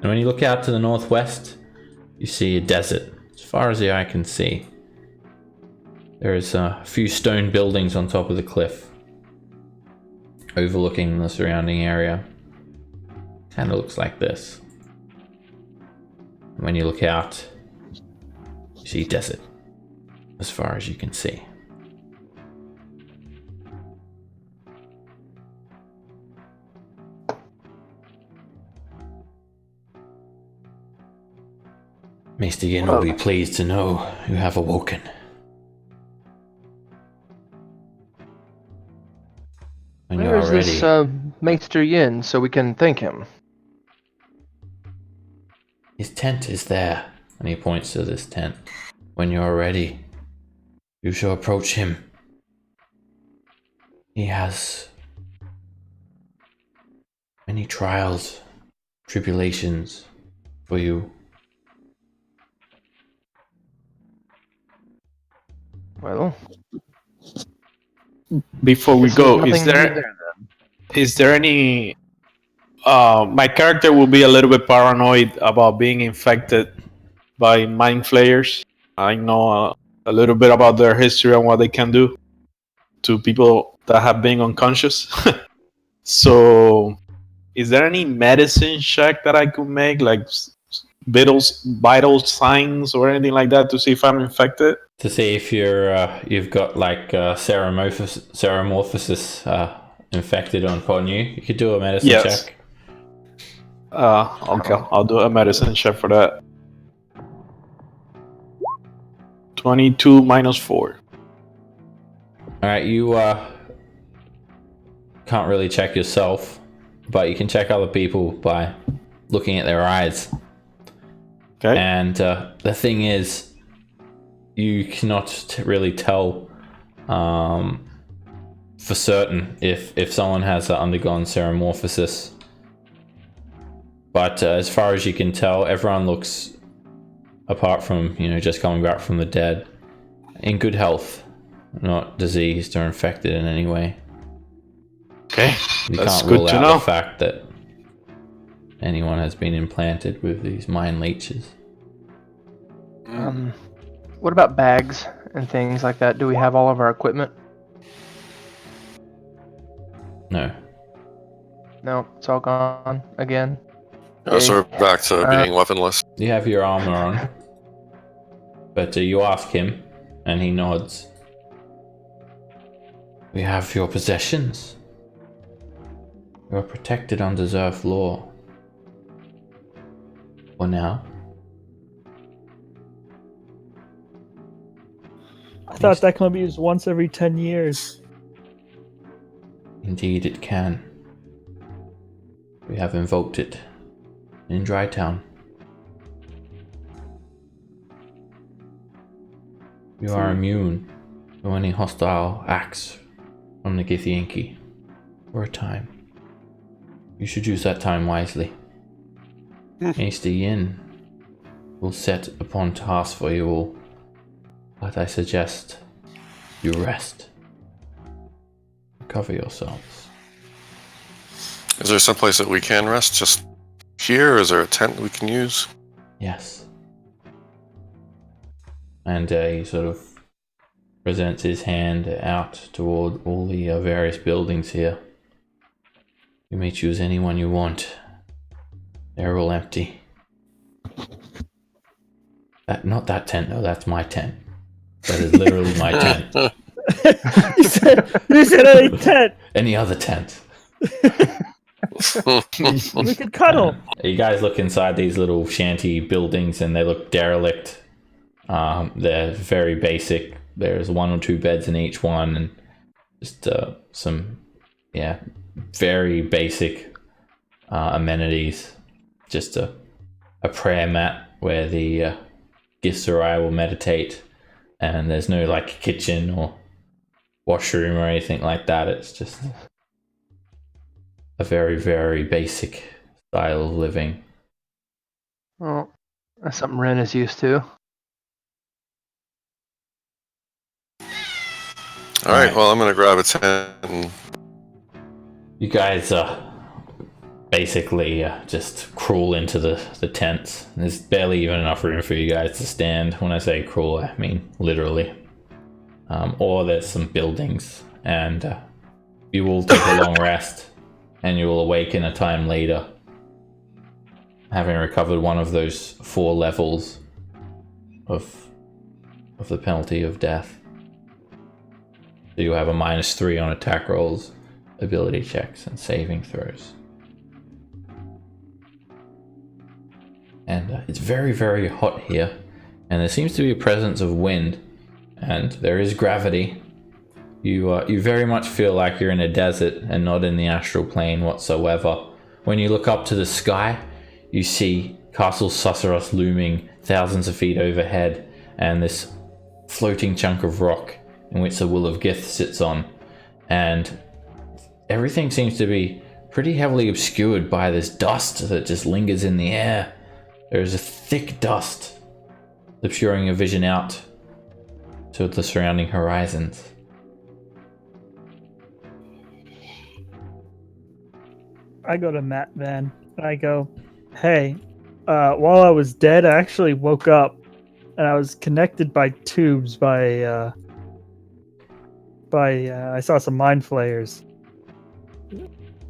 A: and when you look out to the northwest, you see a desert as far as the eye can see. There is a few stone buildings on top of the cliff, overlooking the surrounding area. Kind of looks like this. When you look out, you see desert as far as you can see. Maester Yin will be pleased to know you have awoken. When you
E: Where
A: are
E: is
A: ready.
E: this Maester Yin so we can thank him?
A: His tent is there, and he points to this tent. When you are ready, you shall approach him. He has many trials, tribulations for you.
E: Well,
C: Before we
E: this
C: go,
E: nothing
C: is
E: new
C: there
E: then.
C: any? My character will be a little bit paranoid about being infected by mind flayers. I know a little bit about their history and what they can do to people that have been unconscious. So, is there any medicine check that I could make, like vital signs or anything like that, to see if I'm infected?
A: To see if you've got like ceramorphosis infected upon you. You could do a medicine
C: Yes.
A: check.
C: Okay, I'll do a medicine check for that. 22 minus 4.
A: Alright, you can't really check yourself, but you can check other people by looking at their eyes.
C: Okay.
A: And the thing is, you cannot really tell for certain if someone has undergone ceramorphosis. But as far as you can tell, everyone looks, apart from, just coming back from the dead, in good health, not diseased or infected in any way.
C: Okay,
A: You
C: that's
A: can't
C: good
A: rule
C: to
A: out
C: know.
A: the fact that anyone has been implanted with these mind leeches.
E: What about bags and things like that? Do we have all of our equipment?
A: No.
E: No, it's all gone again.
G: So we're back to
E: Uh,
G: being weaponless.
A: You have your armor on, but you ask him, and he nods. We have your possessions. You are protected under Zerf law. For now.
D: I thought that can be used once every 10 years.
A: Indeed it can. We have invoked it in Dry Town. You are immune to any hostile acts from the Githyanki for a time. You should use that time wisely. Maester Yin will set upon tasks for you all, but I suggest you rest. Recover yourselves.
G: Is there someplace that we can rest? Just here? Or is there a tent we can use?
A: Yes. And he sort of presents his hand out toward all the various buildings here. You may choose any one you want. They're all empty. Not that tent, though. That's my tent. That is literally my tent.
D: you said any tent.
A: Any other tent.
D: We could cuddle.
A: You guys look inside these little shanty buildings and they look derelict. They're very basic. There's 1 or 2 beds in each one and just some, very basic amenities. Just a prayer mat where the Githzerai will meditate, and there's no like kitchen or washroom or anything like that. It's just a very, very basic style of living.
E: Well, That's something Ren is used to.
G: All right. Well, I'm gonna grab a tent. And...
A: You guys basically just crawl into the tents. There's barely even enough room for you guys to stand. When I say crawl, I mean literally. Or there's some buildings, and you will take a long rest, and you will awaken a time later, having recovered one of those 4 levels of the penalty of death. So you have a -3 on attack rolls, ability checks, and saving throws. And it's very, very hot here, and there seems to be a presence of wind, and there is gravity. You very much feel like you're in a desert and not in the astral plane whatsoever. When you look up to the sky, you see Castle Susseros looming thousands of feet overhead, and this floating chunk of rock in which the Will of Gith sits on, and everything seems to be pretty heavily obscured by this dust that just lingers in the air. There is a thick dust obscuring your vision out to the surrounding horizons.
D: I go to Matt Van. I go, hey, while I was dead, I actually woke up and I was connected by tubes by I saw some mind flayers.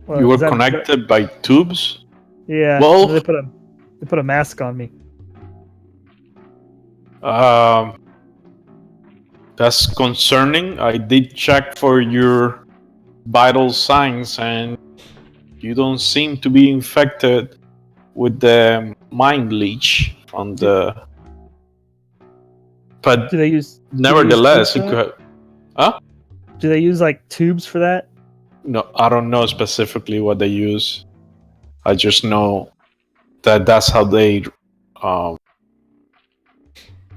D: Well,
C: You were
D: is that-
C: connected by tubes?
D: Yeah.
C: Well-
D: they put a mask on me.
C: That's concerning. I did check for your vital signs, and you don't seem to be infected with the mind leech on the. But
D: Do they use?
C: nevertheless,
D: tubes
C: it
D: for
C: could. Huh?
D: Do they use like tubes for that?
C: No, I don't know specifically what they use. I just know that that's how they.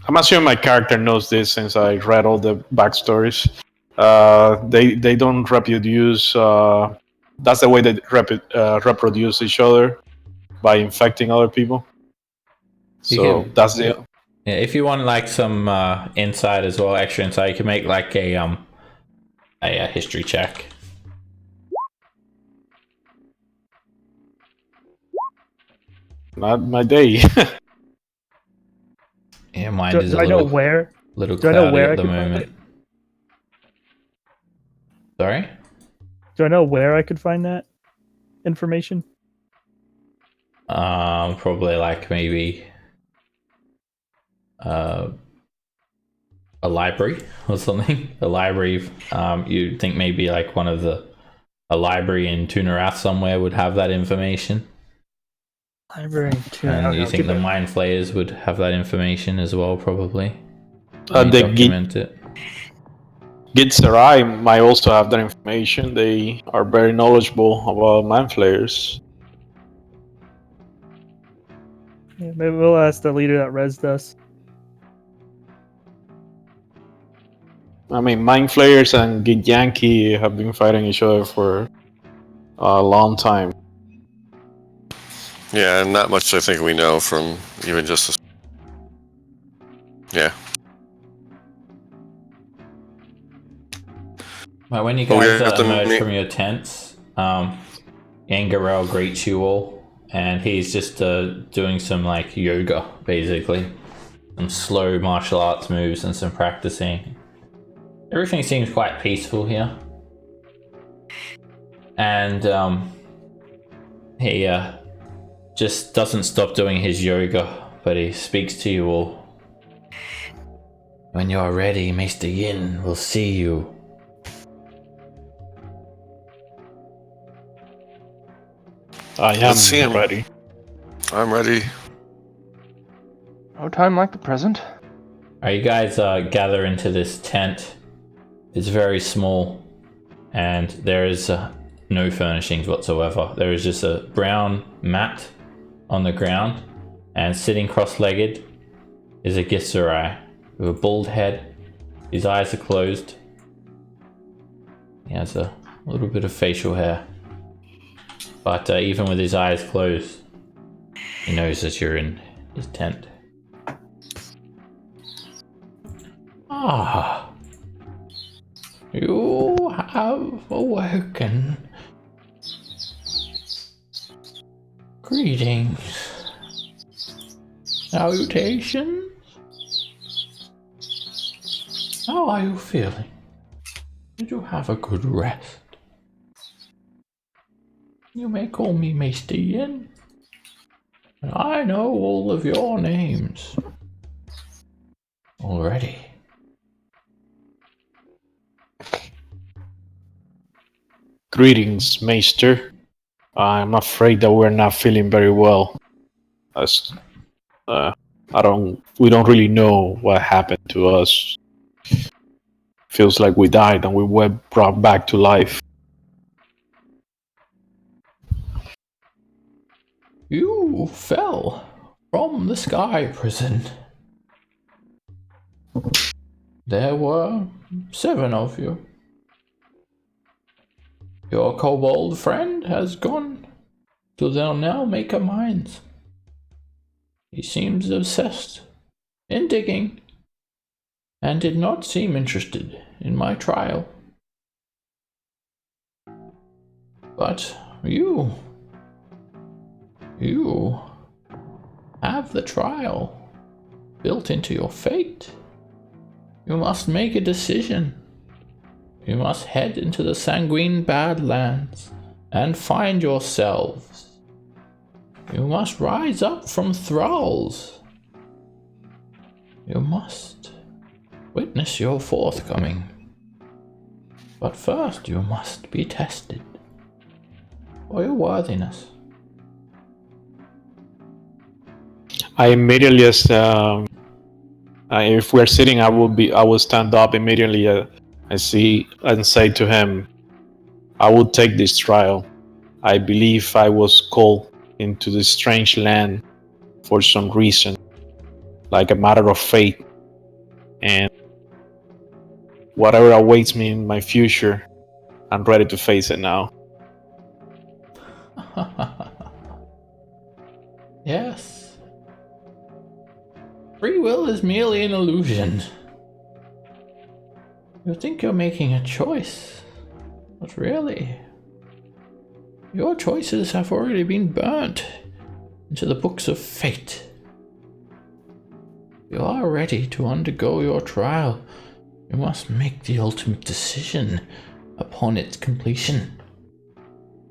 C: I'm assuming my character knows this since I read all the backstories. They don't reproduce. That's the way they reproduce each other, by infecting other people. So
A: can-
C: that's the.
A: Yeah, if you want like some insight as well, extra insight, you can make like a history check.
C: Not my day.
A: Yeah, mine
D: Do,
A: is
D: do
A: a
D: I know
A: little
D: where?
A: little
D: do I know
A: cloudy
D: where I
A: at the
D: can find
A: moment. Sorry?
D: Do I know where I could find that information?
A: Probably like maybe a library or something. A library. You'd think maybe like a library in Tunarath somewhere would have that information.
D: Library.
A: And you think the mind flayers would have that information as well, probably.
C: The
A: Document it.
C: Gitzerai might also have that information. They are very knowledgeable about mind flayers.
D: Yeah, maybe we'll ask the leader that rezzed us.
C: I mean, mind flayers and Git Yankee have been fighting each other for a long time.
G: Yeah, and not much I think we know from even just this. Yeah.
A: Well, when you
G: But we
A: guys
G: have to
A: emerge
G: meet-
A: from your tents, Yangarel greets you all, and he's just doing some like yoga, basically. Some slow martial arts moves and some practicing. Everything seems quite peaceful here. And he just doesn't stop doing his yoga, but he speaks to you all. When you are ready, Mr. Yin will see you.
C: I am
G: Let's see him.
C: ready.
G: I'm ready.
E: No time like the present.
A: Alright, you guys gather into this tent. It's very small, and there is no furnishings whatsoever. There is just a brown mat on the ground, and sitting cross-legged is a Gitzerai with a bald head. His eyes are closed. He has a little bit of facial hair. But even with his eyes closed, he knows that you're in his tent. Ah, you have awoken. Greetings. Salutations. How are you feeling? Did you have a good rest? You may call me Mr. Yin. And I know all of your names already.
C: Greetings, Maester. I'm afraid that we're not feeling very well. As we don't really know what happened to us. Feels like we died and we were brought back to life.
A: You fell from the sky prison. There were 7 of you. Your kobold friend has gone to the now Maker Mines. He seems obsessed in digging and did not seem interested in my trial. But you have the trial built into your fate. You must make a decision. You must head into the sanguine Badlands and find yourselves. You must rise up from thralls. You must witness your forthcoming. But first you must be tested for your worthiness.
C: I immediately, if we're sitting, I will stand up immediately and say to him, I will take this trial. I believe I was called into this strange land for some reason, like a matter of fate. And whatever awaits me in my future, I'm ready to face it now.
A: Yes. Free will is merely an illusion. You think you're making a choice, but really, your choices have already been burnt into the books of fate. You are ready to undergo your trial. You must make the ultimate decision upon its completion.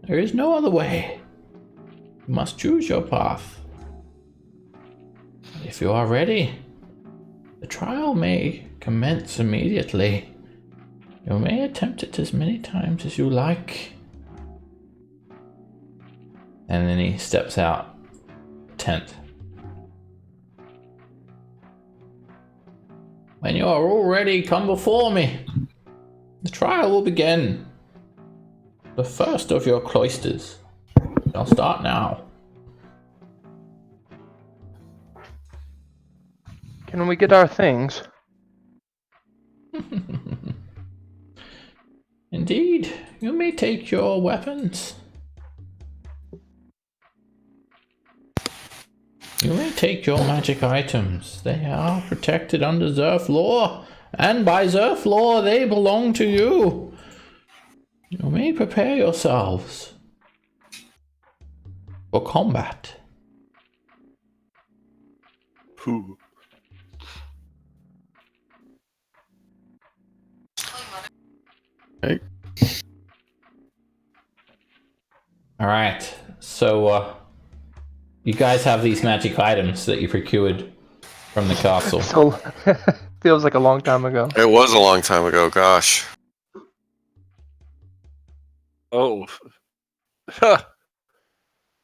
A: There is no other way. You must choose your path. If you are ready, the trial may commence immediately. You may attempt it as many times as you like. And then he steps out the tent. When you are all ready, come before me. The trial will begin. The first of your cloisters. I'll start now.
E: Can we get our things?
A: Indeed, you may take your weapons. You may take your magic items. They are protected under Zerf law, and by Zerf law they belong to you. You may prepare yourselves for combat.
B: Who?
C: Okay.
A: Alright, so you guys have these magic items that you procured from the castle.
E: So feels like a long time ago.
G: It was a long time ago. Gosh.
B: Oh. Huh.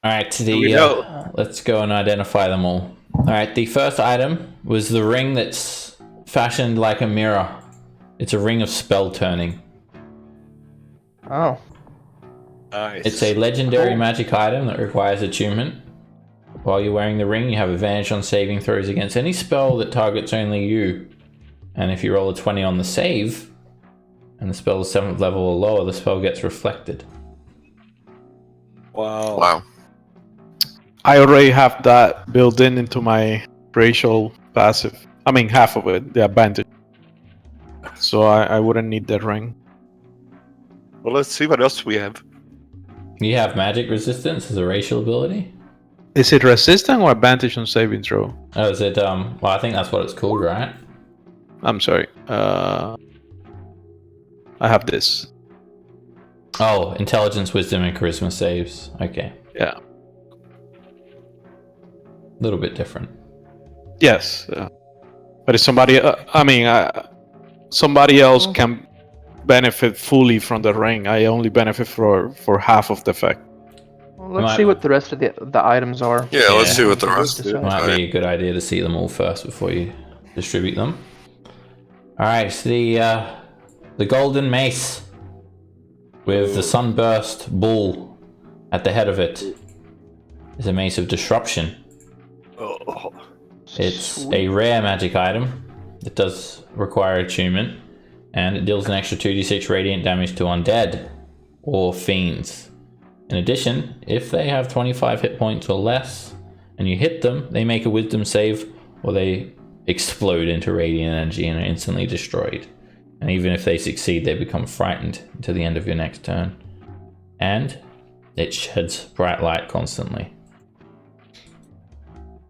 A: Alright,
B: we know?
A: let's go and identify them all. Alright, the first item was the ring that's fashioned like a mirror. It's a ring of spell turning.
E: Oh.
B: Nice.
A: It's a legendary magic item that requires attunement. While you're wearing the ring, you have advantage on saving throws against any spell that targets only you. And if you roll a 20 on the save, and the spell is 7th level or lower, the spell gets reflected.
B: Wow.
G: Wow.
C: I already have that built into my racial passive. I mean, half of it, the advantage. so I wouldn't need that ring.
B: Well, let's see what else we have.
A: You have magic resistance as a racial ability.
C: Is it resistant or advantage on saving throw?
A: Oh, is it? Well, I think that's what it's called, right?
C: I'm sorry. I have this.
A: Oh, intelligence, wisdom, and charisma saves. Okay,
C: Yeah.
A: a little bit different.
C: Yes. But if somebody, somebody else can benefit fully from the ring. I only benefit for half of the effect.
E: Well, let's see what the rest of the items are.
G: Yeah, let's
A: Yeah.
G: see what the rest
E: Decide.
A: Might be a good idea to see them all first before you distribute them. All right, so the golden mace with the sunburst bull at the head of it is a mace of disruption.
B: Oh,
A: It's a rare magic item. It does require attunement, and it deals an extra 2d6 radiant damage to undead or fiends. In addition, if they have 25 hit points or less, and you hit them, they make a wisdom save, or they explode into radiant energy and are instantly destroyed. And even if they succeed, they become frightened until the end of your next turn. And it sheds bright light constantly.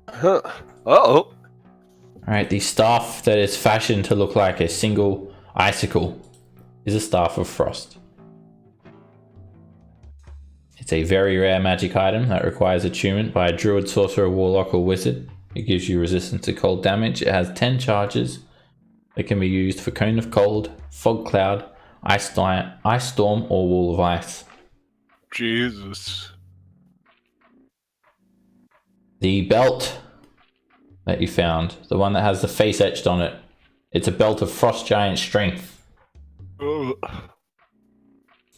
B: huh. Uh-oh.
A: Alright, the staff that is fashioned to look like a single icicle is a staff of frost. It's a very rare magic item that requires attunement by a druid, sorcerer, warlock, or wizard. It gives you resistance to cold damage. It has 10 charges that can be used for Cone of Cold, Fog Cloud, Ice Storm, or Wall of Ice.
B: Jesus.
A: The belt that you found, the one that has the face etched on it, it's a belt of Frost Giant Strength.
B: Ugh.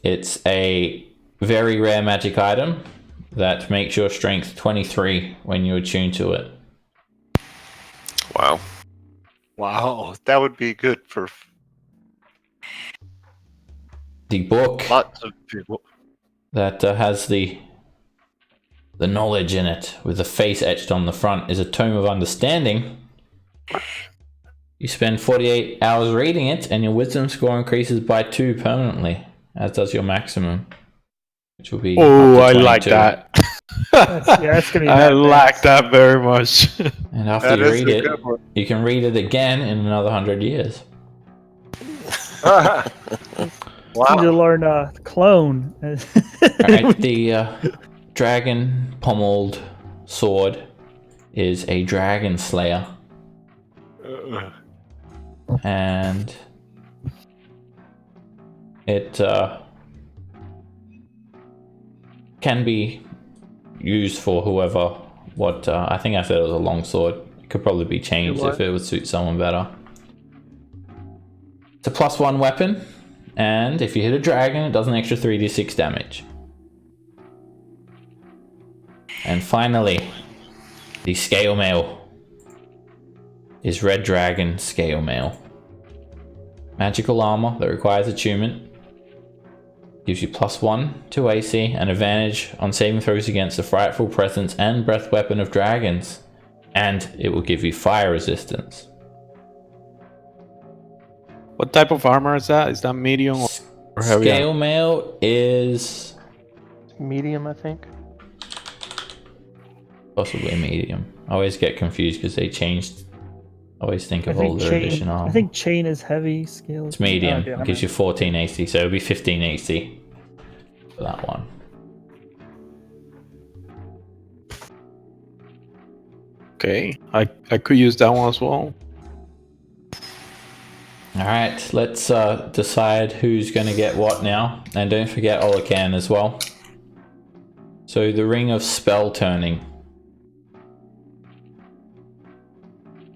A: It's a very rare magic item that makes your strength 23 when you attune to it.
G: Wow.
B: Wow, that would be good for
A: The book
B: lots of people.
A: that has the knowledge in it with the face etched on the front is a Tome of Understanding. You spend 48 hours reading it and your wisdom score increases by 2 permanently, as does your maximum, which will be
C: Oh,
A: up to
C: I like
A: 22.
C: that.
D: That's gonna be
C: I
D: bad.
C: like that very much.
A: And after
B: That
A: you
B: is
A: read
B: a
A: it,
B: good one.
A: you can read it again in another 100 years.
B: Wow.
D: Need to learn clone.
A: Alright, the dragon pommeled sword is a dragon slayer, and it can be used for whoever. I think I said it was a long sword. It could probably be changed if it would suit someone better. It's a +1 weapon, and if you hit a dragon, it does an extra 3d6 damage. And finally, the scale mail is Red Dragon Scale Mail. Magical armor that requires attunement. Gives you +1 to AC and advantage on saving throws against the frightful presence and breath weapon of dragons. And it will give you fire resistance.
C: What type of armor is that? Is that medium or heavy?
A: Scale mail is
E: Medium, I think.
A: possibly medium. I always get confused because they changed. I always think of older edition armor.
D: I think chain is heavy. Scale.
A: It's medium.
D: Oh, yeah,
A: It gives you 14 AC, so it'll be 15 AC for that one.
C: Okay, I could use that one as well.
A: Alright, let's decide who's going to get what now. And don't forget Olacan as well. So the Ring of Spell Turning.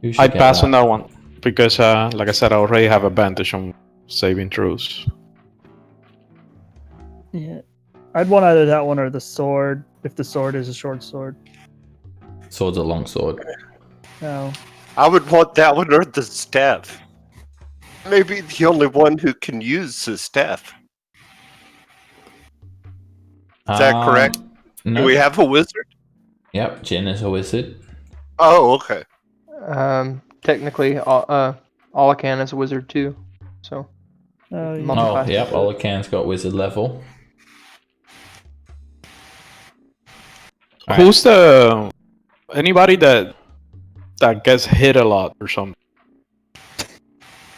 A: Who should
C: I'd
A: get
C: pass
A: that?
C: on that one because, like I said, I already have advantage on saving throws.
D: Yeah, I'd want either that one or the sword. If the sword is a short sword.
A: Sword's a long sword.
D: No.
B: I would want that one or the staff. Maybe the only one who can use the staff. Is that correct?
A: No.
B: Do we have a wizard?
A: Yep, Jin is a wizard.
B: Oh, okay.
E: Technically, Olacan is a wizard too. So
D: Oh, yeah.
E: Multi-
A: Oh, yep. Olacan's got wizard level. Alright.
C: Who's the anybody that gets hit a lot or something?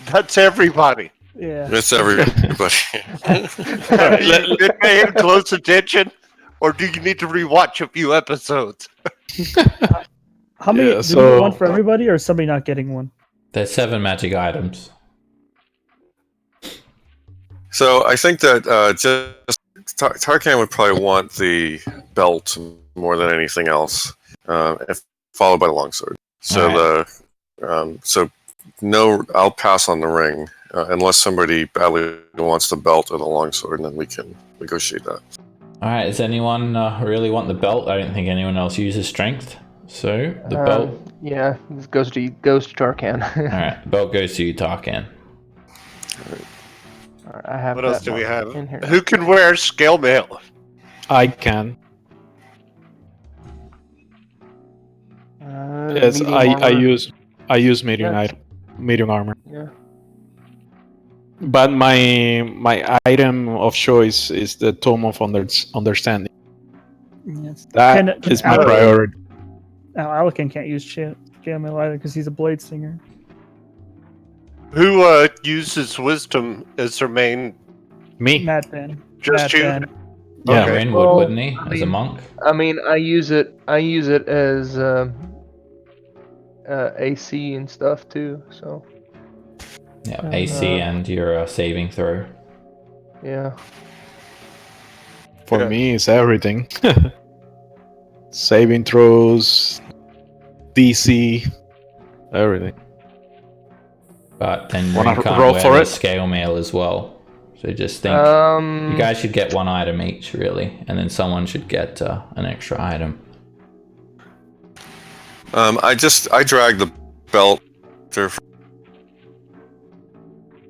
B: That's everybody.
D: Yeah.
G: It's everybody.
B: Have you been paying close attention, or do you need to rewatch a few episodes?
D: How many?
C: Yeah,
D: do we
C: so-
D: get one for everybody, or is somebody not getting one?
A: There's 7 magic items.
G: So I think that just Tarkan would probably want the belt more than anything else, if followed by the longsword. So so no, I'll pass on the ring unless somebody badly wants the belt or the longsword, and then we can negotiate that.
A: Alright, does anyone really want the belt? I don't think anyone else uses strength. So, the belt.
E: Yeah, this goes to Tarkan.
A: Alright, the belt goes to you, Tarkan.
E: Alright, I have
B: What else
E: that
B: do we
E: marked
B: have?
E: in here.
B: Who can wear scale mail?
C: I can. Yes,
E: medium
C: I
E: armor.
C: use medium
E: Yeah.
C: medium armor.
E: Yeah.
C: But my item of choice is the Tome of Understanding.
D: Yes.
C: That is my
D: Alec-
C: priority.
D: Now, Alakan can't use Chainmail either because he's a blade singer.
B: Who uses wisdom as their main?
C: Me.
D: Matt Ben.
B: Just
D: Matt
B: you?
C: Yeah.
D: Ben.
B: Okay.
A: Rin
E: Well,
A: wouldn't he?
E: I
A: As a
E: mean-
A: monk?
E: I mean, I use it as AC and stuff too. So
A: Yeah, AC and your saving throw.
E: yeah.
C: For
B: Yeah.
C: me, it's everything. Saving throws, DC, everything.
A: But then
C: Wanna
A: Rin can't
C: roll
A: wear
C: for
A: the
C: it?
A: scale mail as well. So just think, you guys should get 1 item each, really. And then someone should get an extra item.
G: I dragged the belt to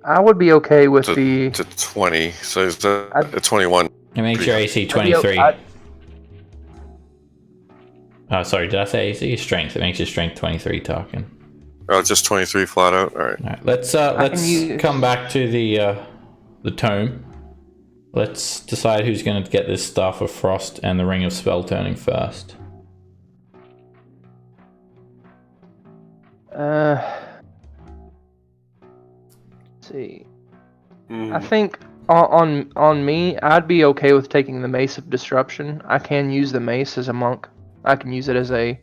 E: I would be okay with the.
G: 20, so it's a
E: I'd-
G: 21.
A: It makes your AC
E: I'd be o-
A: 23.
E: I'd-
A: Oh, sorry, did I say AC? Strength. It makes your strength 23, Tarkin.
G: Oh, just 23 flat out. All right.
A: Alright, let's
E: use-
A: come back to the tome. Let's decide who's going to get this Staff of Frost and the Ring of Spell Turning first.
E: Let's see. I think on me, I'd be okay with taking the Mace of Disruption. I can use the mace as a monk. I can use it as a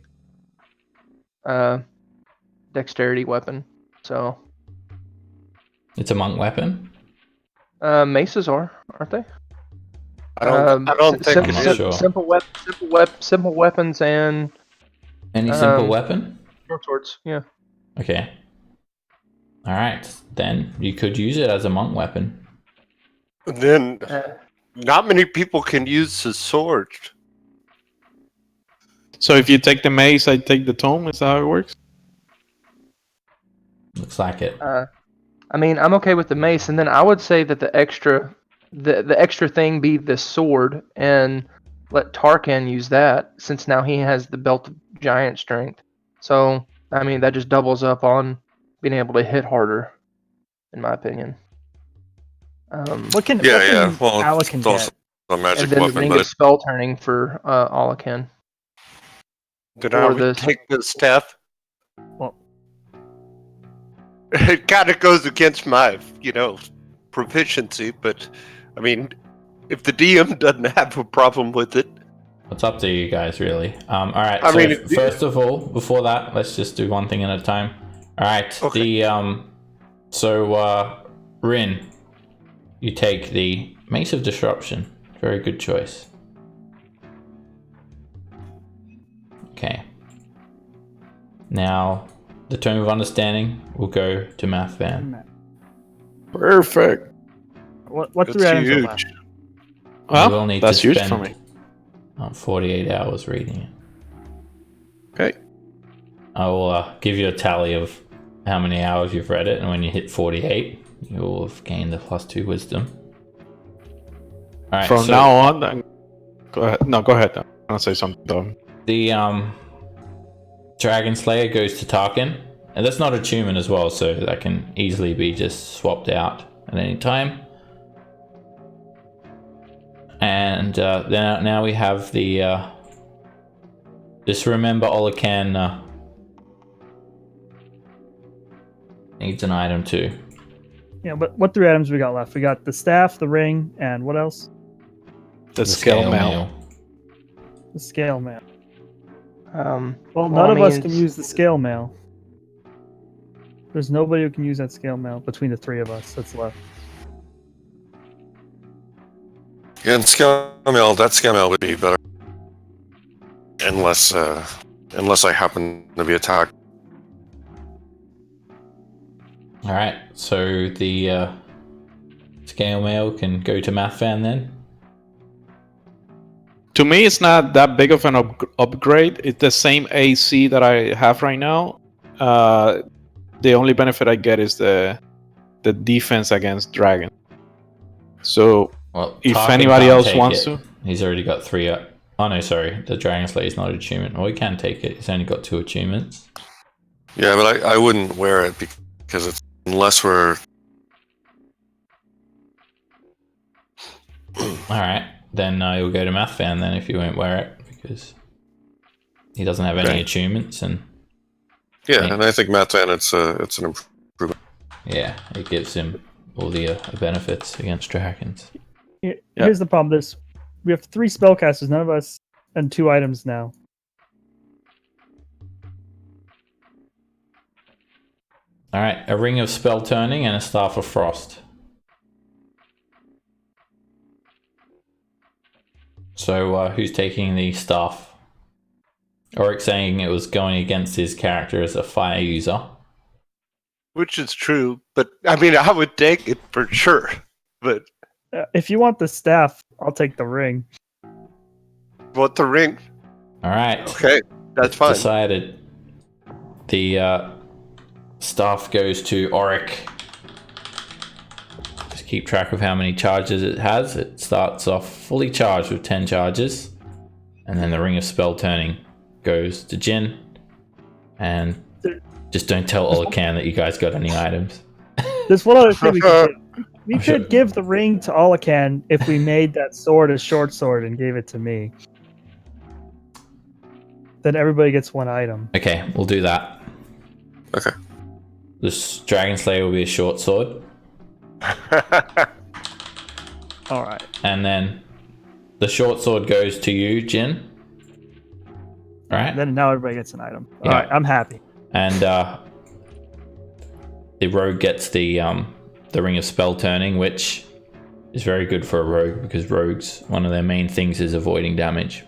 E: dexterity weapon. So
A: It's a monk weapon?
E: maces aren't they?
B: I don't think
A: I'm
B: it
A: not
B: is.
A: sure.
E: Simple weapons and
A: Any simple weapon?
E: short swords. Yeah.
A: Okay. Alright, then you could use it as a monk weapon.
B: Then not many people can use the sword.
C: So if you take the mace, I take the tome. Is that how it works?
A: Looks like it.
E: I mean, I'm okay with the mace, and then I would say that the extra thing be the sword, and let Tarkan use that, since now he has the belt of giant strength. So, I mean, that just doubles up on being able to hit harder, in my opinion.
D: What can
G: Yeah. Well,
D: Alakan
G: it's also
D: get?
G: a magic
E: And then the
G: weapon,
E: ring
G: but
E: of spell turning for Alakan.
B: Then I
E: Or
B: would
E: the-
B: take the staff.
D: Well-
B: It kind of goes against my, proficiency, but I mean, if the DM doesn't have a problem with it,
A: It's up to you guys, really. Alright,
B: I
A: so
B: mean, it-
A: first of all, before that, let's just do one thing at a time. Alright,
B: Okay.
A: Rin, you take the Mace of Disruption. Very good choice. Okay. Now, the Tome of Understanding will go to Math Van.
C: Perfect.
D: What
B: it's
D: three items are
B: huge.
D: left?
A: You will
C: Well,
A: need
C: that's
A: to
C: huge
A: spend
C: for me.
A: 48 hours reading it.
C: Okay.
A: I will give you a tally of how many hours you've read it, and when you hit 48, you will have gained the +2 wisdom. Alright,
C: From
A: so
C: now on, go ahead. No, go ahead. I'm gonna say something dumb.
A: the Dragon Slayer goes to Tarkin, and that's not attunement as well, so that can easily be just swapped out at any time. And then now we have the just remember Olacan needs an item too.
D: Yeah, but what 3 items we got left? We got the staff, the ring, and what else?
C: The scale mail.
D: The scale mail.
E: Well,
D: Well, none of us
E: means-
D: can use the scale mail. There's nobody who can use that scale mail between the 3 of us that's left.
G: Yeah, and that scale mail would be better. Unless I happen to be attacked.
A: Alright, so the scale mail can go to Mathvan then.
C: To me, it's not that big of an upgrade. It's the same AC that I have right now. The only benefit I get is the defense against dragon. So
A: Well,
C: if
A: Tarkin
C: anybody
A: can't
C: else
A: take
C: wants
A: it.
C: to,
A: He's already got 3 up. Oh no, sorry, the Dragon Slayer is not an attunement. Well, he can take it. He's only got 2 attunements.
G: Yeah, but I wouldn't wear it because it's unless we're.
A: Alright, then you'll go to Mathvan then if you won't wear it, because he doesn't have any
G: Okay.
A: attunements, and
G: Yeah, and I think Matan, it's an improvement.
A: yeah, it gives him all the benefits against dragons.
D: Here's the problem. We have 3 spellcasters, none of us, and 2 items now.
A: Alright, a ring of spell turning and a staff of frost. So who's taking the staff? Oric saying it was going against his character as a fire user.
B: Which is true, but I mean, I would take it for sure. But
D: If you want the staff, I'll take the ring.
B: what the ring?
A: Alright.
B: Okay, that's fine.
A: Decided. The staff goes to Oric. Just keep track of how many charges it has. It starts off fully charged with 10 charges. And then the ring of spell turning goes to Jin. And just don't tell Olacan that you guys got any items.
D: There's one other thing we could do. We
A: I'm sure-
D: could give the ring to Olacan if we made that sword a short sword and gave it to me. Then everybody gets 1 item.
A: Okay, we'll do that.
G: Okay.
A: This Dragon Slayer will be a short sword.
D: All right.
A: And then the short sword goes to you, Jin. Alright?
D: Then now everybody gets an item. All
A: Yeah.
D: right, I'm happy.
A: And the rogue gets the ring of spell turning, which is very good for a rogue because rogues, one of their main things is avoiding damage.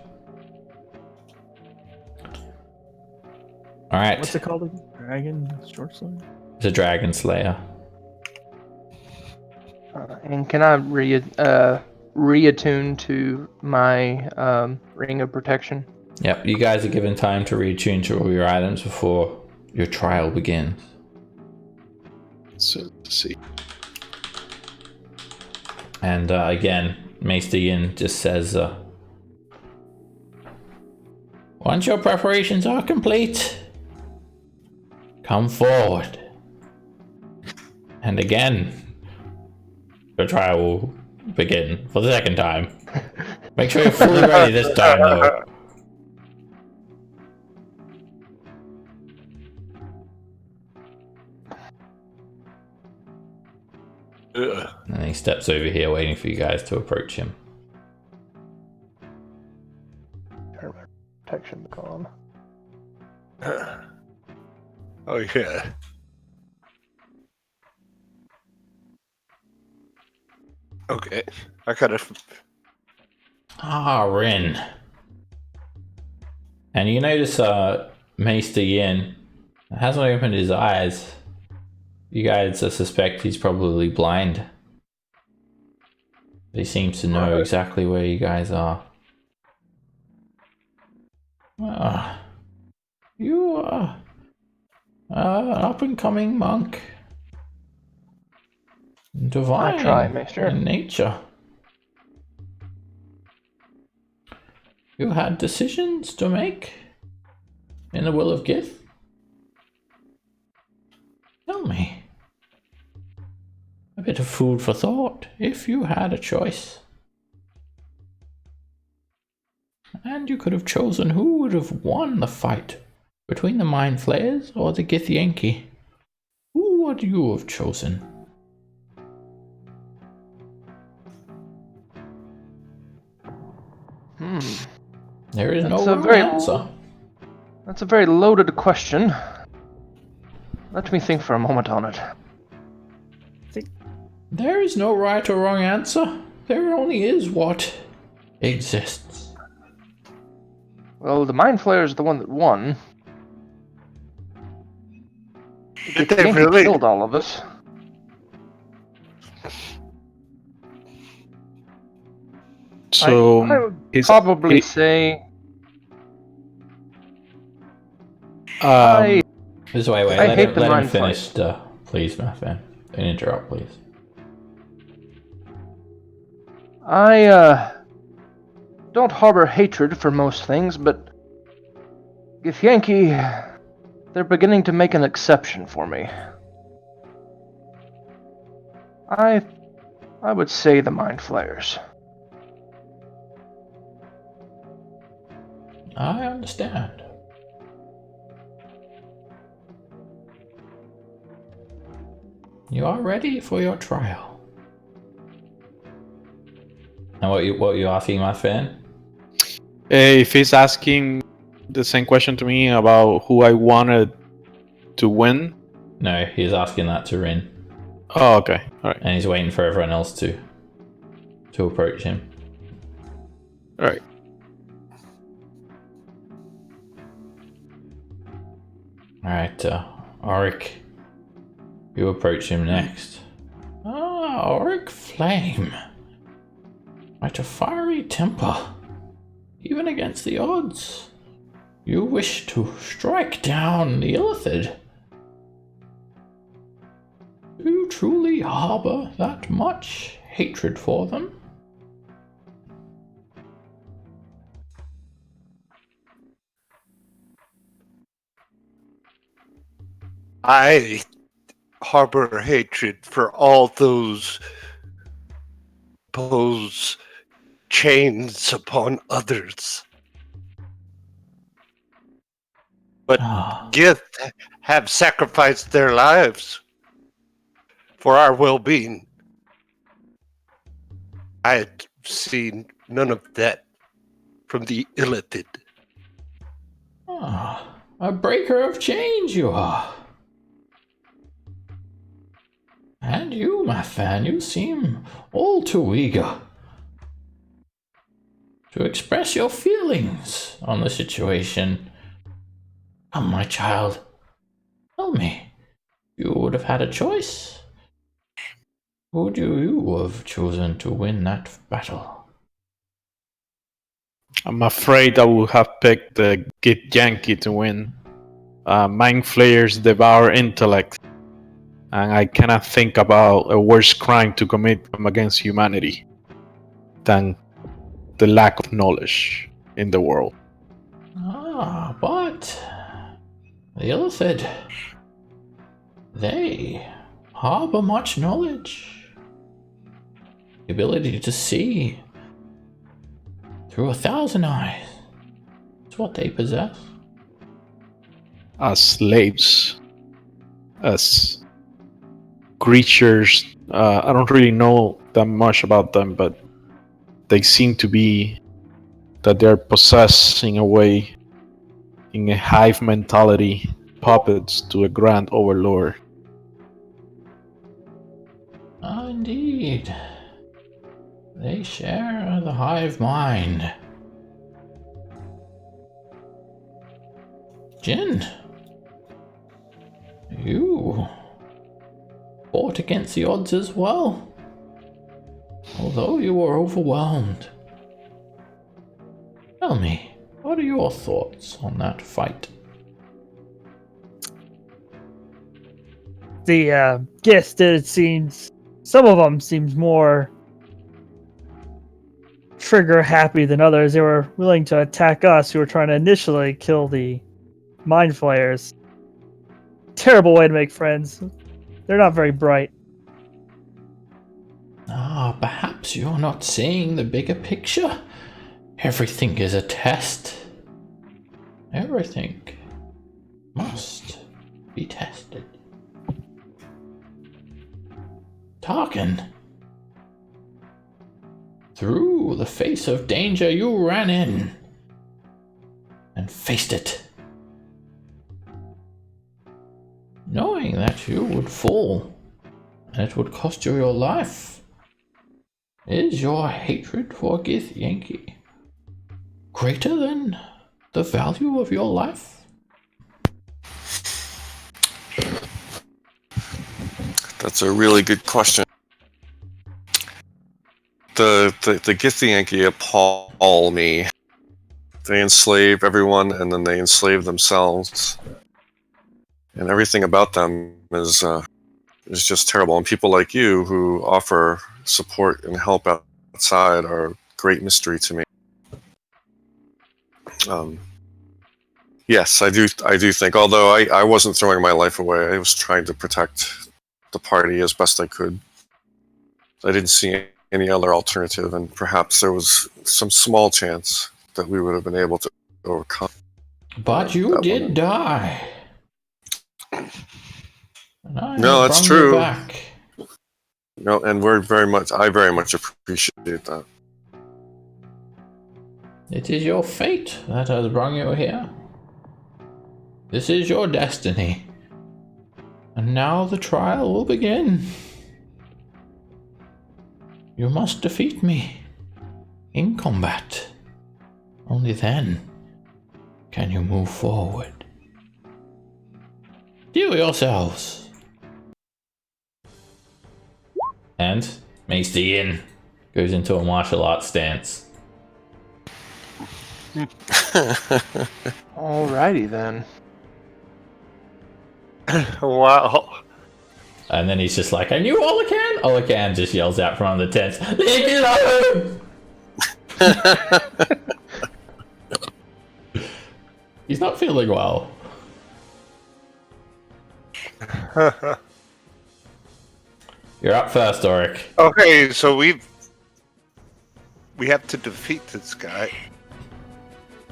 A: All right,
D: What's it called again? Dragon short sword?
A: it's a Dragon Slayer.
E: And can I reattune to my ring of protection?
A: Yep, you guys are given time to reattune to all your items before your trial begins.
C: so let's see.
A: And again, Maester Yin just says, once your preparations are complete, come forward. And again, the trial will begin for the 2nd time. Make sure you're fully ready this time, though.
B: Ugh.
A: And he steps over here waiting for you guys to approach him.
E: Turn my protection back on.
B: Oh yeah. Okay, I gotta.
A: Ah, Rin. And you notice Maester Yin hasn't opened his eyes. You guys suspect he's probably blind. But he seems to know exactly where you guys are. You are an up-and-coming monk. Divine
E: I try, Maester.
A: in nature. You had decisions to make in the Will of Gith? me. A bit of food for thought, if you had a choice. And you could have chosen who would have won the fight between the Mind Flayers or the Githyanki. Who would you have chosen? There is no wrong answer.
E: That's a very loaded question. Let me think for a moment on it.
A: There is no right or wrong answer. There only is what exists.
E: Well, the Mind Flayer is the one that won.
B: Did
E: The
B: they
E: Yankee
B: really?
E: killed all of us.
C: So
E: I would
C: is-
E: probably
C: it-
E: say
C: um,
A: Just wait,
E: I hate the
A: let him
E: Mind
A: finish, please, my friend. Don't interrupt, please.
E: I don't harbor hatred for most things, but Githyanki, they're beginning to make an exception for me. I would say the Mind Flayers.
A: I understand. You are ready for your trial. And what you asking, my friend?
C: if he's asking the same question to me about who I wanted to win.
A: No, he's asking that to Rin,
C: Oh, okay. All right.
A: and he's waiting for everyone else to approach him.
C: All right.
A: All right, Auric, you approach him next. Ah, Auric Flame. Quite a fiery temper, even against the odds. You wish to strike down the Illithid. Do you truly harbor that much hatred for them?
B: I harbor hatred for all those pose chains upon others. But
A: Ah,
B: Gith have sacrificed their lives for our well-being. I had seen none of that from the Illithid.
A: a breaker of chains you are. And you, my fan, you seem all too eager to express your feelings on the situation. Come, my child, tell me, you would have had a choice. Would you have chosen to win that battle?
C: I'm afraid I would have picked the Githyanki to win. Mind Flayers devour intellect, and I cannot think about a worse crime to commit against humanity than the lack of knowledge in the world.
A: But the Illithid, they harbor much knowledge. The ability to see through 1,000 eyes. It's what they possess.
C: As slaves, as creatures, I don't really know that much about them, but they seem to be that they're possessed in a way, in a hive mentality, puppets to a grand overlord.
A: Indeed. They share the hive mind. Jin, you fought against the odds as well, although you were overwhelmed. Tell me, what are your thoughts on that fight?
D: The guess that it seems some of them seems more trigger happy than others. They were willing to attack us who were trying to initially kill the Mind Flayers. Terrible way to make friends. They're not very bright.
A: Ah, perhaps you're not seeing the bigger picture. Everything is a test. Everything must be tested. Tarkin. Through the face of danger you ran in and faced it, knowing that you would fall and it would cost you your life. Is your hatred for Githyanki greater than the value of your life?
G: That's a really good question. The Githyanki appall me. They enslave everyone, and then they enslave themselves, and everything about them is just terrible. And people like you who offer support and help outside are a great mystery to me. Yes, I do think. Although I wasn't throwing my life away, I was trying to protect the party as best I could. I didn't see any other alternative, and perhaps there was some small chance that we would have been able to overcome.
A: But you did
G: woman.
A: die. And I
G: No,
A: have
G: that's
A: brought you
G: true.
A: back.
G: No, and I very much appreciate that.
A: It is your fate that has brought you here. This is your destiny. And now the trial will begin. You must defeat me in combat. Only then can you move forward. Deal yourselves. And Maester Yin goes into a martial arts stance.
E: Alrighty then.
B: Wow.
A: And then he's just like, "And you, Olacan?" Olacan just yells out from under the tents, "Leave me alone!" He's not feeling well. You're up first, Oric.
B: Okay, so we have to defeat this guy.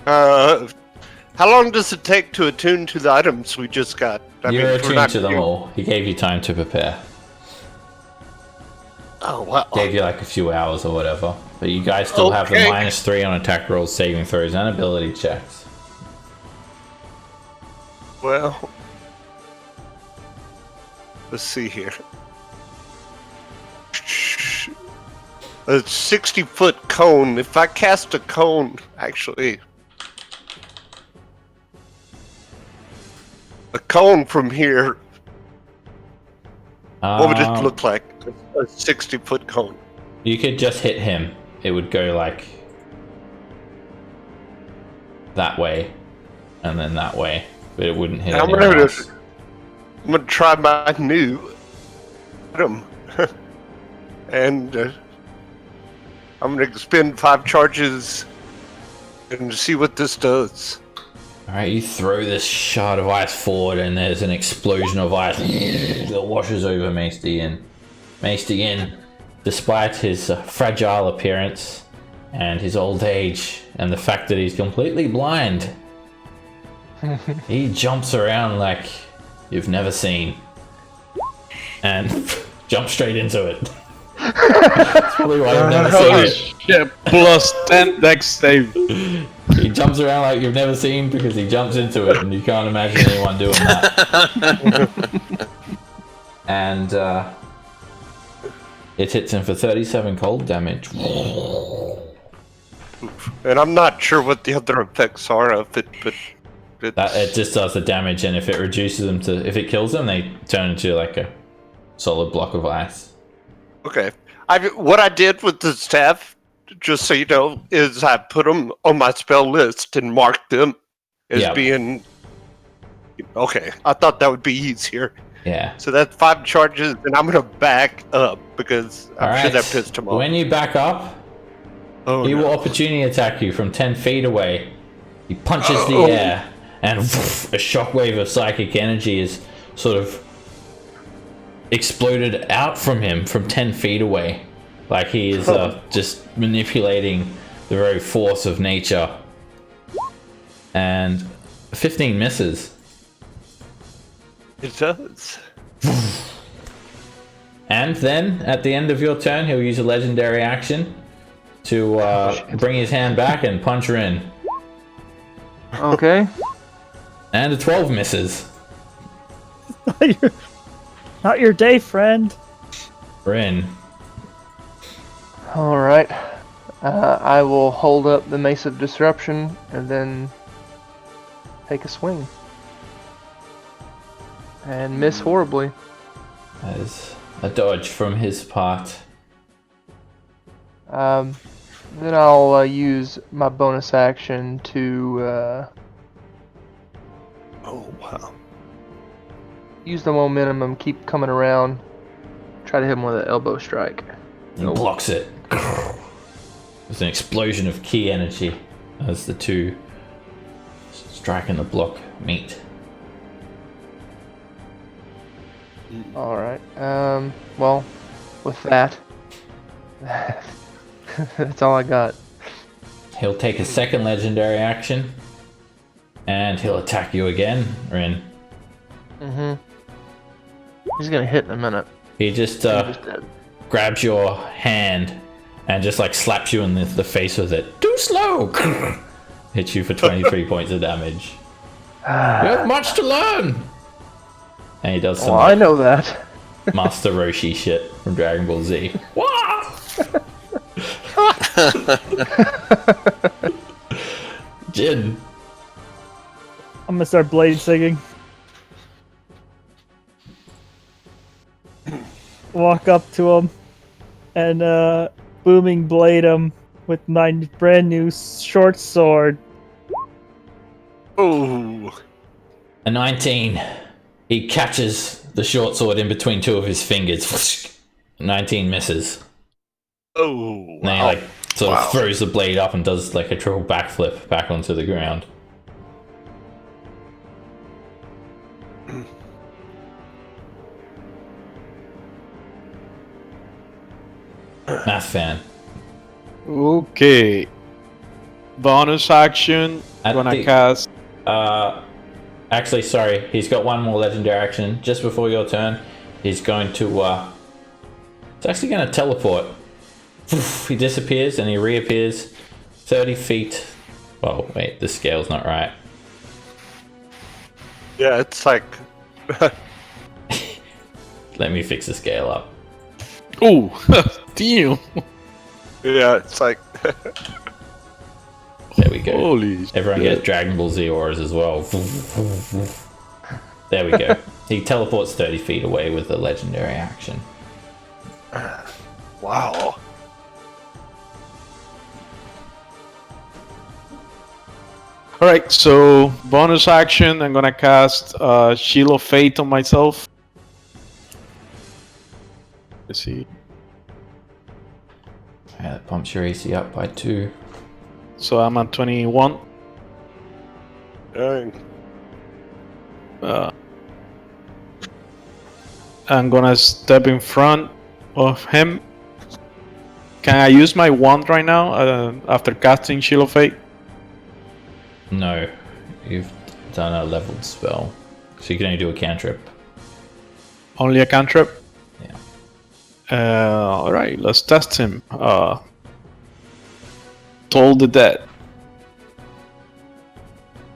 B: How long does it take to attune to the items we just got?
A: You're
B: we're
A: attuned
B: not
A: to them
B: new.
A: all. He gave you time to prepare.
B: Oh, wow.
A: Gave you like a few hours or whatever. But you guys still have the
B: Okay.
A: -3 on attack rolls, saving throws, and ability checks.
B: Well, let's see here. A 60-foot cone. If I cast a cone, actually, a cone from here, what would it look like? A 60-foot cone.
A: You could just hit him. It would go like that way, and then that way, but it wouldn't hit
B: I'm
A: anyone
B: gonna,
A: else.
B: I'm gonna try my new item, and I'm gonna spend 5 charges and see what this does.
A: Alright, you throw this shard of ice forward, and there's an explosion of ice that washes over Maester Yin. Maester Yin, despite his fragile appearance and his old age and the fact that he's completely blind, he jumps around like you've never seen and jumps straight into it. That's probably why you've never seen
C: Holy
A: it.
C: shit! Plus 10 dex save.
A: He jumps around like you've never seen because he jumps into it, and you can't imagine anyone doing that. And it hits him for 37 cold damage.
B: And I'm not sure what the other effects are of it, but
A: It just does the damage, and if it reduces them to, if it kills them, they turn into like a solid block of ice.
B: okay. What I did with the staff, just so you know, is I put them on my spell list and marked them as
A: Yep.
B: being. Okay, I thought that would be easier.
A: Yeah.
B: So that's 5 charges, and I'm gonna back up because I'm sure that pissed him off.
A: When you back up, he will opportunity attack you from 10 feet away. He punches the air, and a shockwave of psychic energy is sort of exploded out from him from 10 feet away. Like he is just manipulating the very force of nature. And 15 misses.
B: It does.
A: And then, at the end of your turn, he'll use a legendary action to bring his hand back and punch Rin.
E: Okay.
A: And a 12 misses.
D: Not your day, friend.
A: Rin.
E: All right. I will hold up the Mace of Disruption and then take a swing. And miss horribly.
A: That is a dodge from his part.
E: Then I'll use my bonus action to
B: Oh, wow.
E: use the momentum and keep coming around. Try to hit him with an elbow strike.
A: He blocks it. There's an explosion of ki energy as the two strike and the block meet.
E: Alright. Well, with that, that's all I got.
A: He'll take a second legendary action. And he'll attack you again, Rin.
E: He's gonna hit in a minute.
A: He just grabs your hand and just like slaps you in the face with it. Too slow! Hits you for 23 points of damage. You have much to learn! And he does some
E: Well, I know that.
A: Master Roshi shit from Dragon Ball Z. Wah! Jin.
D: I'm gonna start blade singing. Walk up to him and booming blade him with my brand new short sword.
B: Oh.
A: A 19. He catches the short sword in between two of his fingers. 19 misses.
B: Oh.
A: And then he like sort of throws the blade up and does like a triple backflip back onto the ground. Math fan.
C: Okay. Bonus action. I'm gonna cast.
A: Actually, sorry. He's got one more legendary action. Just before your turn, he's going to, he's actually going to teleport. He disappears and he reappears 30 feet. Oh, wait, the scale's not right.
B: Yeah, it's like...
A: Let me fix the scale up.
C: Oh, damn.
B: Yeah, it's like...
A: There we go.
C: Holy
A: Everyone
C: shit.
A: gets Dragon Ball Z auras as well. There we go. He teleports 30 feet away with a legendary action.
B: Wow.
C: Alright, so bonus action. I'm gonna cast Shield of Fate on myself. Let's see.
A: Yeah, that bumps your AC up by 2.
C: So I'm at 21.
B: Dang.
C: I'm gonna step in front of him. Can I use my wand right now after casting Shield of Fate?
A: No, you've done a leveled spell. So you can only do a cantrip.
C: Only a cantrip?
A: Yeah.
C: Alright, let's test him. Toll the Dead.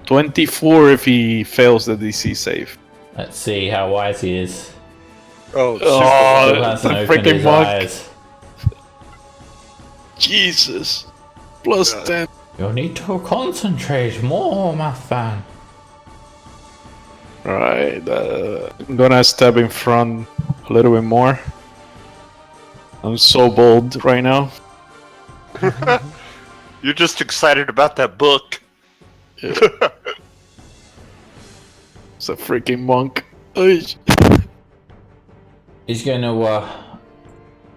C: 24 if he fails the DC save.
A: Let's see how wise he is.
B: Oh,
A: Still hasn't
C: the
A: opened
C: freaking
A: his
C: monk.
A: eyes.
C: Jesus. Plus 10.
A: You'll need to concentrate more, my fan.
C: Alright, I'm gonna step in front a little bit more. I'm so bold right now.
B: You're just excited about that book.
C: It's a freaking monk. Oy.
A: He's going to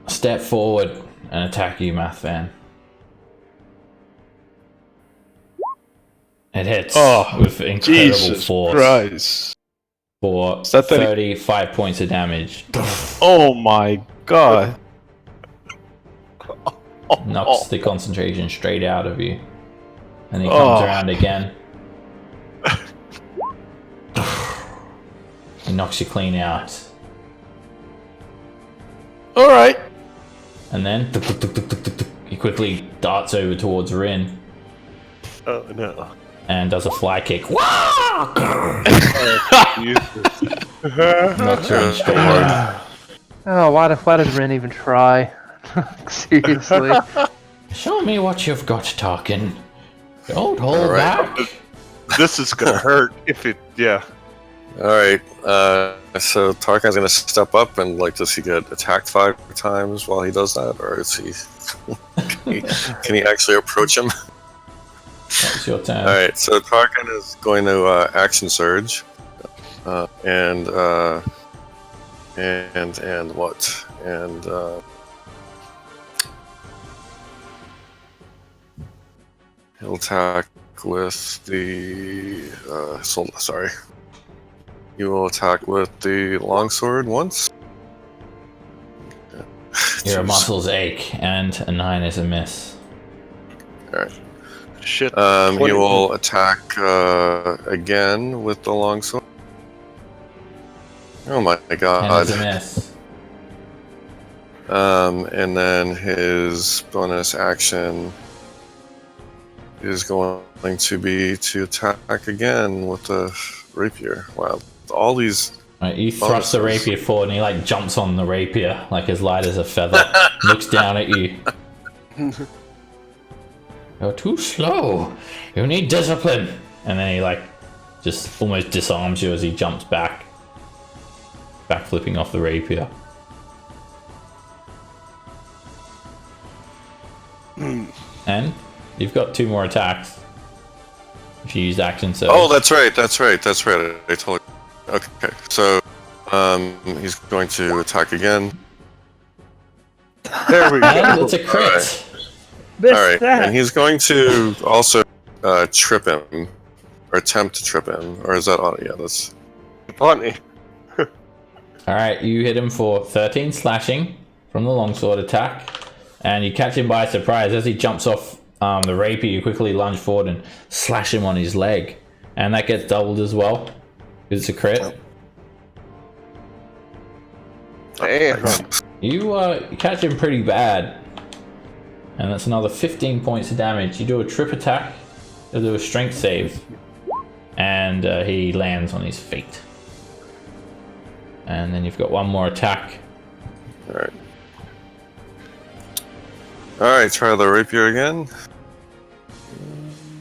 A: step forward and attack you, Math Fan. It hits with incredible
C: Jesus
A: force.
C: Christ.
A: for
C: Is that
A: 35 points of damage.
C: Oh my god.
A: Knocks the concentration straight out of you. And he comes around again. He knocks you clean out.
C: Alright.
A: And then he quickly darts over towards Rin
B: Oh no.
A: and does a fly kick. Knocks Rin straight out.
E: Oh, why does Ren even try? Seriously.
A: Show me what you've got, Tarkin. Don't hold back.
B: This is gonna hurt if it. Yeah.
G: All right. So Tarkan's gonna step up and does he get attacked 5 times while he does that, or is he? can he actually approach him?
A: That's your turn.
G: All right. So Tarkan is going to action surge, and what? And he'll attack with the. Sorry. You will attack with the longsword once.
A: Your
G: Jeez.
A: muscles ache, and a 9 is a miss.
G: Alright.
B: Shit.
G: You will attack again with the longsword. Oh my
A: 10
G: god.
A: is a miss.
G: And then his bonus action is going to be to attack again with the rapier. Wow. All these.
A: Right, you thrust the rapier forward, and he jumps on the rapier as light as a feather. Looks down at you. You're too slow. You need discipline. And then he just almost disarms you as he jumps back, flipping off the rapier. And you've got 2 more attacks. If you use action surge.
G: Oh, that's right. I totally. Okay, so he's going to attack again.
B: There we go.
A: And it's a crit.
D: Missed
G: All right,
D: that.
G: and he's going to also trip him, or attempt to trip him, or is that on? Yeah, that's.
B: Funny.
A: Alright, you hit him for 13 slashing from the longsword attack, and you catch him by surprise. As he jumps off the rapier, you quickly lunge forward and slash him on his leg, and that gets doubled as well. It's a crit.
B: Damn.
A: You catch him pretty bad, and that's another 15 points of damage. You do a trip attack, you do a strength save, and he lands on his feet. And then you've got 1 more attack.
G: All right. All right, try the rapier again.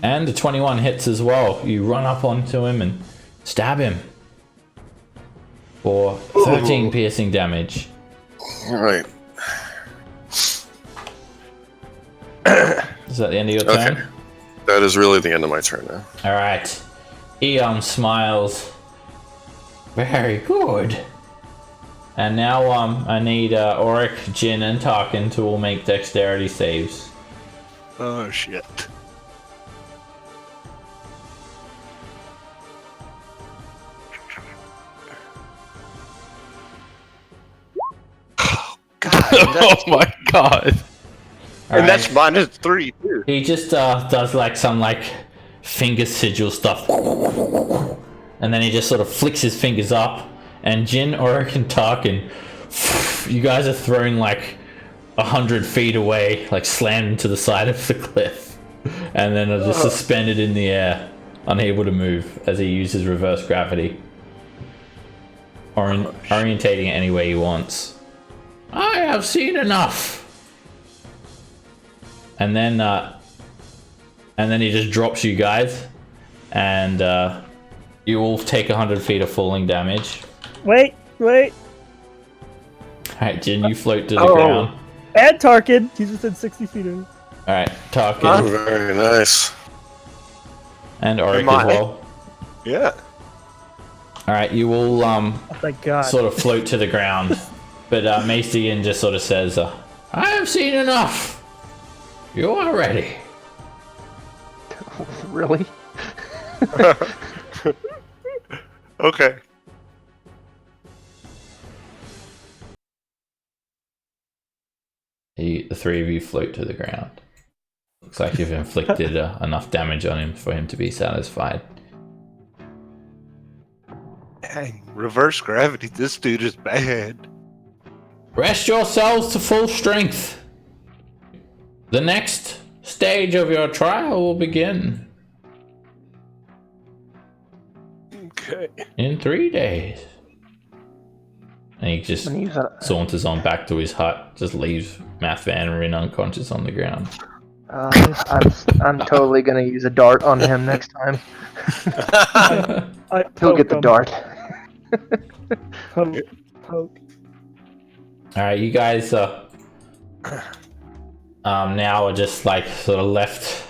A: And the 21 hits as well. You run up onto him and stab him for 13 piercing damage.
G: All right.
A: Is that the end of your turn?
G: Okay. That is really the end of my turn now.
A: All right. Eon smiles. Very good. And now I need Auric, Jin, and Tarkin to all make dexterity saves.
B: Oh shit.
C: Oh my god.
A: All
B: And that's
A: right.
B: -3 too.
A: He just does some finger sigil stuff, and then he just sort of flicks his fingers up, and Jin, Auric, and Tarkin, you guys are thrown 100 feet away, slammed into the side of the cliff, and then are just suspended in the air, unable to move as he uses reverse gravity, orientating it any way he wants. I have seen enough. And then he just drops you guys, and you all take 100 feet of falling damage.
D: Wait.
A: Alright, Jin, you float to the ground.
D: And Tarkin. He's within 60 feet of me.
A: Alright,
G: Oh,
A: Tarkin
G: very nice.
A: and Auric
B: Am
A: as
B: I?
A: well.
B: Yeah.
A: Alright, you all
D: Oh, thank God.
A: sort of float to the ground, but Macian just sort of says, I have seen enough. You are ready.
E: Really?
B: Okay.
A: The three of you float to the ground. Looks like you've inflicted enough damage on him for him to be satisfied.
B: Dang, reverse gravity. This dude is bad.
A: Rest yourselves to full strength. The next stage of your trial will begin
B: Okay.
A: in 3 days. And he just
E: I'm gonna use that.
A: saunters on back to his hut, just leaves Math Van Rin unconscious on the ground.
E: I'm totally gonna use a dart on him next time.
D: I
E: He'll get
D: poke
E: the
D: him.
E: dart.
D: Poke.
A: Alright, you guys now are just like sort of left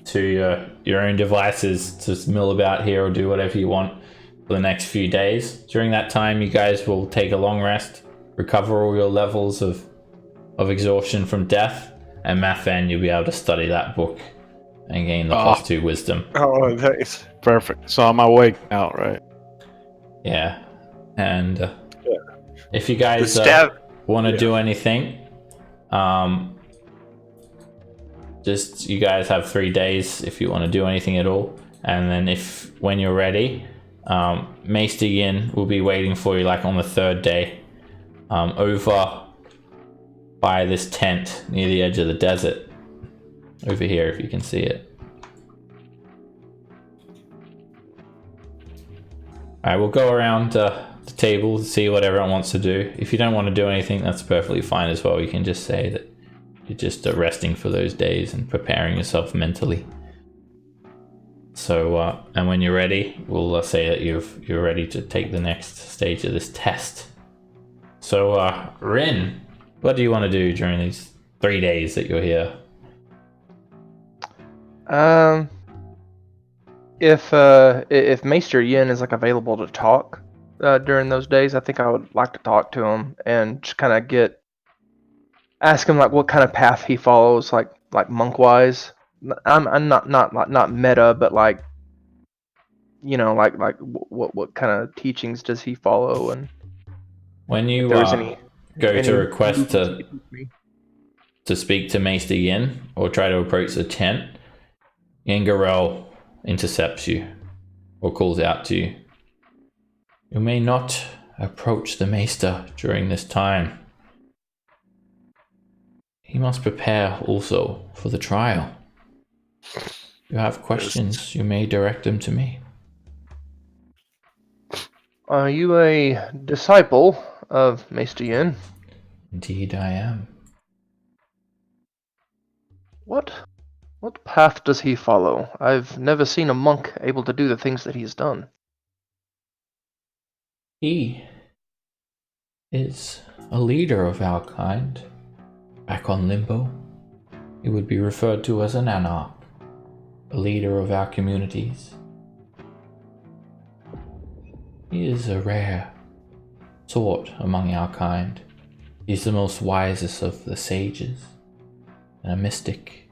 A: to your own devices to mill about here or do whatever you want for the next few days. During that time, you guys will take a long rest, recover all your levels of exhaustion from death, and Mathan, you'll be able to study that book and gain the +2 wisdom.
B: Oh, nice.
C: Perfect. So I'm awake now, right?
A: Yeah, and if you guys
B: The stab.
A: want to do anything, just you guys have 3 days if you want to do anything at all, and then when you're ready, Maester Yin will be waiting for you like on the 3rd day, over by this tent near the edge of the desert over here, if you can see it. Alright, we'll go around the table to see what everyone wants to do. If you don't want to do anything, that's perfectly fine as well. You can just say that you're just resting for those days and preparing yourself mentally. So, and when you're ready, we'll say that you're ready to take the next stage of this test. So, Rin, what do you want to do during these 3 days that you're here?
E: If Maester Yin is like available to talk during those days, I think I would like to talk to him and just kind of ask him like what kind of path he follows, like monk wise. I'm not meta, but like, you know, like what kind of teachings does he follow, and
A: When you
E: if there's
A: go to request
E: movies he could teach me.
A: to speak to Maester Yin or try to approach the tent, Yangarel intercepts you or calls out to you. You may not approach the Maester during this time. He must prepare also for the trial. If you have questions, you may direct them to me.
E: Are you a disciple of Maester Yin?
A: Indeed I am.
E: What path does he follow? I've never seen a monk able to do the things that he's done.
A: He is a leader of our kind. Back on Limbo, he would be referred to as an anarch, a leader of our communities. He is a rare sort among our kind. He's the most wisest of the sages, and a mystic.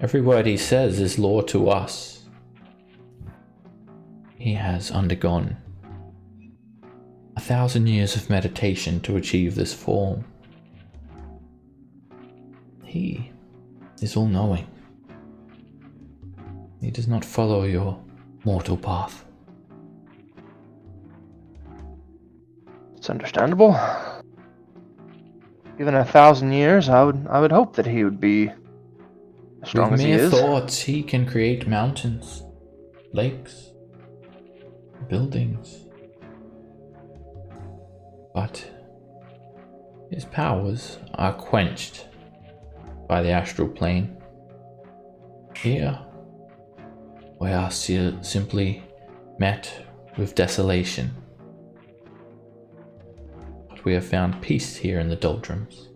A: Every word he says is law to us. He has undergone 1,000 years of meditation to achieve this form. He is all-knowing. He does not follow your mortal path.
E: It's understandable. Given 1,000 years, I would hope that he would be as strong
A: With
E: as he
A: mere
E: is.
A: thoughts, he can create mountains, lakes, buildings. But his powers are quenched by the astral plane. Here, we are simply met with desolation. But we have found peace here in the Duldrums.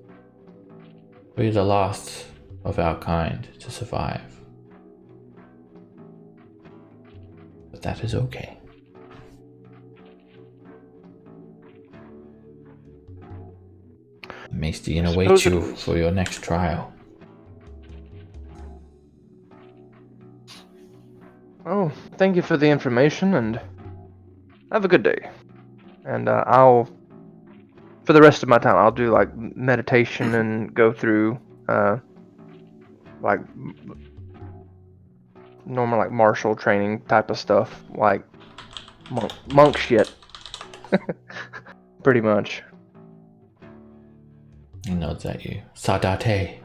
A: We are the last of our kind to survive. But that is okay. Maester Yin awaits you for your next trial.
E: Oh, thank you for the information, and have a good day. And I'll for the rest of my time, I'll do like meditation and go through like normal like martial training type of stuff, like monk shit. Pretty much.
A: He nods at you. Sadate.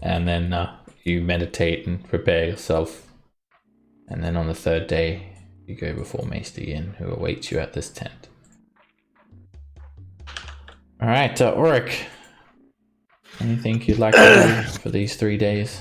A: And then you meditate and prepare yourself. And then on the third day, you go before Maester Yin, who awaits you at this tent. Alright, Auric. Anything you'd like to do for these 3 days?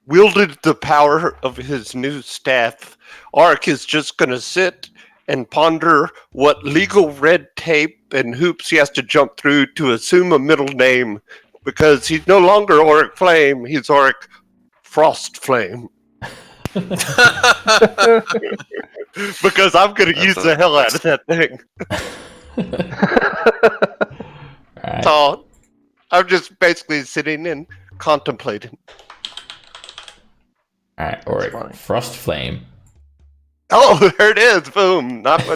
B: Wielded the power of his new staff, Ark is just going to sit and ponder what legal red tape and hoops he has to jump through to assume a middle name, because he's no longer Auric Flame, he's Auric Frost Flame. Because I'm going to use the hell out of that thing.
A: Alright.
B: So I'm just basically sitting and contemplating.
A: Alright, Auric. Frost Flame.
B: Oh, there it is! Boom! Not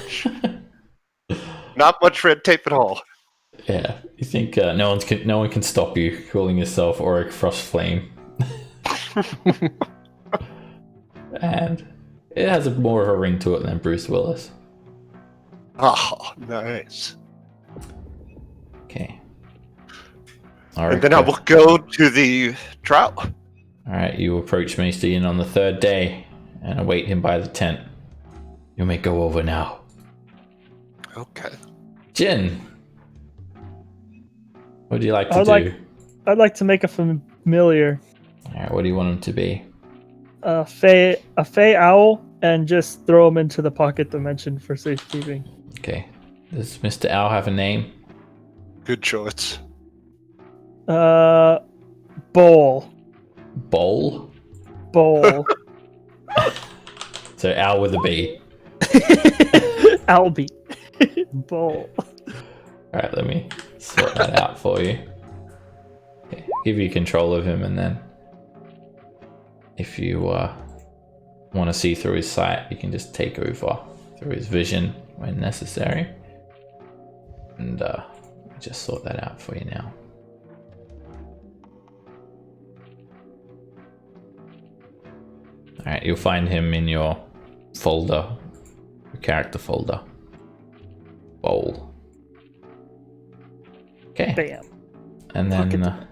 B: much red tape at all.
A: Yeah, you think no one can stop you calling yourself Auric Frost Flame. And it has more of a ring to it than Bruce Willis.
B: Oh, nice.
A: Okay.
B: And then I will go to the trial.
A: Alright, you approach Maester Yin on the third day and await him by the tent. You may go over now.
B: Okay.
A: Jin, what would you like to do?
D: I'd like to make a familiar.
A: Alright, what do you want him to be?
D: A fey owl, and just throw him into the pocket dimension for safekeeping.
A: Okay. Does Mr. Owl have a name?
B: Good choice.
D: Bowl.
A: Bowl?
D: Bowl.
A: So Owl with a B.
D: Albie. Bowl.
A: Alright, let me sort that out for you. Okay, give you control of him, and then if you want to see through his sight, you can just take over through his vision when necessary. And just sort that out for you now. Alright, you'll find him in your folder, your character folder. Bowl. Okay.
D: Bam.
A: And then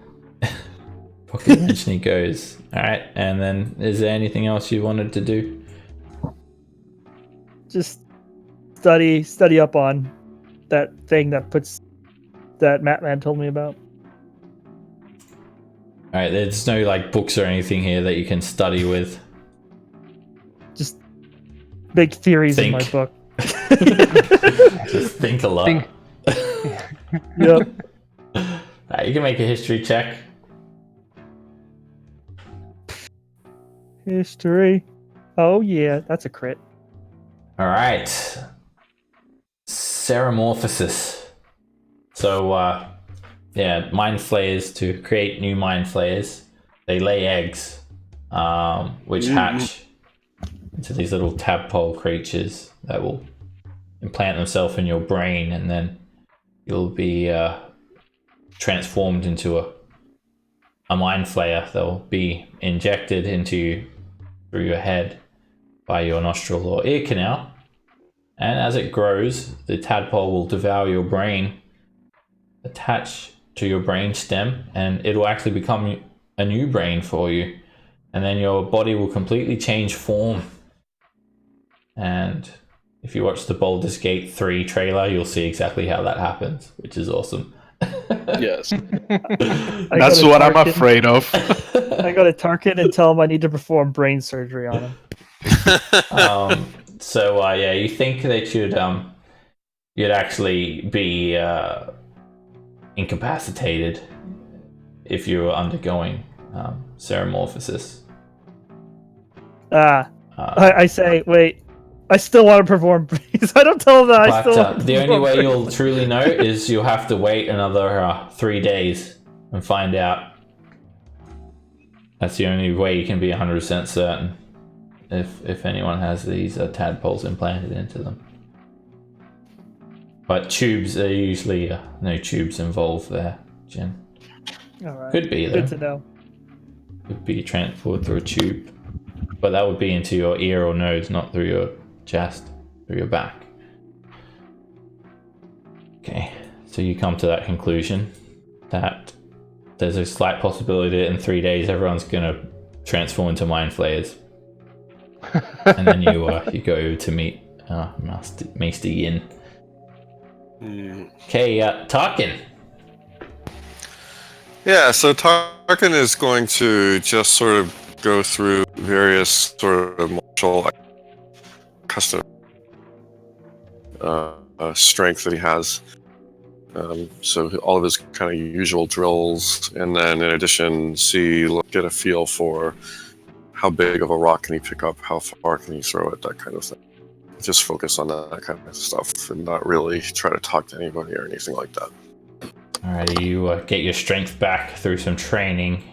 A: pocket dimension he goes. Alright, and then is there anything else you wanted to do?
D: Just study up on that thing that Matman told me about.
A: Alright, there's no like books or anything here that you can study with.
D: Just big theories in my
A: Think.
D: book.
A: Just think a lot.
D: Yep.
A: You can make a history check.
D: History. Oh yeah, that's a crit.
A: Alright. Ceramorphosis. So, mind flayers, to create new mind flayers, they lay eggs, which hatch into these little tadpole creatures that will implant themselves in your brain, and then you'll be transformed into a mind flayer that will be injected into you through your head by your nostril or ear canal. And as it grows, the tadpole will devour your brain, attach to your brain stem, and it will actually become a new brain for you. And then your body will completely change form. And if you watch the Baldur's Gate 3 trailer, you'll see exactly how that happens, which is awesome.
C: Yes.
D: That's
C: what I'm afraid of.
D: I go to Tarkin and tell him I need to perform brain surgery on him.
A: You think that you'd actually be incapacitated if you were undergoing ceramorphosis.
D: I say, wait, I still want to perform brains. I don't tell him that I still want to
A: the only
D: perform
A: way
D: brains.
A: you'll truly know is you'll have to wait another 3 days and find out. That's the only way you can be 100% certain. if anyone has these tadpoles implanted into them. But tubes are usually no tubes involved there, Jen.
D: All right.
A: Could be though.
D: Good to know.
A: Could be transported through a tube, but that would be into your ear or nose, not through your chest, through your back. Okay, so you come to that conclusion that there's a slight possibility that in 3 days everyone's gonna transform into mind flayers, and then you go to meet Maester Yin. Okay, Tarkin.
G: Yeah, so Tarkin is going to just sort of go through various sort of martial custom strength that he has. So all of his kind of usual drills, and then in addition, get a feel for how big of a rock can he pick up, how far can he throw it, that kind of thing. Just focus on that kind of stuff and not really try to talk to anybody or anything like that.
A: Alrighty, you get your strength back through some training.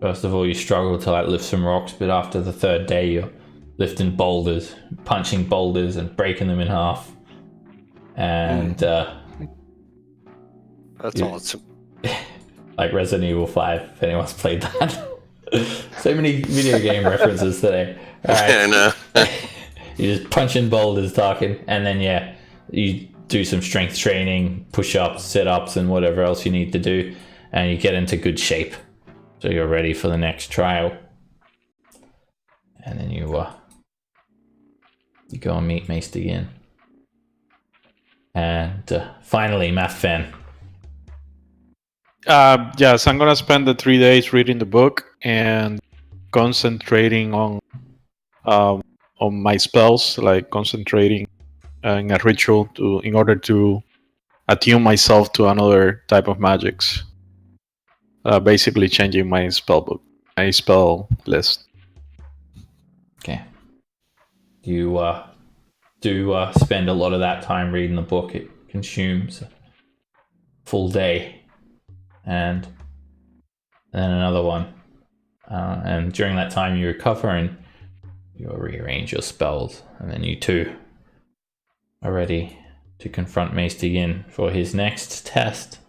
A: First of all, you struggle to lift some rocks, but after the third day, you're lifting boulders, punching boulders and breaking them in half. And
B: That's awesome.
A: Like Resident Evil 5, if anyone's played that. So many video game references today. Alright.
G: I know.
A: You're just punching boulders, talking, and then you do some strength training, push-ups, sit-ups, and whatever else you need to do, and you get into good shape. So you're ready for the next trial. And then you go and meet Maester Yin. And finally, Math Fan.
C: Yes, I'm gonna spend the 3 days reading the book and concentrating on my spells, like concentrating in a ritual in order to attune myself to another type of magics. Basically, changing my spell list.
A: Okay. You do spend a lot of that time reading the book. It consumes a full day, and then another one. And during that time, you recover and you'll rearrange your spells, and then you two are ready to confront Maester Yin for his next test.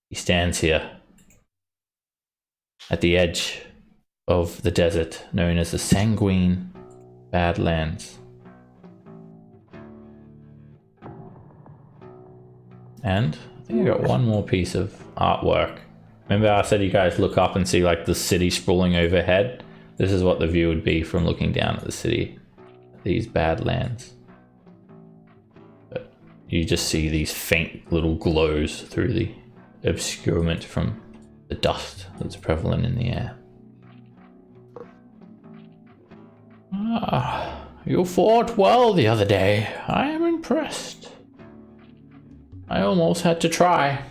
A: He stands here at the edge of the desert known as the Sanguine Badlands. And I think I got one more piece of artwork. Remember I said you guys look up and see like the city sprawling overhead? This is what the view would be from looking down at the city, these Badlands. But you just see these faint little glows through the obscurement from the dust that's prevalent in the air. You fought well the other day. I am impressed. I almost had to try.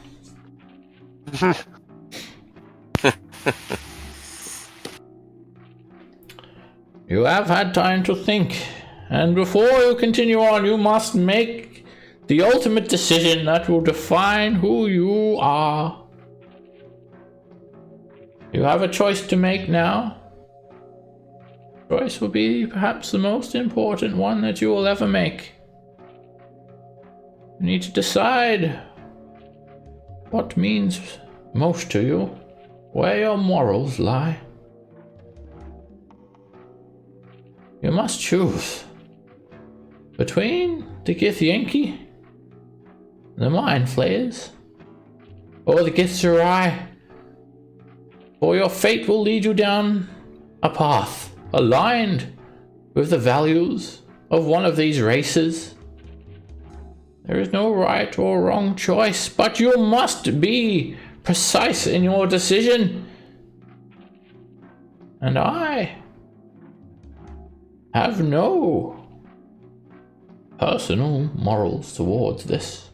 A: You have had time to think, and before you continue on, you must make the ultimate decision that will define who you are. You have a choice to make now. Choice will be perhaps the most important one that you will ever make. You need to decide what means most to you, where your morals lie. You must choose between the Githyanki, the Mind Flayers, or the Githzerai, or your fate will lead you down a path aligned with the values of one of these races. There is no right or wrong choice, but you must be precise in your decision. And I have no personal morals towards this.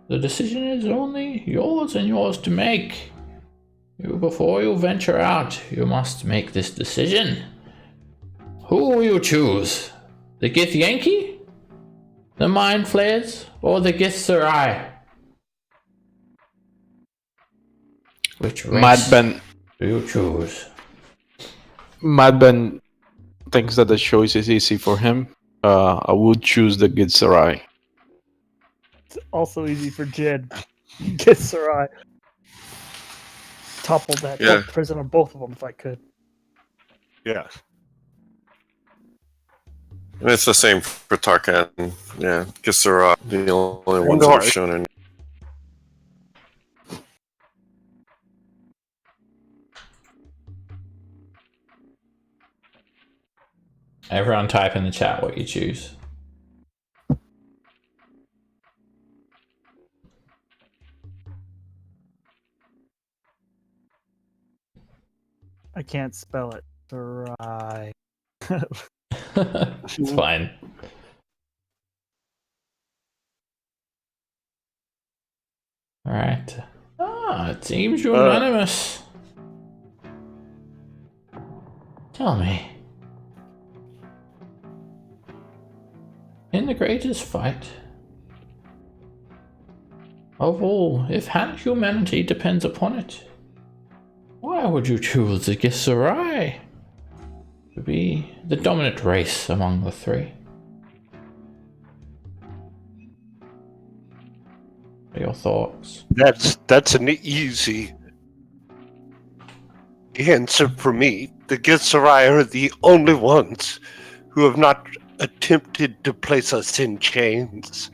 A: The decision is only yours and yours to make. Before you venture out, you must make this decision. Who will you choose? The Githyanki? The Mind Flayers? Or the Githzerai? Which race
C: Mad Ben.
A: do you choose?
C: Madben thinks that the choice is easy for him, I would choose the Gitsarai.
D: It's also easy for Jin. Get Sarai. Topple that
G: Yeah.
D: prison on both of them if I could.
B: Yeah.
G: And it's the same for Tarkan. Yeah, Gisara, the only ones that have shown any.
A: Everyone type in the chat what you choose.
D: I can't spell it. Sarai.
A: It's fine. Alright. It seems unanimous. Tell me. In the greatest fight of all, if humanity depends upon it, why would you choose the Gissarai to be the dominant race among the three? What are your thoughts?
B: That's an easy answer for me. The Gitsarai are the only ones who have not attempted to place us in chains.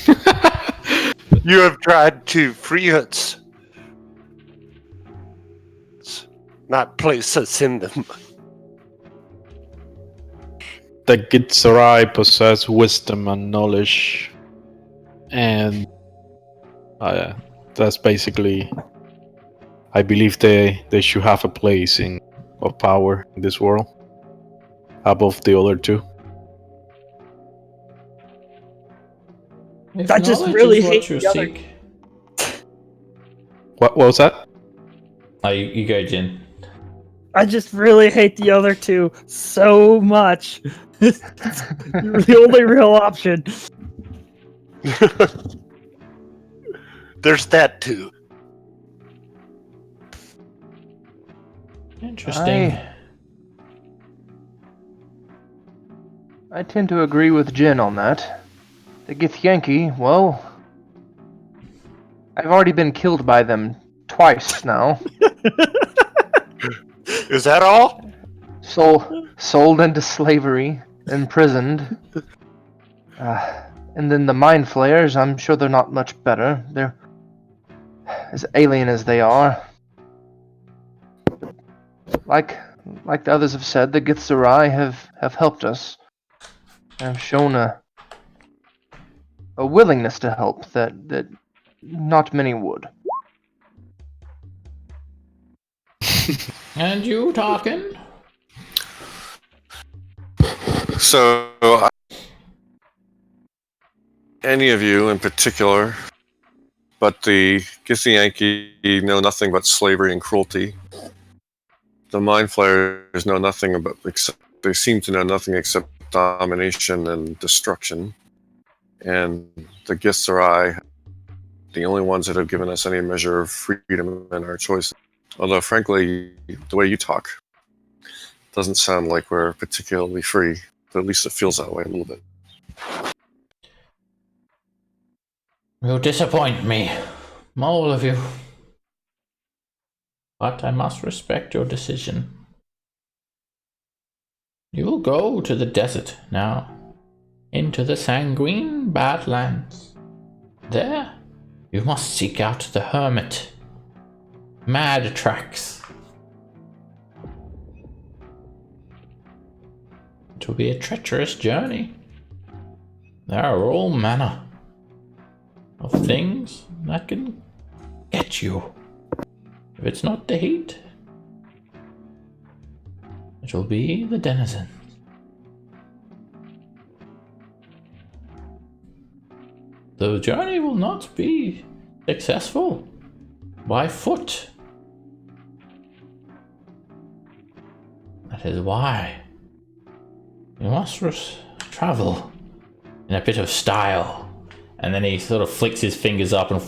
B: You have tried to free us, not place us in them.
C: The Gitsarai possess wisdom and knowledge, and that's basically, I believe they should have a place of power in this world above the other two.
A: If
D: I just
A: knowledge
D: really
A: is what
D: hate
A: you
D: the other-
A: seek.
C: What was that?
A: Oh, you go, Jin.
D: I just really hate the other two so much. You're the only real option.
B: There's that too.
A: Interesting.
E: I tend to agree with Jin on that. The Githyanki, well, I've already been killed by them twice now.
B: Is that all?
E: Sold into slavery, imprisoned. And then the Mind Flayers, I'm sure they're not much better. They're as alien as they are. Like the others have said, the Githzerai have helped us. Have shown a willingness to help that not many would.
A: And you talking?
G: So, any of you in particular, but the Githyanki know nothing but slavery and cruelty. The Mind Flayers know nothing about, except they seem to know nothing except domination and destruction. And the Githzerai, the only ones that have given us any measure of freedom in our choices. Although, frankly, the way you talk doesn't sound like we're particularly free. But at least it feels that way a little bit.
A: You disappoint me, all of you. But I must respect your decision. You will go to the desert now, into the sanguine Badlands. There, you must seek out the hermit, Madtrax. It will be a treacherous journey. There are all manner of things that can get you. If it's not the heat, it will be the denizens. The journey will not be successful by foot. That is why you must travel in a bit of style. And then he sort of flicks his fingers up and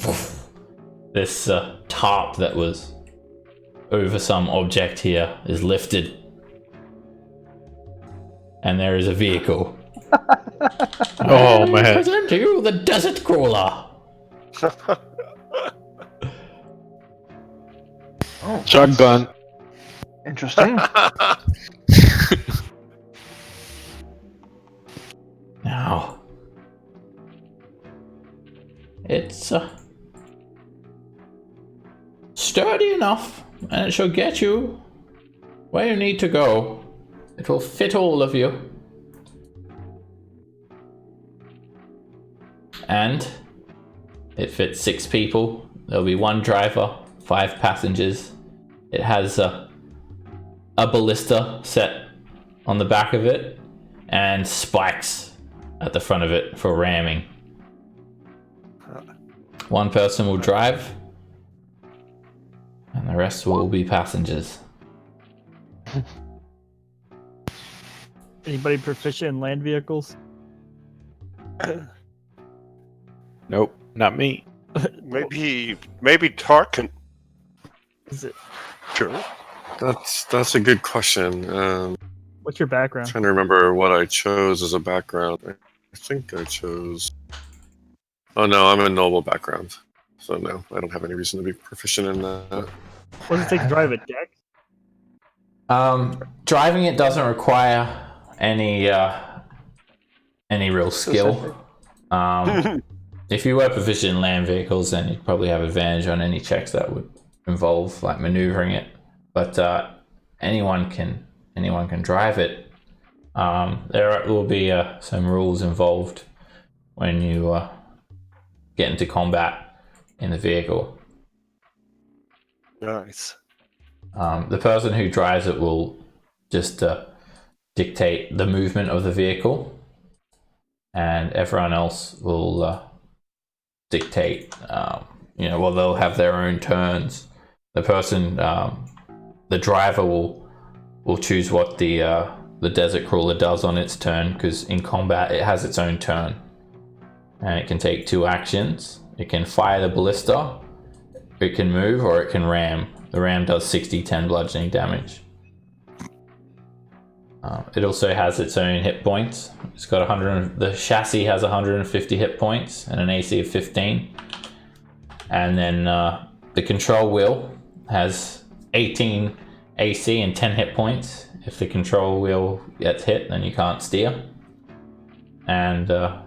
A: this tarp that was over some object here is lifted. and there is a vehicle.
C: Oh,
A: I
C: man.
A: present to you the desert crawler.
E: Oh,
C: Shotgun.
E: interesting.
A: Now, it's sturdy enough, and it shall get you where you need to go. It will fit all of you. And it fits 6 people. There'll be 1 driver, 5 passengers. It has a ballista set on the back of it and spikes at the front of it for ramming. 1 person will drive, and the rest will be passengers.
D: Anybody proficient in land vehicles?
C: Nope, not me.
B: Maybe Tarkin.
D: Is it?
B: Sure.
G: That's a good question.
D: What's your background?
G: Trying to remember what I chose as a background. I think I chose. Oh no, I'm a noble background, so no, I don't have any reason to be proficient in that.
D: What does it take to drive a deck?
A: Driving it doesn't require any real skill. If you were proficient in land vehicles, then you'd probably have advantage on any checks that would involve like maneuvering it. But anyone can drive it. There will be some rules involved when you get into combat in the vehicle.
B: Nice.
A: The person who drives it will just dictate the movement of the vehicle, and everyone else will dictate. Well, they'll have their own turns. The person, the driver will choose what the desert crawler does on its turn, because in combat it has its own turn, and it can take 2 actions. It can fire the ballista, it can move, or it can ram. The ram does 60-10 bludgeoning damage. It also has its own hit points. It's got the chassis has 150 hit points and an AC of 15. And then the control wheel has 18 AC and 10 hit points. If the control wheel gets hit, then you can't steer. And the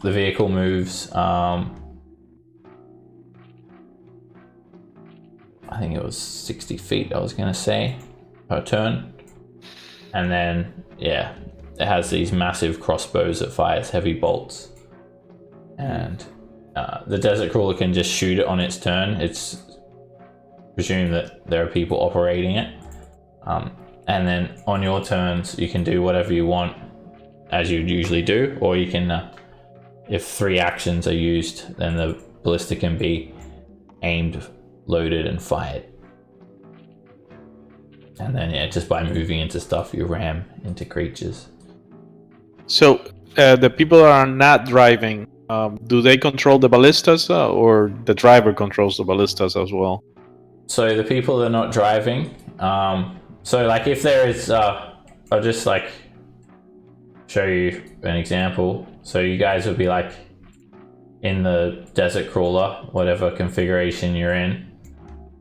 A: vehicle moves. I think it was 60 feet, I was going to say, per turn. And then, yeah, it has these massive crossbows that fires heavy bolts. And the desert crawler can just shoot it on its turn. It's presumed that there are people operating it. And then on your turns, you can do whatever you want, as you'd usually do. Or you can, if 3 actions are used, then the ballista can be aimed, loaded, and fired. And then, yeah, just by moving into stuff, you ram into creatures.
C: So the people that are not driving, do they control the ballistas, or the driver controls the ballistas as well?
A: So the people that are not driving, so like if there is, I'll just like show you an example. So you guys would be like in the desert crawler, whatever configuration you're in.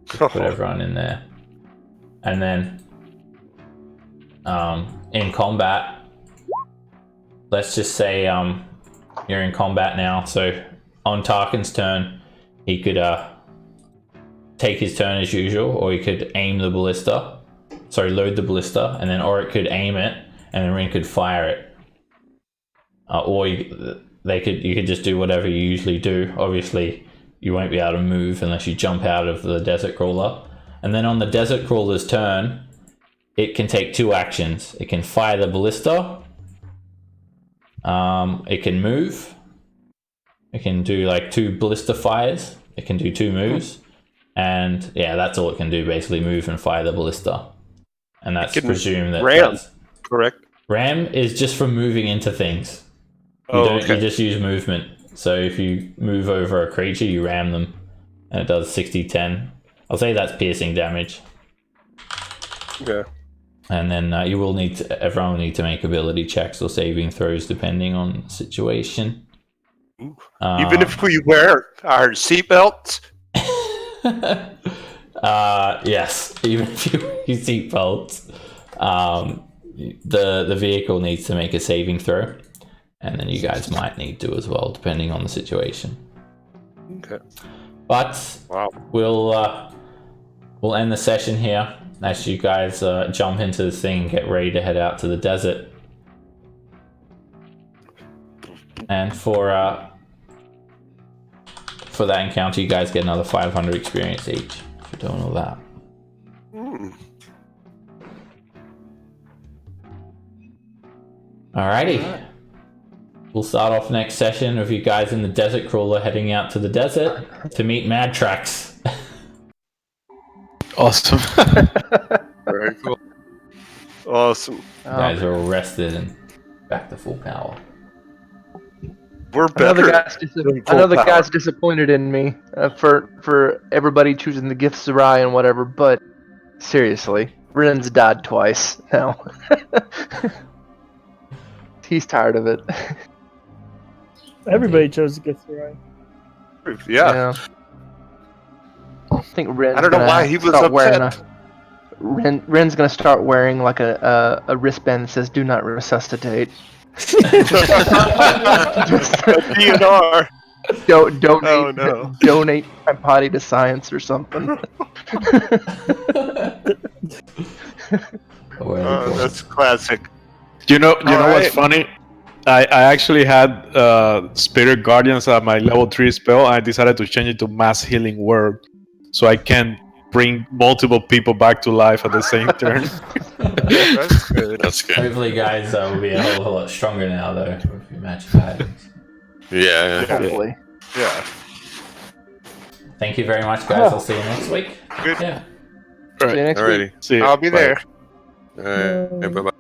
A: Put everyone in there. And then in combat, let's just say you're in combat now. So on Tarkin's turn, he could take his turn as usual, or he could aim the ballista. Sorry, load the ballista, and then Oric could aim it, and then Rin could fire it. Or you could just do whatever you usually do. Obviously, you won't be able to move unless you jump out of the desert crawler. And then on the desert crawler's turn, it can take 2 actions. It can fire the ballista. It can move. It can do like 2 ballista fires. It can do 2 moves. And yeah, that's all it can do, basically move and fire the ballista. And that's presumed that
B: ram, correct?
A: Ram is just from moving into things. You just use movement. So if you move over a creature, you ram them, and it does 60-10. I'll say that's piercing damage.
B: Yeah.
A: And then you will need to, everyone will need to make ability checks or saving throws depending on the situation.
B: Even if we wear our seatbelts.
A: Yes, even if you use seatbelts, the vehicle needs to make a saving throw, and then you guys might need to as well, depending on the situation.
B: Okay.
A: But
B: Wow.
A: we'll end the session here as you guys jump into this thing and get ready to head out to the desert. And for that encounter, you guys get another 500 experience each for doing all that. Alrighty. We'll start off next session with you guys in the desert crawler heading out to the desert to meet Mad Tracks.
C: Awesome.
G: Very cool.
B: Awesome.
A: You guys are all rested and back to full power.
B: We're
E: I know
B: better.
E: the guy's disappointed in me for everybody choosing the gifts of Rye and whatever, but seriously, Ren's died twice now. He's tired of it.
D: Everybody chose to get through.
B: Yeah.
E: I think Ren's
B: I don't know why he was
E: start wearing
B: upset.
E: Ren's gonna start wearing like a wristband that says "Do not resuscitate."
B: DNR.
E: Donate,
B: Oh, no.
E: donate my body to science or something.
B: That's classic.
C: You know
B: All
C: what's
B: right.
C: funny? I actually had Spirit Guardians at my level 3 spell. I decided to change it to Mass Healing Word, so I can bring multiple people back to life at the same turn.
B: That's good.
G: That's good.
A: Hopefully, guys will be a hell of a lot stronger now, though, with your magic items.
G: Yeah.
E: Hopefully.
B: Yeah.
A: Thank you very much, guys. I'll see you next week.
B: Good.
A: Yeah.
E: See you next week.
G: Alrighty.
C: See you.
B: I'll be
C: Bye.
B: there.
G: Alright. Bye bye.